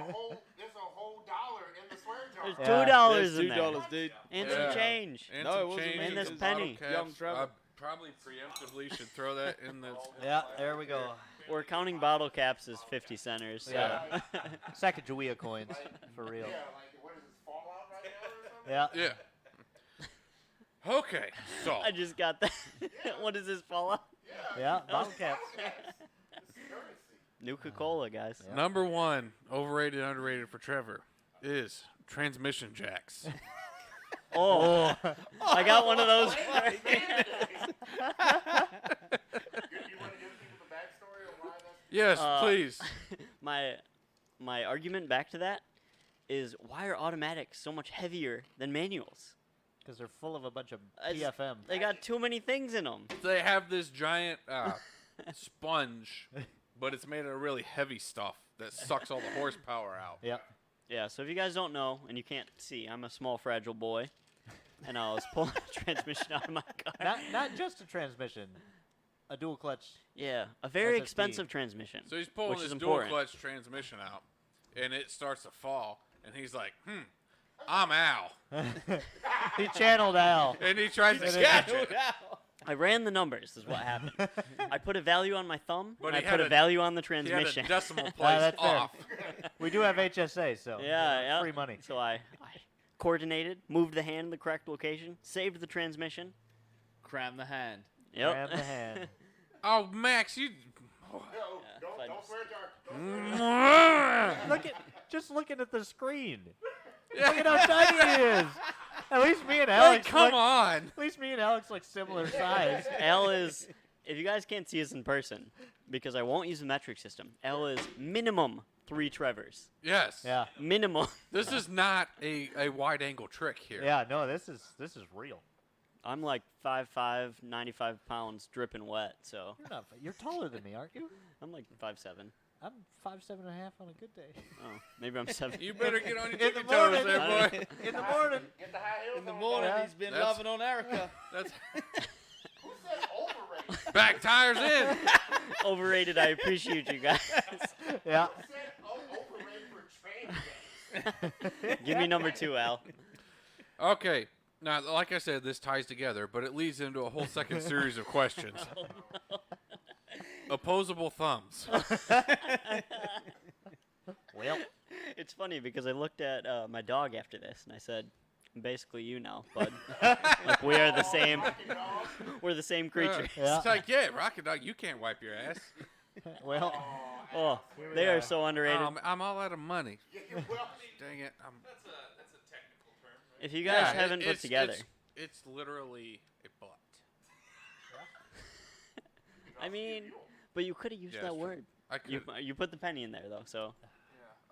Speaker 7: whole dollar in the swear jar.
Speaker 1: There's
Speaker 3: Yeah.
Speaker 1: $2
Speaker 4: There's
Speaker 1: in there.
Speaker 4: $2, dude.
Speaker 1: And
Speaker 6: Yeah.
Speaker 1: some change.
Speaker 6: And
Speaker 4: No,
Speaker 6: some
Speaker 4: it wasn't
Speaker 6: change
Speaker 4: me.
Speaker 1: And this
Speaker 6: some bottle
Speaker 1: penny.
Speaker 6: caps.
Speaker 4: Young Trevor.
Speaker 6: I probably preemptively should throw that in the.
Speaker 3: Yeah, there we go.
Speaker 1: We're counting bottle caps as 50 centers. So.
Speaker 3: Yeah. Sacagawea coins, for real.
Speaker 7: Yeah, like what is this, Fallout right now or something?
Speaker 3: Yeah.
Speaker 6: Yeah. Okay, so
Speaker 1: I just got that. What does this fall out?
Speaker 3: Yeah, bottle caps.
Speaker 1: Nuka-Cola, guys.
Speaker 3: Yeah.
Speaker 6: number one, overrated, underrated for Trevor, is transmission jacks.
Speaker 1: Oh, I got one of those.
Speaker 7: You want to give people the backstory of why that's
Speaker 6: Yes, please.
Speaker 1: My argument back to that is why are automatics so much heavier than manuals?
Speaker 3: Because they're full of a bunch of
Speaker 1: It's-
Speaker 3: PFM.
Speaker 1: They got too many things in them.
Speaker 6: They have this giant sponge, but it's made of really heavy stuff that sucks all the horsepower out.
Speaker 3: Yeah.
Speaker 1: Yeah, so if you guys don't know and you can't see, I'm a small, fragile boy, and I was pulling a transmission out of my car.
Speaker 3: Not just a transmission, a dual clutch.
Speaker 1: Yeah, a very
Speaker 3: SSP.
Speaker 1: expensive transmission.
Speaker 6: So he's pulling
Speaker 1: Which
Speaker 6: this
Speaker 1: is
Speaker 6: dual
Speaker 1: important.
Speaker 6: clutch transmission out, and it starts to fall, and he's like, I'm Al.
Speaker 3: He channeled Al.
Speaker 6: And he tries to catch it.
Speaker 1: I ran the numbers, is what happened. I put a value on my thumb,
Speaker 6: But
Speaker 1: and
Speaker 6: he
Speaker 1: I
Speaker 6: had
Speaker 1: put a
Speaker 6: a-
Speaker 1: value on the
Speaker 6: He had a
Speaker 1: transmission.
Speaker 6: decimal place
Speaker 3: that's fair.
Speaker 6: off.
Speaker 3: We do have HSA, so
Speaker 1: Yeah.
Speaker 3: free money.
Speaker 1: So I coordinated, moved the hand in the correct location, saved the transmission.
Speaker 4: Cram the hand.
Speaker 1: Yep.
Speaker 3: Grab the hand.
Speaker 6: Oh, Max, you.
Speaker 7: No,
Speaker 1: if I
Speaker 7: don't
Speaker 1: just-
Speaker 7: swear jar. Don't swear jar.
Speaker 3: Just looking at the screen. Look at how tiny he is. At least me and Alex.
Speaker 6: Hey, come
Speaker 3: look,
Speaker 6: on.
Speaker 3: At least me and Alex look similar size.
Speaker 1: L is, if you guys can't see us in person, because I won't use the metric system, L is minimum 3 Trevors.
Speaker 6: Yes.
Speaker 3: Yeah.
Speaker 1: Minimum.
Speaker 6: This is not a wide angle trick here.
Speaker 3: Yeah. No, this is real.
Speaker 1: I'm like 5'5", 95 pounds, dripping wet, so
Speaker 3: You're taller than me, aren't you?
Speaker 1: I'm like 5'7".
Speaker 3: I'm 5'7.5" on a good day.
Speaker 1: Oh, maybe I'm 7.
Speaker 6: You better get on your
Speaker 3: In the
Speaker 6: tippy toes
Speaker 3: morning.
Speaker 6: there, boy.
Speaker 3: In the morning.
Speaker 7: Get the high heels
Speaker 4: In the
Speaker 7: on.
Speaker 4: morning,
Speaker 3: Yeah.
Speaker 4: he's been
Speaker 6: That's-
Speaker 4: loving on Erica.
Speaker 6: That's
Speaker 7: Who said overrated?
Speaker 6: back tires in.
Speaker 1: Overrated. I appreciate you guys.
Speaker 3: Yeah.
Speaker 7: Who said overrated for train jacks?
Speaker 1: Give me number 2, Al.
Speaker 6: Okay. Now, like I said, this ties together, but it leads into a whole second series of questions. Opposable thumbs.
Speaker 3: Well.
Speaker 1: It's funny because I looked at my dog after this and I said, basically you now, bud. Like we are the same. We're the same creature.
Speaker 3: Yeah.
Speaker 6: It's like, yeah, Rocket Dog, you can't wipe your ass.
Speaker 3: Well.
Speaker 1: Oh,
Speaker 3: we
Speaker 1: they are
Speaker 3: are.
Speaker 1: so underrated.
Speaker 6: I'm all out of money.
Speaker 7: Well,
Speaker 6: Dang it.
Speaker 5: That's a technical term, right?
Speaker 1: If you guys
Speaker 6: Yeah,
Speaker 1: haven't put
Speaker 6: it's-
Speaker 1: together,
Speaker 6: It's literally a butt.
Speaker 1: I mean, but you could have used
Speaker 6: Yeah,
Speaker 1: that
Speaker 6: it's true.
Speaker 1: word.
Speaker 6: I could.
Speaker 1: You put the penny in there though, so.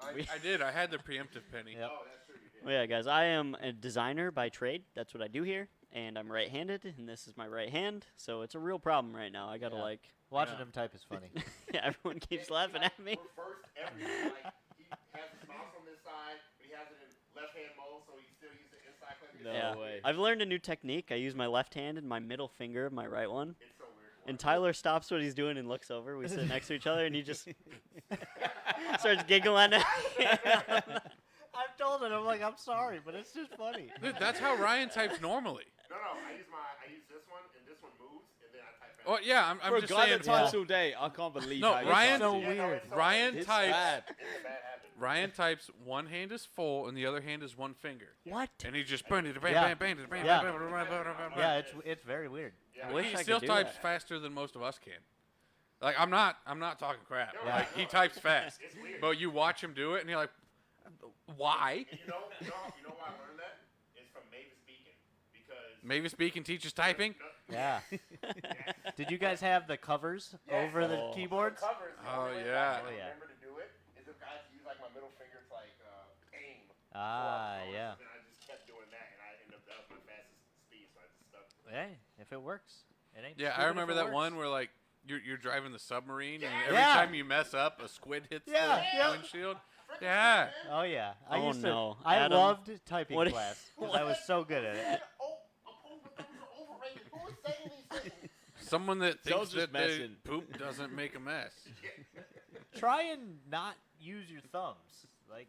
Speaker 6: I did. I had the preemptive penny.
Speaker 3: Yep.
Speaker 7: oh, that's true. You did.
Speaker 1: Well, yeah, guys, I am a designer by trade. That's what I do here, and I'm right-handed, and this is my right hand, so it's a real problem right now. I gotta
Speaker 3: Yeah.
Speaker 1: like,
Speaker 3: Watching
Speaker 6: Yeah.
Speaker 3: him type is funny.
Speaker 1: yeah, everyone keeps laughing at me.
Speaker 7: We're first every like he has his mouse on this side, but he has it in left hand mode, so he still uses the inside click.
Speaker 4: No
Speaker 1: Yeah.
Speaker 4: way.
Speaker 1: I've learned a new technique. I use my left hand and my middle finger, my right one.
Speaker 7: It's so weird.
Speaker 1: And Tyler stops what he's doing and looks over. We sit next to each other, and he just starts giggling.
Speaker 3: I've told him, I'm like, I'm sorry, but it's just funny.
Speaker 6: Dude, that's how Ryan types normally.
Speaker 7: No, I use this one, and this one moves, and then I type out.
Speaker 6: Oh yeah, I'm
Speaker 4: For a
Speaker 6: just
Speaker 4: guy
Speaker 6: saying.
Speaker 4: that types all day, I can't believe
Speaker 6: No,
Speaker 4: how you
Speaker 6: Ryan-
Speaker 4: type.
Speaker 3: So
Speaker 7: Yeah, no,
Speaker 3: weird.
Speaker 7: it's so-
Speaker 6: Ryan
Speaker 4: It's
Speaker 6: types.
Speaker 4: bad.
Speaker 7: It's a bad habit.
Speaker 6: Ryan types one hand is full and the other hand is one finger,
Speaker 1: What?
Speaker 6: and he just bang it, bang,
Speaker 3: Yeah.
Speaker 6: bang, bang it, bang,
Speaker 3: Yeah.
Speaker 6: bang, bang, bang, bang, bang, bang.
Speaker 3: Yeah, it's very weird.
Speaker 1: I wish
Speaker 6: He
Speaker 1: I
Speaker 6: still
Speaker 1: could do
Speaker 6: types
Speaker 1: that.
Speaker 6: faster than most of us can. Like I'm not talking crap.
Speaker 7: Yeah.
Speaker 6: Like he types fast,
Speaker 7: It's weird.
Speaker 6: but you watch him do it and you're like, why?
Speaker 7: And you know why I learned that? It's from Mavis Beacon. Because
Speaker 6: Mavis Beacon teaches typing.
Speaker 3: Yeah. Did you guys have the covers over the
Speaker 1: Oh.
Speaker 3: keyboards?
Speaker 7: Covers, the
Speaker 6: Oh,
Speaker 7: only way
Speaker 6: yeah.
Speaker 7: I
Speaker 3: Oh, yeah.
Speaker 7: remember to do it is if I had to use like my middle finger to like aim.
Speaker 3: Ah,
Speaker 7: So
Speaker 3: yeah.
Speaker 7: then I just kept doing that, and I ended up that was my fastest speed, so I just stuck.
Speaker 3: Hey, if it works, it ain't.
Speaker 6: Yeah,
Speaker 3: stupid
Speaker 6: I
Speaker 3: if
Speaker 6: remember
Speaker 3: it
Speaker 6: that
Speaker 3: works.
Speaker 6: one where like you're driving the submarine, and every
Speaker 3: Yeah.
Speaker 6: time you mess up, a squid hits
Speaker 3: Yeah,
Speaker 6: the
Speaker 3: yeah.
Speaker 6: windshield. Yeah.
Speaker 3: Oh yeah, I
Speaker 1: Oh,
Speaker 3: used to.
Speaker 1: no.
Speaker 3: I
Speaker 1: Adam,
Speaker 3: loved typing
Speaker 1: what-
Speaker 3: class because I was so good at it.
Speaker 7: Opposable thumbs are overrated. Who is saying these things?
Speaker 6: Someone that
Speaker 4: Someone's
Speaker 6: thinks
Speaker 4: just
Speaker 6: that they
Speaker 4: messing.
Speaker 6: poop doesn't make a mess.
Speaker 3: Try and not use your thumbs. Like,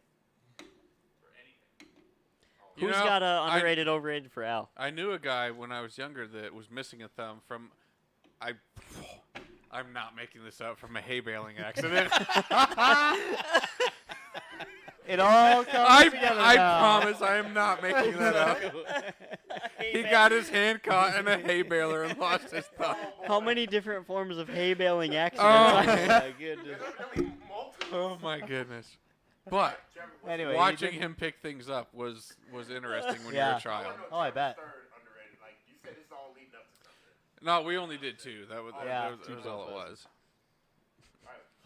Speaker 6: You
Speaker 1: Who's
Speaker 6: know,
Speaker 1: got a
Speaker 6: I-
Speaker 1: underrated, overrated for Al?
Speaker 6: I knew a guy when I was younger that was missing a thumb from. I'm not making this up, from a hay baling accident.
Speaker 3: it all comes together
Speaker 6: I
Speaker 3: now.
Speaker 6: promise I am not making that up. He got his hand caught in a hay baler and lost his thumb.
Speaker 1: How many different forms of hay baling
Speaker 6: Oh,
Speaker 1: accidents?
Speaker 4: my goodness.
Speaker 6: Oh my goodness. But
Speaker 3: Anyway, you
Speaker 6: watching
Speaker 3: didn't-
Speaker 6: him pick things up was interesting when
Speaker 3: Yeah.
Speaker 6: you're a child.
Speaker 3: Oh, I bet.
Speaker 7: Third underrated. Like you said, it's all leading up to something.
Speaker 6: No, we only did two. That was,
Speaker 3: Yeah.
Speaker 6: that was all it was.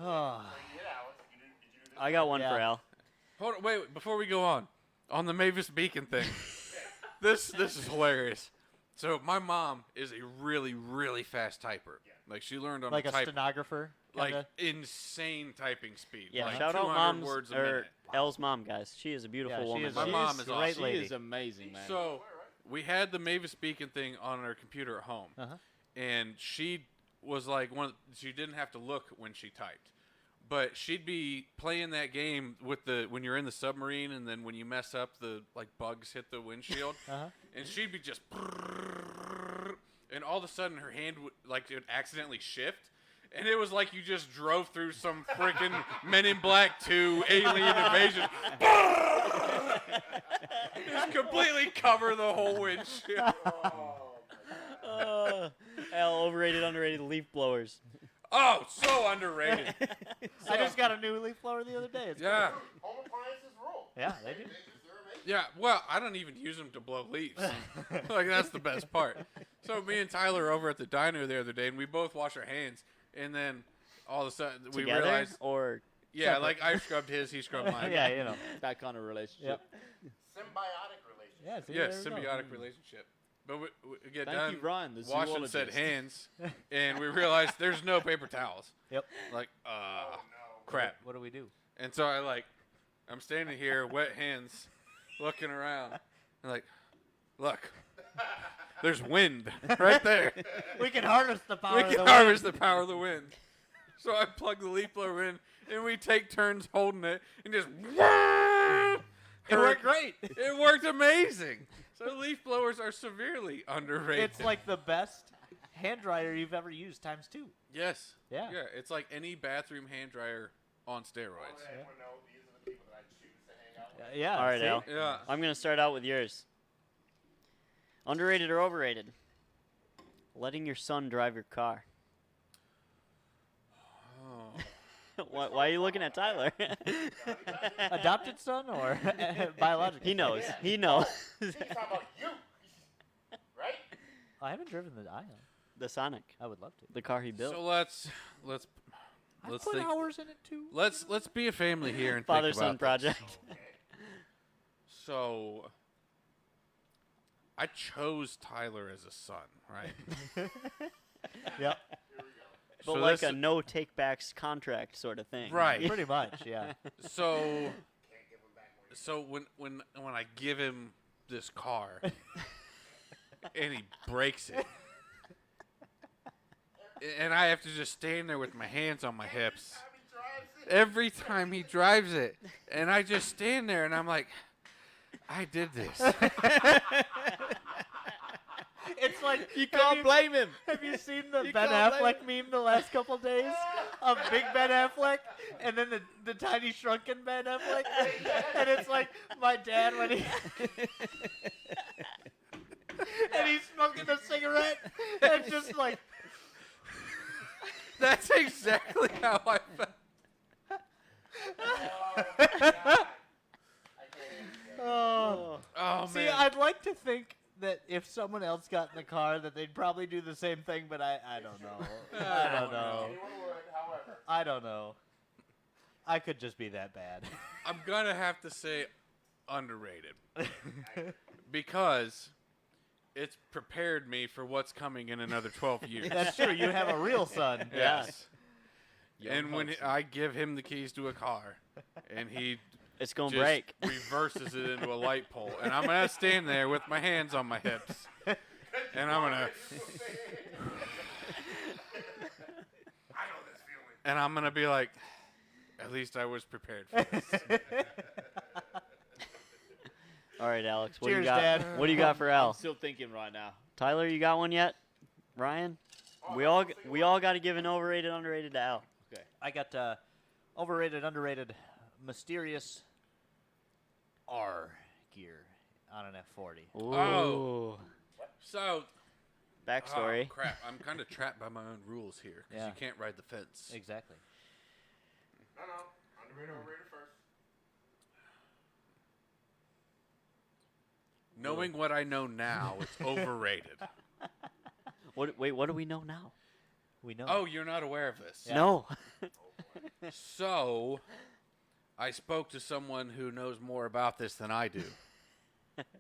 Speaker 3: Oh,
Speaker 7: So you did, Alex. Did you do this?
Speaker 1: I got one for
Speaker 3: Yeah.
Speaker 1: Al.
Speaker 6: Hold on, wait, before we go on the Mavis Beacon thing. this is hilarious. So my mom is a really fast typer. Like she learned on
Speaker 3: like
Speaker 6: a
Speaker 3: a
Speaker 6: type
Speaker 3: stenographer.
Speaker 6: like
Speaker 3: Kinda.
Speaker 6: insane typing speed.
Speaker 1: Yeah,
Speaker 6: like
Speaker 1: shout out
Speaker 6: 200
Speaker 1: mom's
Speaker 6: words a
Speaker 1: or
Speaker 6: minute.
Speaker 1: Elle's mom, guys. She is a beautiful
Speaker 3: Yeah, she
Speaker 1: woman.
Speaker 3: is-
Speaker 6: My
Speaker 3: she
Speaker 6: mom is
Speaker 3: a great
Speaker 6: awesome.
Speaker 4: She
Speaker 3: lady.
Speaker 4: is amazing, man.
Speaker 6: So we had the Mavis Beacon thing on our computer at home,
Speaker 3: Uh-huh.
Speaker 6: and she was like she didn't have to look when she typed, but she'd be playing that game with when you're in the submarine, and then when you mess up, the like bugs hit the windshield,
Speaker 3: Uh-huh.
Speaker 6: and she'd be just, and all of a sudden her hand would it would accidentally shift. And it was like you just drove through some freaking Men in Black 2 alien invasion. Just completely cover the whole windshield.
Speaker 1: Al, overrated, underrated leaf blowers.
Speaker 6: Oh, so underrated.
Speaker 3: I just got a new leaf blower the other day. It's
Speaker 6: Yeah.
Speaker 7: Home appliances rule.
Speaker 3: Yeah, they do.
Speaker 6: Yeah, well, I don't even use them to blow leaves. Like, that's the best part. So me and Tyler are over at the diner the other day, and we both wash our hands. And then all of a sudden, we
Speaker 1: Together
Speaker 6: realized,
Speaker 1: or
Speaker 6: yeah,
Speaker 3: separate?
Speaker 6: like I scrubbed his, he scrubbed mine.
Speaker 3: Yeah, you know.
Speaker 4: That kind of relationship.
Speaker 3: Yep.
Speaker 7: Symbiotic relationship.
Speaker 3: Yeah. See,
Speaker 6: Yes,
Speaker 3: there we go.
Speaker 6: symbiotic relationship. But we get
Speaker 4: Thank
Speaker 6: done
Speaker 4: you, Ryan, the
Speaker 6: washing said
Speaker 4: zoologist.
Speaker 6: hands, and we realized there's no paper towels.
Speaker 3: Yep.
Speaker 6: Like, crap.
Speaker 3: What do we do?
Speaker 6: And so I'm standing here, wet hands, looking around, and look, there's wind right there.
Speaker 3: We can harness the power
Speaker 6: We
Speaker 3: of
Speaker 6: can
Speaker 3: the wind.
Speaker 6: harvest the power of the wind. So I plug the leaf blower in, and we take turns holding it, and just.
Speaker 3: It worked great.
Speaker 6: It worked amazing. So leaf blowers are severely underrated.
Speaker 3: It's like the best hand dryer you've ever used times 2.
Speaker 6: yes.
Speaker 3: Yeah.
Speaker 6: Yeah, it's like any bathroom hand dryer on steroids.
Speaker 7: Everyone know these are the people that I choose to hang out with.
Speaker 3: Yeah.
Speaker 1: All right,
Speaker 3: see?
Speaker 1: Al.
Speaker 6: Yeah.
Speaker 1: I'm gonna start out with yours. Underrated or overrated? Letting your son drive your car.
Speaker 6: Oh.
Speaker 1: Why are you looking at Tyler?
Speaker 3: Adopted son or biological?
Speaker 1: He knows. He knows.
Speaker 7: He's talking about you, right?
Speaker 3: I haven't driven the Ion.
Speaker 1: The Sonic,
Speaker 3: I would love to.
Speaker 1: the car he built.
Speaker 6: So let's
Speaker 3: I
Speaker 6: let's
Speaker 3: put
Speaker 6: think.
Speaker 3: hours in it too.
Speaker 6: Let's be a family here and
Speaker 1: Father
Speaker 6: think
Speaker 1: son
Speaker 6: about
Speaker 1: project.
Speaker 6: this. So I chose Tyler as a son, right?
Speaker 3: Yep.
Speaker 1: But
Speaker 6: So
Speaker 1: like
Speaker 6: this-
Speaker 1: a no take backs contract sort of thing.
Speaker 6: Right.
Speaker 3: Pretty much. Yeah.
Speaker 6: So when I give him this car and he breaks it, and I have to just stand there with my hands on my hips every time he drives it, and I just stand there and I'm like, I did this.
Speaker 3: It's like
Speaker 4: You can't blame him.
Speaker 3: Have you seen the
Speaker 4: You
Speaker 3: Ben
Speaker 4: can't blame
Speaker 3: Affleck meme the last couple days of Big Ben Affleck and then the tiny shrunken Ben Affleck? And it's like my dad when he and he's smoking a cigarette and just like
Speaker 6: That's exactly how I felt.
Speaker 3: oh.
Speaker 6: Oh
Speaker 3: See,
Speaker 6: man.
Speaker 3: I'd like to think that if someone else got in the car, that they'd probably do the same thing. But I don't know. I don't know.
Speaker 7: Anyone would, however.
Speaker 3: I don't know. I could just be that bad.
Speaker 6: I'm gonna have to say underrated because it's prepared me for what's coming in another 12 years.
Speaker 3: That's true. You have a real son.
Speaker 6: Yes.
Speaker 4: Young
Speaker 6: And when
Speaker 4: Hudson.
Speaker 6: I give him the keys to a car, and he
Speaker 1: It's gonna
Speaker 6: just
Speaker 1: break.
Speaker 6: reverses it into a light pole, and I'm gonna stand there with my hands on my hips, and I'm gonna
Speaker 7: I know this feeling.
Speaker 6: and I'm gonna be like, at least I was prepared for this.
Speaker 1: All right, Alex. What do you
Speaker 3: Cheers,
Speaker 1: got?
Speaker 3: Dad.
Speaker 1: What do you got for
Speaker 4: I'm
Speaker 1: Al?
Speaker 4: still thinking right now.
Speaker 1: Tyler, you got one yet? Ryan? We all got to give an overrated, underrated to Al.
Speaker 4: Okay.
Speaker 3: I got overrated, underrated, mysterious R gear on an F40.
Speaker 1: Ooh.
Speaker 6: Oh. So,
Speaker 1: Backstory.
Speaker 6: oh, crap! I'm kind of trapped by my own rules here because
Speaker 3: Yeah.
Speaker 6: you can't ride the fence.
Speaker 3: Exactly.
Speaker 7: No. Underrated, overrated first.
Speaker 6: Knowing what I know now, it's overrated.
Speaker 1: Wait, what do we know now?
Speaker 3: We know.
Speaker 6: Oh, you're not aware of this.
Speaker 3: Yeah.
Speaker 1: No.
Speaker 6: So, I spoke to someone who knows more about this than I do,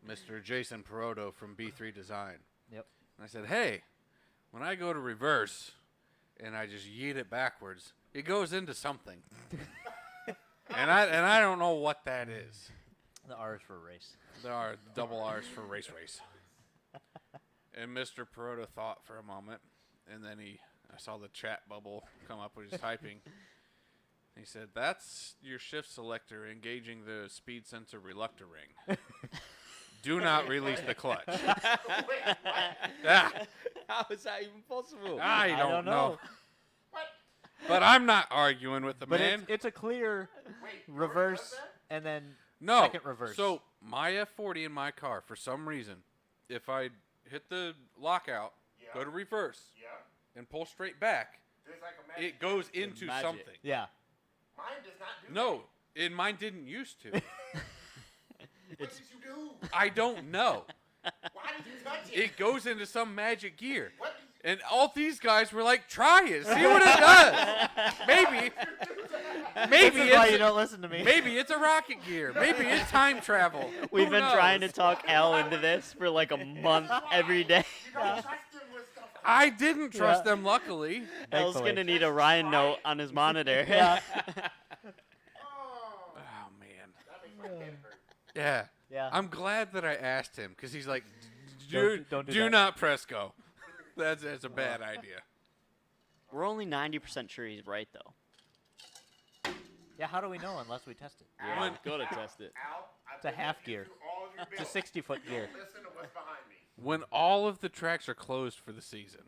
Speaker 6: Mr. Jason Peroto from B3 Design.
Speaker 3: Yep.
Speaker 6: And I said, hey, when I go to reverse and I just yeet it backwards, it goes into something. and I don't know what that is.
Speaker 3: The R is for race.
Speaker 6: There are double R's for race. And Mr. Peroto thought for a moment, and then I saw the chat bubble come up when he was typing. He said, that's your shift selector engaging the speed sensor reluctor ring. Do not release the clutch. Ah,
Speaker 4: How is that even possible?
Speaker 6: I don't know.
Speaker 7: What?
Speaker 6: But I'm not arguing with the
Speaker 3: But
Speaker 6: man.
Speaker 3: it's a clear
Speaker 7: Wait.
Speaker 3: reverse
Speaker 7: what's that?
Speaker 3: and then
Speaker 6: No.
Speaker 3: second reverse.
Speaker 6: So my F40 in my car, for some reason, if I hit the lockout,
Speaker 7: Yeah.
Speaker 6: go to reverse,
Speaker 7: Yeah.
Speaker 6: and pull straight back,
Speaker 7: There's like a magic.
Speaker 6: it goes into
Speaker 4: magic.
Speaker 6: something.
Speaker 3: yeah.
Speaker 7: Mine does not do
Speaker 6: No, and mine didn't used to.
Speaker 7: that. What did you do?
Speaker 6: I don't know.
Speaker 7: Why did you touch it?
Speaker 6: It goes into some magic gear.
Speaker 7: What did
Speaker 6: And all these guys were like, try it. See what it does. Maybe
Speaker 3: This is why you
Speaker 6: it's
Speaker 3: don't listen to me.
Speaker 6: maybe it's a rocket gear. Maybe it's time travel.
Speaker 1: We've
Speaker 6: Who
Speaker 1: been trying to
Speaker 6: knows?
Speaker 1: talk Al into this for like a month every day.
Speaker 7: you don't trust him with stuff like
Speaker 6: I didn't trust
Speaker 3: Yeah.
Speaker 6: them, luckily.
Speaker 1: Al's
Speaker 3: Thankfully.
Speaker 1: gonna need a Ryan note on his monitor.
Speaker 3: Yeah.
Speaker 7: that? Oh,
Speaker 6: Oh, man.
Speaker 7: that makes my head hurt.
Speaker 6: Yeah.
Speaker 3: Yeah.
Speaker 6: I'm glad that I asked him because he's like,
Speaker 3: Don't do
Speaker 6: do
Speaker 3: that."
Speaker 6: not press go. That's a bad idea.
Speaker 1: We're only 90% sure he's right though.
Speaker 3: Yeah, how do we know unless we test it?
Speaker 4: Yeah, gotta test it.
Speaker 7: Al, I've
Speaker 3: It's a
Speaker 7: been
Speaker 3: half
Speaker 7: listening
Speaker 3: gear.
Speaker 7: to all of your
Speaker 3: It's a
Speaker 7: bills.
Speaker 3: 60-foot gear.
Speaker 7: Listen to what's behind me.
Speaker 6: When all of the tracks are closed for the season,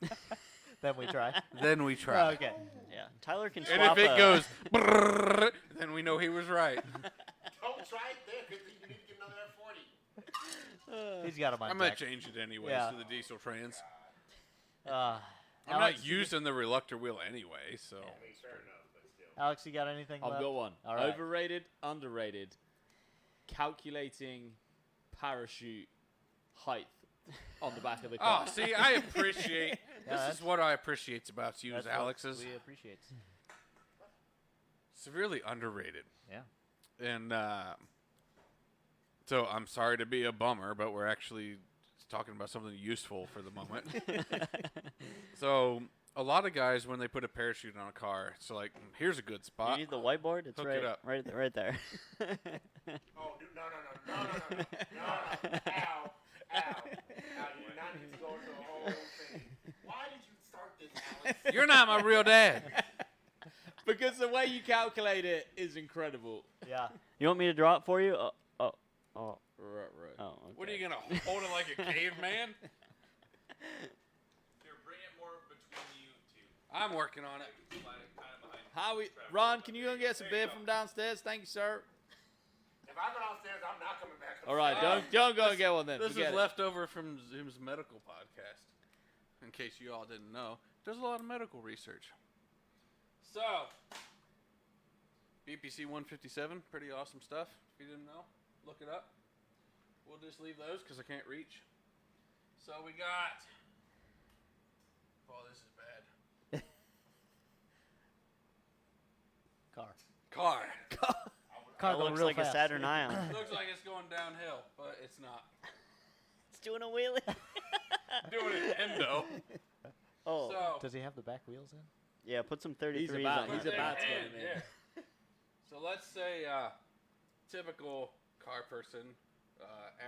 Speaker 3: Then we try.
Speaker 6: then we try.
Speaker 3: Okay.
Speaker 1: Yeah, Tyler can swap.
Speaker 6: And if it
Speaker 1: a-
Speaker 6: goes, brrrr, then we know he was right.
Speaker 7: Don't try it there because you need to get another F40.
Speaker 3: He's got him on
Speaker 6: I'm gonna
Speaker 3: deck.
Speaker 6: change it anyways
Speaker 3: Yeah.
Speaker 6: to the diesel trans.
Speaker 3: Uh,
Speaker 6: I'm
Speaker 3: Alex,
Speaker 6: not using the reluctor wheel anyway, so.
Speaker 7: I mean, fair enough, but still.
Speaker 3: Alex, you got anything
Speaker 4: I've
Speaker 3: left?
Speaker 4: got one.
Speaker 3: All right.
Speaker 4: Overrated, underrated. Calculating parachute height on the back of the car.
Speaker 6: Oh, see, I appreciate.
Speaker 3: Yeah,
Speaker 6: This
Speaker 3: that's-
Speaker 6: is what I appreciate about you,
Speaker 3: That's
Speaker 6: as
Speaker 3: what
Speaker 6: Alex's.
Speaker 3: we appreciate.
Speaker 6: Severely underrated.
Speaker 3: Yeah.
Speaker 6: And so I'm sorry to be a bummer, but we're actually talking about something useful for the moment. So a lot of guys, when they put a parachute on a car, it's like, here's a good
Speaker 1: You
Speaker 6: spot.
Speaker 1: need the whiteboard. It's
Speaker 6: Hook
Speaker 1: right,
Speaker 6: it up.
Speaker 1: right there.
Speaker 7: Oh, dude, no. Ow. You do not need to go into the whole thing. Why did you start this, Alex?
Speaker 6: You're not my real dad.
Speaker 4: Because the way you calculate it is incredible.
Speaker 3: Yeah.
Speaker 1: You want me to draw it for you? Oh.
Speaker 4: Right.
Speaker 1: Okay.
Speaker 6: What are you gonna hold it like a caveman?
Speaker 5: Here, bring it more between you two.
Speaker 6: I'm working on it.
Speaker 5: Slide it kind of behind.
Speaker 4: Howie, Ron, can you go and get some beer from downstairs? Thank you, sir.
Speaker 7: If I go downstairs, I'm not coming back.
Speaker 4: All right, don't go and get one then.
Speaker 6: This is
Speaker 4: Forget it.
Speaker 6: left over from Zoom's medical podcast. In case you all didn't know, there's a lot of medical research. So, BPC 157, pretty awesome stuff. If you didn't know, look it up. We'll just leave those because I can't reach.
Speaker 2: So we got. Oh, this is bad.
Speaker 3: Car.
Speaker 2: Car.
Speaker 3: Car
Speaker 1: That
Speaker 3: going
Speaker 1: looks
Speaker 3: real
Speaker 1: like
Speaker 3: fast.
Speaker 1: a Saturn Ion.
Speaker 2: Looks like it's going downhill, but it's not.
Speaker 1: It's doing a wheelie.
Speaker 2: Doing an endo.
Speaker 1: Oh,
Speaker 2: So,
Speaker 3: Does he have the back wheels in?
Speaker 1: yeah, put some 33s
Speaker 4: He's about-
Speaker 1: on
Speaker 4: he's
Speaker 1: that.
Speaker 4: about to
Speaker 2: Yeah,
Speaker 4: get him in.
Speaker 2: yeah. So let's say typical car person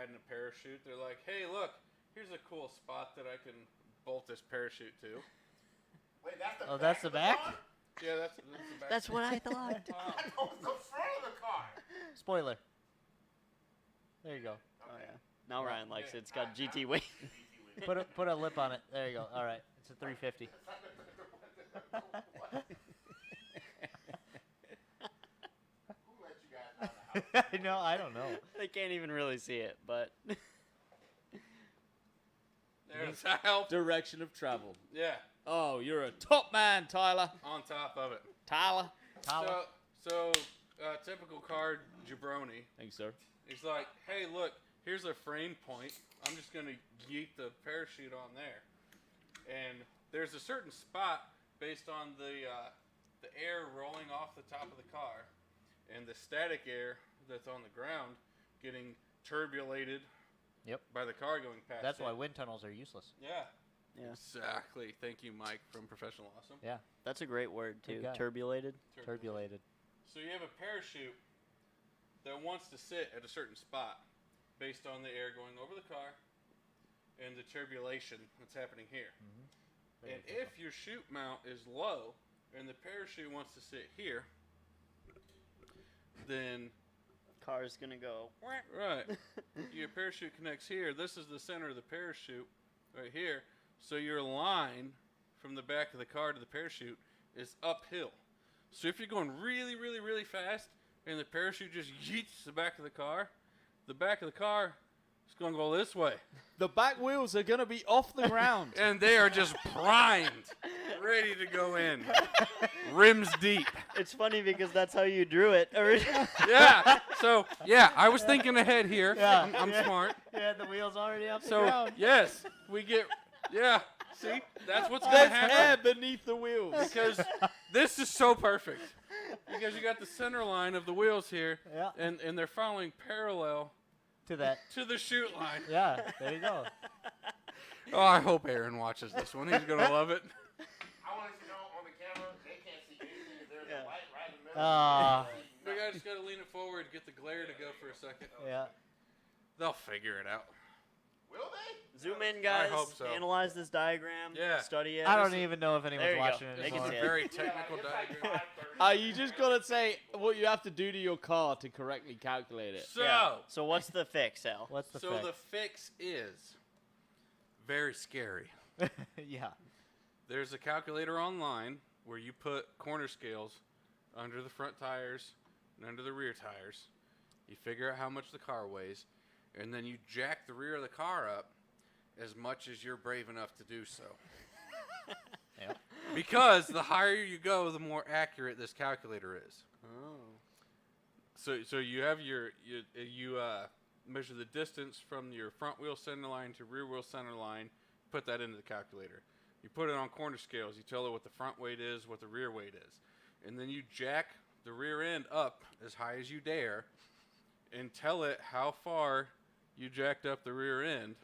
Speaker 2: adding a parachute. They're like, hey, look, here's a cool spot that I can bolt this parachute to.
Speaker 7: Wait, that's the
Speaker 3: Oh,
Speaker 7: back
Speaker 3: that's the
Speaker 7: of
Speaker 3: back?
Speaker 7: car?
Speaker 2: Yeah, that's the back.
Speaker 1: That's what I thought.
Speaker 7: I thought it was the front of the car.
Speaker 3: Spoiler. There you go.
Speaker 1: Oh, yeah. Now Ryan likes it. It's got
Speaker 7: I-
Speaker 1: GT weight.
Speaker 3: Put a lip on it. There you go. All right. It's a 350.
Speaker 7: Who let you guys out of the house?
Speaker 3: No, I don't know.
Speaker 1: They can't even really see it, but
Speaker 2: There's that help.
Speaker 4: Direction of travel.
Speaker 2: Yeah,
Speaker 4: Oh, you're a top man, Tyler.
Speaker 2: on top of it.
Speaker 4: Tyler.
Speaker 3: Tyler.
Speaker 2: So typical car jabroni.
Speaker 4: Thanks, sir.
Speaker 2: He's like, hey, look, here's a frame point. I'm just going to yeet the parachute on there. And there's a certain spot based on the air rolling off the top of the car and the static air that's on the ground getting turbulated
Speaker 3: Yep.
Speaker 2: by the car going past
Speaker 3: That's
Speaker 2: it.
Speaker 3: why wind tunnels are useless.
Speaker 2: Yeah.
Speaker 1: yeah,
Speaker 2: Exactly. Thank you, Mike, from Professional Awesome.
Speaker 3: Yeah.
Speaker 1: that's a great word
Speaker 3: Good
Speaker 1: too.
Speaker 3: guy.
Speaker 1: Turbulated.
Speaker 3: Turbulated.
Speaker 2: So you have a parachute that wants to sit at a certain spot based on the air going over the car and the turbulation that's happening here. And if your chute mount is low and the parachute wants to sit here, then
Speaker 1: Car's gonna go.
Speaker 2: right, your parachute connects here. This is the center of the parachute right here. So your line from the back of the car to the parachute is uphill. So if you're going really, really, really fast and the parachute just yeets the back of the car is going to go this way.
Speaker 4: The back wheels are going to be off the ground.
Speaker 2: And they are just primed, ready to go in. Rims deep.
Speaker 1: It's funny because that's how you drew it.
Speaker 2: Yeah. So, yeah, I was thinking ahead here.
Speaker 3: Yeah.
Speaker 2: I'm smart.
Speaker 3: Yeah, the wheels already up the
Speaker 2: So,
Speaker 3: ground.
Speaker 2: yes, we get, yeah, see, that's what's going
Speaker 4: There's
Speaker 2: to
Speaker 4: air
Speaker 2: happen.
Speaker 4: beneath the wheels.
Speaker 2: Because this is so perfect. Because you got the center line of the wheels here,
Speaker 3: Yeah.
Speaker 2: and they're following parallel
Speaker 3: To that.
Speaker 2: to the chute line.
Speaker 3: Yeah. There you go.
Speaker 2: Oh, I hope Aaron watches this one. He's going to love it.
Speaker 7: I want you to know on the camera, they can't see anything. There's
Speaker 1: Yeah.
Speaker 7: a light right in the middle.
Speaker 3: Ah.
Speaker 2: We got just got to lean it forward, get the glare to go for a second.
Speaker 3: Yeah.
Speaker 2: They'll figure it out.
Speaker 7: Will they?
Speaker 1: Zoom in, guys.
Speaker 2: hope so.
Speaker 1: Analyze this diagram.
Speaker 2: Yeah.
Speaker 1: Study it.
Speaker 3: I don't even know if anyone's
Speaker 1: There you go.
Speaker 3: watching it
Speaker 1: They
Speaker 2: This
Speaker 1: can
Speaker 2: is
Speaker 1: see
Speaker 2: a
Speaker 1: it.
Speaker 2: very technical
Speaker 7: It's like
Speaker 2: diagram.
Speaker 7: 5:30.
Speaker 4: You just got to say what you have to do to your car to correctly calculate it.
Speaker 2: So,
Speaker 1: Yeah. So what's the fix, Al?
Speaker 3: What's the
Speaker 2: so
Speaker 3: fix?
Speaker 2: the fix is very scary.
Speaker 3: Yeah.
Speaker 2: There's a calculator online where you put corner scales under the front tires and under the rear tires. You figure out how much the car weighs, and then you jack the rear of the car up as much as you're brave enough to do so.
Speaker 3: Yep.
Speaker 2: Because the higher you go, the more accurate this calculator is.
Speaker 1: Oh.
Speaker 2: So you have you measure the distance from your front wheel center line to rear wheel center line, put that into the calculator. You put it on corner scales, you tell it what the front weight is, what the rear weight is. And then you jack the rear end up as high as you dare and tell it how far you jacked up the rear end.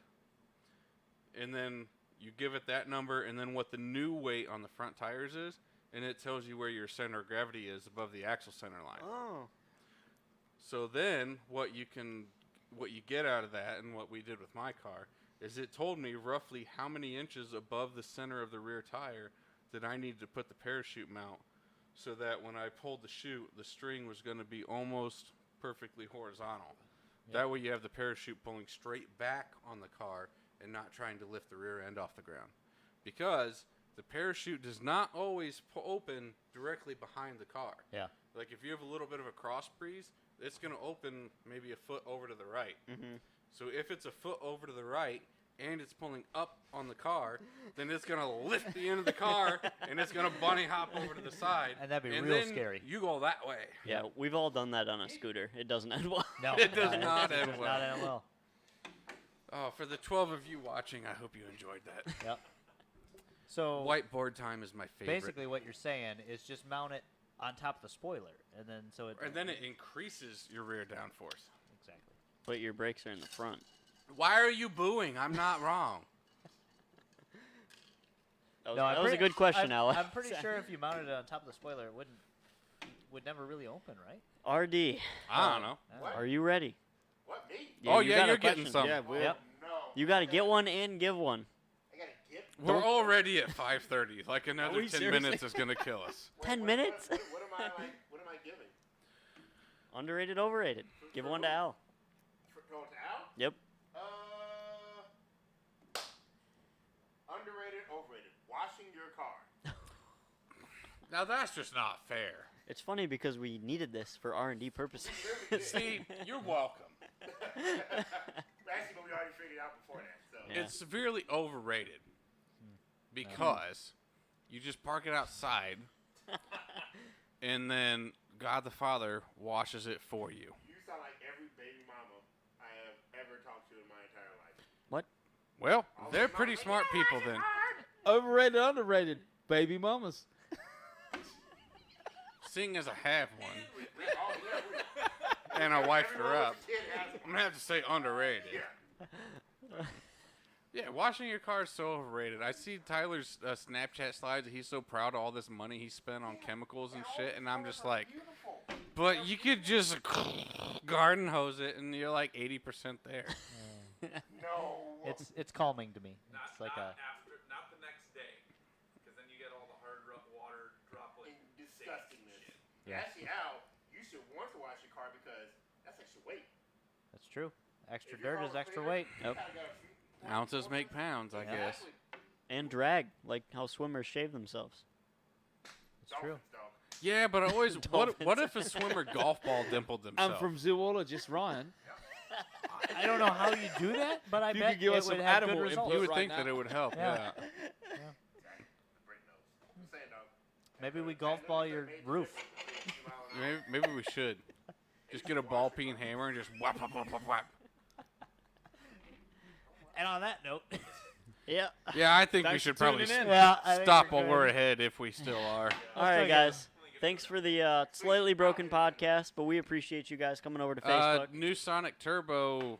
Speaker 2: And then you give it that number and then what the new weight on the front tires is, and it tells you where your center of gravity is above the axle center line.
Speaker 1: Oh.
Speaker 2: So then what you get out of that, and what we did with my car, is it told me roughly how many inches above the center of the rear tire that I needed to put the parachute mount so that when I pulled the chute, the string was going to be almost perfectly horizontal.
Speaker 3: Yep.
Speaker 2: That way you have the parachute pulling straight back on the car and not trying to lift the rear end off the ground. Because the parachute does not always open directly behind the car.
Speaker 3: Yeah.
Speaker 2: Like if you have a little bit of a cross breeze, it's going to open maybe a foot over to the right.
Speaker 1: Mm-hmm.
Speaker 2: So if it's a foot over to the right and it's pulling up on the car, then it's going to lift the end of the car and it's going to bunny hop over to the side.
Speaker 3: And that'd be
Speaker 2: and
Speaker 3: real
Speaker 2: then
Speaker 3: scary.
Speaker 2: You go that way.
Speaker 1: Yeah, we've all done that on a scooter. It doesn't end well.
Speaker 3: No.
Speaker 2: It does not end
Speaker 3: Does
Speaker 2: well.
Speaker 3: not end well.
Speaker 6: Oh, for the 12 of you watching, I hope you enjoyed that.
Speaker 3: Yep. So
Speaker 6: Whiteboard time is my favorite.
Speaker 3: basically, what you're saying is just mount it on top of the spoiler, and then
Speaker 6: it increases your rear downforce.
Speaker 3: exactly.
Speaker 1: But your brakes are in the front.
Speaker 6: Why are you booing? I'm not wrong.
Speaker 1: That was a good question, Alex.
Speaker 3: I'm pretty sure if you mounted it on top of the spoiler, it would never really open, right?
Speaker 1: RD,
Speaker 6: I don't know.
Speaker 7: What?
Speaker 1: are you ready?
Speaker 7: What, me?
Speaker 6: Oh,
Speaker 1: you
Speaker 6: yeah,
Speaker 1: got a
Speaker 6: you're getting
Speaker 1: question.
Speaker 6: some.
Speaker 4: Yeah, we're
Speaker 3: Yep.
Speaker 7: No.
Speaker 1: You got to get one and give one.
Speaker 7: I got a gift?
Speaker 6: We're already at 5:30. Like another
Speaker 4: we
Speaker 6: 10
Speaker 4: seriously?
Speaker 6: minutes is going to kill us.
Speaker 1: 10 minutes?
Speaker 7: What am I giving?
Speaker 1: Underrated, overrated. Give one to Al.
Speaker 7: Going to Al?
Speaker 1: Yep.
Speaker 7: Underrated, overrated. Washing your car.
Speaker 6: Now, that's just not fair.
Speaker 1: It's funny because we needed this for R&D purposes.
Speaker 6: See, you're welcome.
Speaker 7: Actually, but we already figured it out before that. So.
Speaker 1: Yeah.
Speaker 6: It's severely overrated because you just park it outside and then God the Father washes it for you.
Speaker 7: You sound like every baby mama I have ever talked to in my entire life.
Speaker 1: What?
Speaker 6: Well, they're pretty smart people then.
Speaker 4: overrated, underrated. Baby mamas.
Speaker 6: Seeing as I have one
Speaker 7: Oh, yeah,
Speaker 6: and I wifed her up,
Speaker 7: kid has
Speaker 6: I'm going to have to say underrated. Yeah, washing your car is so overrated. I see Tyler's Snapchat slides. He's so proud of all this money he spent on chemicals and shit, and I'm just like, but you could just garden hose it, and you're like 80% there.
Speaker 7: No.
Speaker 3: It's calming to me.
Speaker 5: Not,
Speaker 3: It's like
Speaker 5: not
Speaker 3: a
Speaker 5: after, not the next day, because then you get all the hard water droplet
Speaker 7: Disgustingness.
Speaker 3: Yeah.
Speaker 7: Actually, Al, you should want to wash your car because that's extra weight.
Speaker 3: that's true. Extra
Speaker 7: If your
Speaker 3: dirt
Speaker 7: car
Speaker 3: is
Speaker 7: was
Speaker 3: extra
Speaker 7: cleaner,
Speaker 3: weight.
Speaker 7: you
Speaker 1: Yep.
Speaker 7: kinda got a few-
Speaker 6: Ounces make pounds, I guess.
Speaker 7: Exactly.
Speaker 1: And drag, like how swimmers shave themselves.
Speaker 3: It's true.
Speaker 7: Dolphins, dog.
Speaker 6: Yeah, but I always what if a swimmer golf ball dimpled
Speaker 4: I'm
Speaker 6: themselves?
Speaker 4: from zoologist Ryan.
Speaker 3: I don't know how you do that, but I
Speaker 4: You
Speaker 3: bet
Speaker 4: could give
Speaker 3: it
Speaker 4: us
Speaker 3: would
Speaker 4: some
Speaker 3: have good
Speaker 4: animal
Speaker 3: results.
Speaker 6: You would
Speaker 4: right
Speaker 6: think
Speaker 4: now.
Speaker 6: that it would help,
Speaker 3: Yeah.
Speaker 6: yeah.
Speaker 7: Great nose. I'm saying, dog.
Speaker 3: Maybe we golf ball your roof.
Speaker 6: Maybe we should. Just get a ball peen hammer and just whap, whap, whap, whap, whap.
Speaker 3: And on that note,
Speaker 1: Yeah.
Speaker 6: Yeah, I think we
Speaker 4: Thanks
Speaker 6: should
Speaker 4: for
Speaker 6: probably
Speaker 4: tuning in.
Speaker 3: yeah, I think
Speaker 6: stop
Speaker 3: we're
Speaker 6: while we're
Speaker 3: good.
Speaker 6: ahead if we still are.
Speaker 1: All right,
Speaker 3: go.
Speaker 1: guys. Thanks for the slightly broken podcast, but we appreciate you guys coming over to Facebook.
Speaker 6: New Sonic Turbo,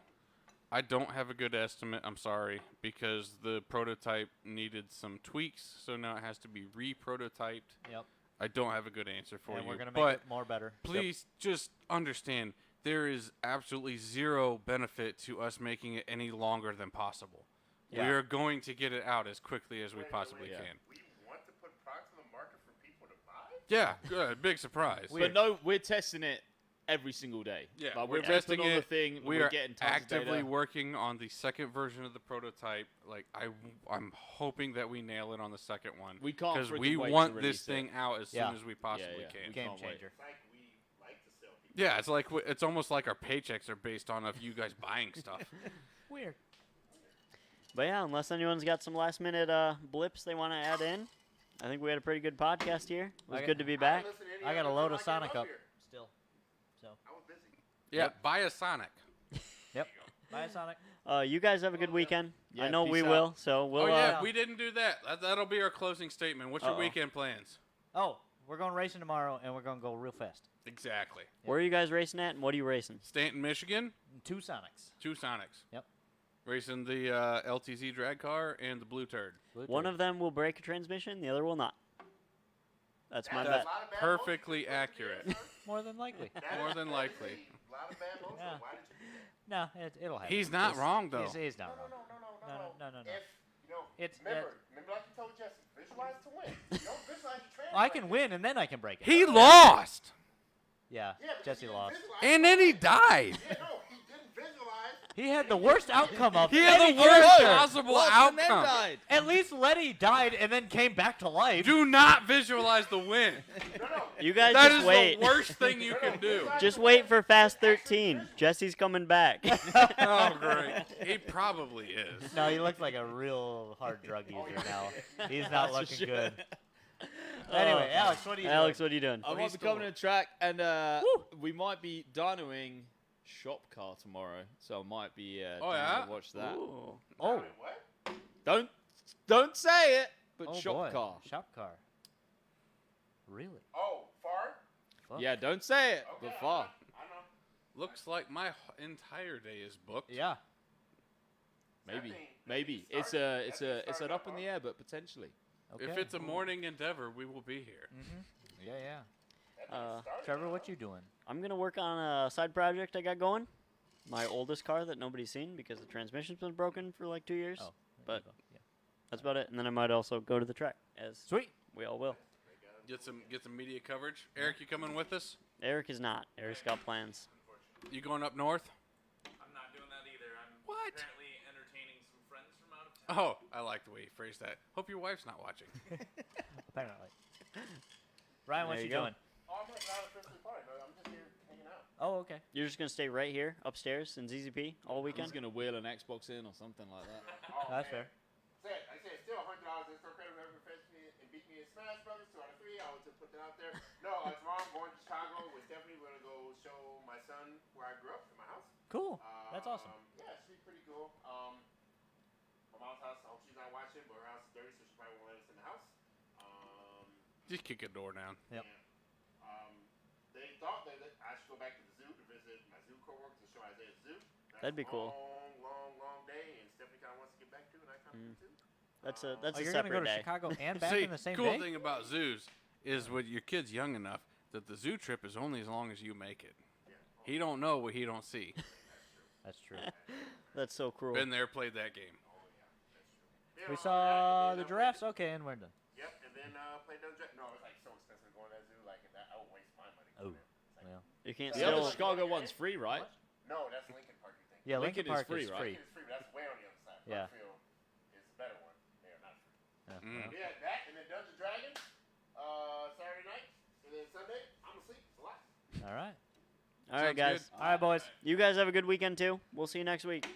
Speaker 6: I don't have a good estimate. I'm sorry, because the prototype needed some tweaks, so now it has to be re-prototyped.
Speaker 3: Yep.
Speaker 6: I don't have a good answer for
Speaker 3: And
Speaker 6: you.
Speaker 3: we're gonna make
Speaker 6: but
Speaker 3: it more better.
Speaker 6: please just understand there is absolutely zero benefit to us making it any longer than possible.
Speaker 3: Yeah.
Speaker 6: We are going to get it out as quickly as we
Speaker 7: Wait,
Speaker 6: possibly
Speaker 4: wait.
Speaker 6: can.
Speaker 7: We want to put products on the market for people to buy?
Speaker 6: Yeah, good. Big surprise.
Speaker 4: But no, we're testing it every single day.
Speaker 6: Yeah,
Speaker 4: like,
Speaker 6: we're
Speaker 4: we're
Speaker 6: testing
Speaker 4: on the
Speaker 6: it.
Speaker 4: thing.
Speaker 6: We
Speaker 4: we're
Speaker 6: are
Speaker 4: getting tons of
Speaker 6: actively
Speaker 4: data.
Speaker 6: working on the second version of the prototype. Like I'm hoping that we nail it on the second one.
Speaker 4: We can't
Speaker 6: because
Speaker 4: freaking
Speaker 6: we
Speaker 4: wait to
Speaker 6: want
Speaker 4: release
Speaker 6: this thing
Speaker 4: it.
Speaker 6: out as
Speaker 3: Yeah.
Speaker 6: soon as we possibly
Speaker 4: yeah.
Speaker 6: can.
Speaker 3: Game
Speaker 4: Can't wait.
Speaker 3: changer.
Speaker 7: It's like we like to sell people.
Speaker 6: Yeah, it's like it's almost like our paychecks are based on of you guys buying stuff.
Speaker 3: Weird.
Speaker 1: But yeah, unless anyone's got some last minute blips they want to add in, I think we had a pretty good podcast here. It was
Speaker 3: I
Speaker 1: good to be
Speaker 7: I
Speaker 1: back.
Speaker 7: didn't listen to any
Speaker 3: I got
Speaker 7: of
Speaker 3: a
Speaker 7: it
Speaker 3: load
Speaker 7: until
Speaker 3: of
Speaker 7: I came
Speaker 3: Sonic up
Speaker 7: here.
Speaker 3: still. So,
Speaker 7: I was busy.
Speaker 6: Yeah, buy a Sonic.
Speaker 3: yep. Bye, Sonic.
Speaker 1: You guys have a good weekend. I
Speaker 4: Yeah,
Speaker 1: know we
Speaker 4: peace out.
Speaker 1: will. So we'll.
Speaker 6: Oh yeah,
Speaker 3: uh,
Speaker 6: we didn't do that. That'll be our closing statement. What's your
Speaker 1: Uh-oh.
Speaker 6: weekend plans?
Speaker 3: Oh, we're going racing tomorrow, and we're going to go real fast.
Speaker 6: Exactly.
Speaker 1: Where are you guys racing at, and what are you racing?
Speaker 6: Stanton, Michigan.
Speaker 3: 2 Sonics.
Speaker 6: 2 Sonics.
Speaker 3: Yep.
Speaker 6: Racing the LTZ drag car and the Blue Turd.
Speaker 1: One of them will break a transmission, the other will not. That's my
Speaker 7: That's
Speaker 1: bet.
Speaker 7: a lot of bad
Speaker 6: Perfectly
Speaker 7: motions.
Speaker 6: accurate.
Speaker 3: More than likely.
Speaker 7: That
Speaker 6: More
Speaker 7: is
Speaker 6: than likely.
Speaker 7: A lot of bad motions.
Speaker 3: Yeah.
Speaker 7: Why did you do that?
Speaker 3: No, it'll happen.
Speaker 6: He's not wrong though.
Speaker 3: He's not
Speaker 7: No,
Speaker 3: wrong. No.
Speaker 7: If, you know,
Speaker 3: It's
Speaker 7: remember like you told Jesse, visualize to win. You don't visualize your transfer.
Speaker 3: I can win, and then I can break it.
Speaker 6: He lost,
Speaker 3: Yeah,
Speaker 7: Yeah, but
Speaker 3: Jesse
Speaker 7: he didn't
Speaker 3: lost.
Speaker 7: visualize
Speaker 6: and then he died.
Speaker 7: Yeah, no, he didn't visualize.
Speaker 3: He had the worst outcome of
Speaker 6: He had
Speaker 3: any
Speaker 6: the worst
Speaker 3: character.
Speaker 6: possible
Speaker 4: Lost and then
Speaker 6: outcome.
Speaker 4: died.
Speaker 3: At least Letty died and then came back to life.
Speaker 6: Do not visualize the win.
Speaker 7: No.
Speaker 1: You guys
Speaker 6: That
Speaker 1: just
Speaker 6: is
Speaker 1: wait.
Speaker 6: the worst thing you can do.
Speaker 1: Just wait for Fast 13. Jesse's coming back.
Speaker 6: Oh, great. He probably is.
Speaker 3: No, he looks like a real hard drug user now. He's not looking good. Anyway, Alex, what are you
Speaker 1: Alex,
Speaker 3: doing?
Speaker 1: what are you doing?
Speaker 4: I might be coming to the track, and we might be dynoing shop car tomorrow, so I might be
Speaker 6: Oh,
Speaker 4: down
Speaker 6: yeah?
Speaker 4: to watch that.
Speaker 1: Ooh.
Speaker 3: Oh.
Speaker 7: Wait, what?
Speaker 4: Don't say it, but
Speaker 3: Oh
Speaker 4: shop
Speaker 3: boy.
Speaker 4: car.
Speaker 3: Shop car. Really?
Speaker 7: Oh, far?
Speaker 3: Fuck.
Speaker 4: Yeah, don't say it,
Speaker 7: Okay,
Speaker 4: but far.
Speaker 7: I know.
Speaker 6: Looks like my entire day is booked.
Speaker 3: Yeah.
Speaker 4: Maybe,
Speaker 7: That thing
Speaker 4: maybe it's
Speaker 7: started-
Speaker 4: it's
Speaker 7: that thing
Speaker 4: it's
Speaker 7: started
Speaker 4: an up in
Speaker 7: up,
Speaker 4: the air, but potentially.
Speaker 3: Okay.
Speaker 6: If it's a morning endeavor, we will be here.
Speaker 3: Yeah, yeah.
Speaker 7: That thing started,
Speaker 3: Trevor, what
Speaker 7: huh?
Speaker 3: you doing?
Speaker 1: I'm gonna work on a side project I got going. My oldest car that nobody's seen because the transmission's been broken for like 2 years.
Speaker 3: Oh, there
Speaker 1: but-
Speaker 3: you go. Yeah.
Speaker 1: That's about it. And then I might also go to the track, as
Speaker 3: Sweet.
Speaker 1: we all will.
Speaker 6: Get some media coverage. Eric, you coming with us?
Speaker 1: Eric is not. Eric's got plans.
Speaker 6: You going up north?
Speaker 5: I'm not doing that either. I'm
Speaker 6: What?
Speaker 5: currently entertaining some friends from out of town.
Speaker 6: Oh, I like the way you phrased that. Hope your wife's not watching.
Speaker 3: Apparently. Ryan, what
Speaker 1: There
Speaker 3: you
Speaker 1: you go.
Speaker 3: doing?
Speaker 7: Oh, I'm not officially party. No, I'm just here hanging out.
Speaker 3: Oh, okay.
Speaker 1: You're just gonna stay right here upstairs in ZZP all
Speaker 4: He's
Speaker 1: weekend?
Speaker 4: gonna wheel an Xbox in or something like that.
Speaker 7: Oh,
Speaker 3: That's
Speaker 7: man.
Speaker 3: fair.
Speaker 7: I said still $100 in store credit. Whoever fetched me and beat me in Smash Brothers 2 out of 3. I want to put that out there. No, tomorrow I'm going to Chicago with Stephanie. We're gonna go show my son where I grew up in my house.
Speaker 3: Cool. That's awesome.
Speaker 7: Yeah, she's pretty cool. My mom's house. I hope she's not watching, but her house is dirty, so she probably won't let us in the house.
Speaker 6: Just kick a door down.
Speaker 3: Yep.
Speaker 7: Yeah. They thought that I should go back to the zoo to visit my zoo coworkers and show Isaiah the zoo. That's
Speaker 1: That'd be
Speaker 7: a
Speaker 1: cool.
Speaker 7: Long day, and Stephanie kind of wants to get back to, and I kind of do too.
Speaker 1: That's
Speaker 3: Oh,
Speaker 1: a
Speaker 3: you're gonna go
Speaker 1: separate
Speaker 3: to
Speaker 1: day.
Speaker 3: Chicago and back
Speaker 6: See,
Speaker 3: in the same
Speaker 6: cool
Speaker 3: day?
Speaker 6: thing about zoos is when your kid's young enough that the zoo trip is only as long as you make it. He don't know what he don't see.
Speaker 3: That's true.
Speaker 1: That's so cruel.
Speaker 6: Been there, played that game.
Speaker 7: Yeah,
Speaker 3: We
Speaker 7: all
Speaker 3: saw
Speaker 7: that, and
Speaker 3: the
Speaker 7: then,
Speaker 3: giraffes. Okay, and we're done.
Speaker 7: Yep, and then played those. No, it's like so expensive going to that zoo. Like that, I would waste my money.
Speaker 3: Oh,
Speaker 7: It's like,
Speaker 3: well.
Speaker 1: You can't
Speaker 4: The other
Speaker 1: still.
Speaker 4: Chicago one's free, right?
Speaker 7: No, that's Lincoln Park. You think?
Speaker 3: Yeah,
Speaker 4: Lincoln
Speaker 3: Lincoln
Speaker 4: is
Speaker 3: Park
Speaker 4: free,
Speaker 3: is
Speaker 4: right?
Speaker 3: free.
Speaker 7: Lincoln is free, but that's way on the other side.
Speaker 3: Yeah.
Speaker 7: Parkfield is a better one. They are not free.
Speaker 3: Yeah,
Speaker 6: Mm.
Speaker 3: well.
Speaker 7: Yeah, that and then Dungeons and Dragons, Saturday night, and then Sunday, I'm asleep. It's a lot.
Speaker 3: All right.
Speaker 1: All right,
Speaker 6: Sounds
Speaker 1: guys.
Speaker 6: good.
Speaker 3: All right, boys.
Speaker 1: You guys have a good weekend too. We'll see you next week.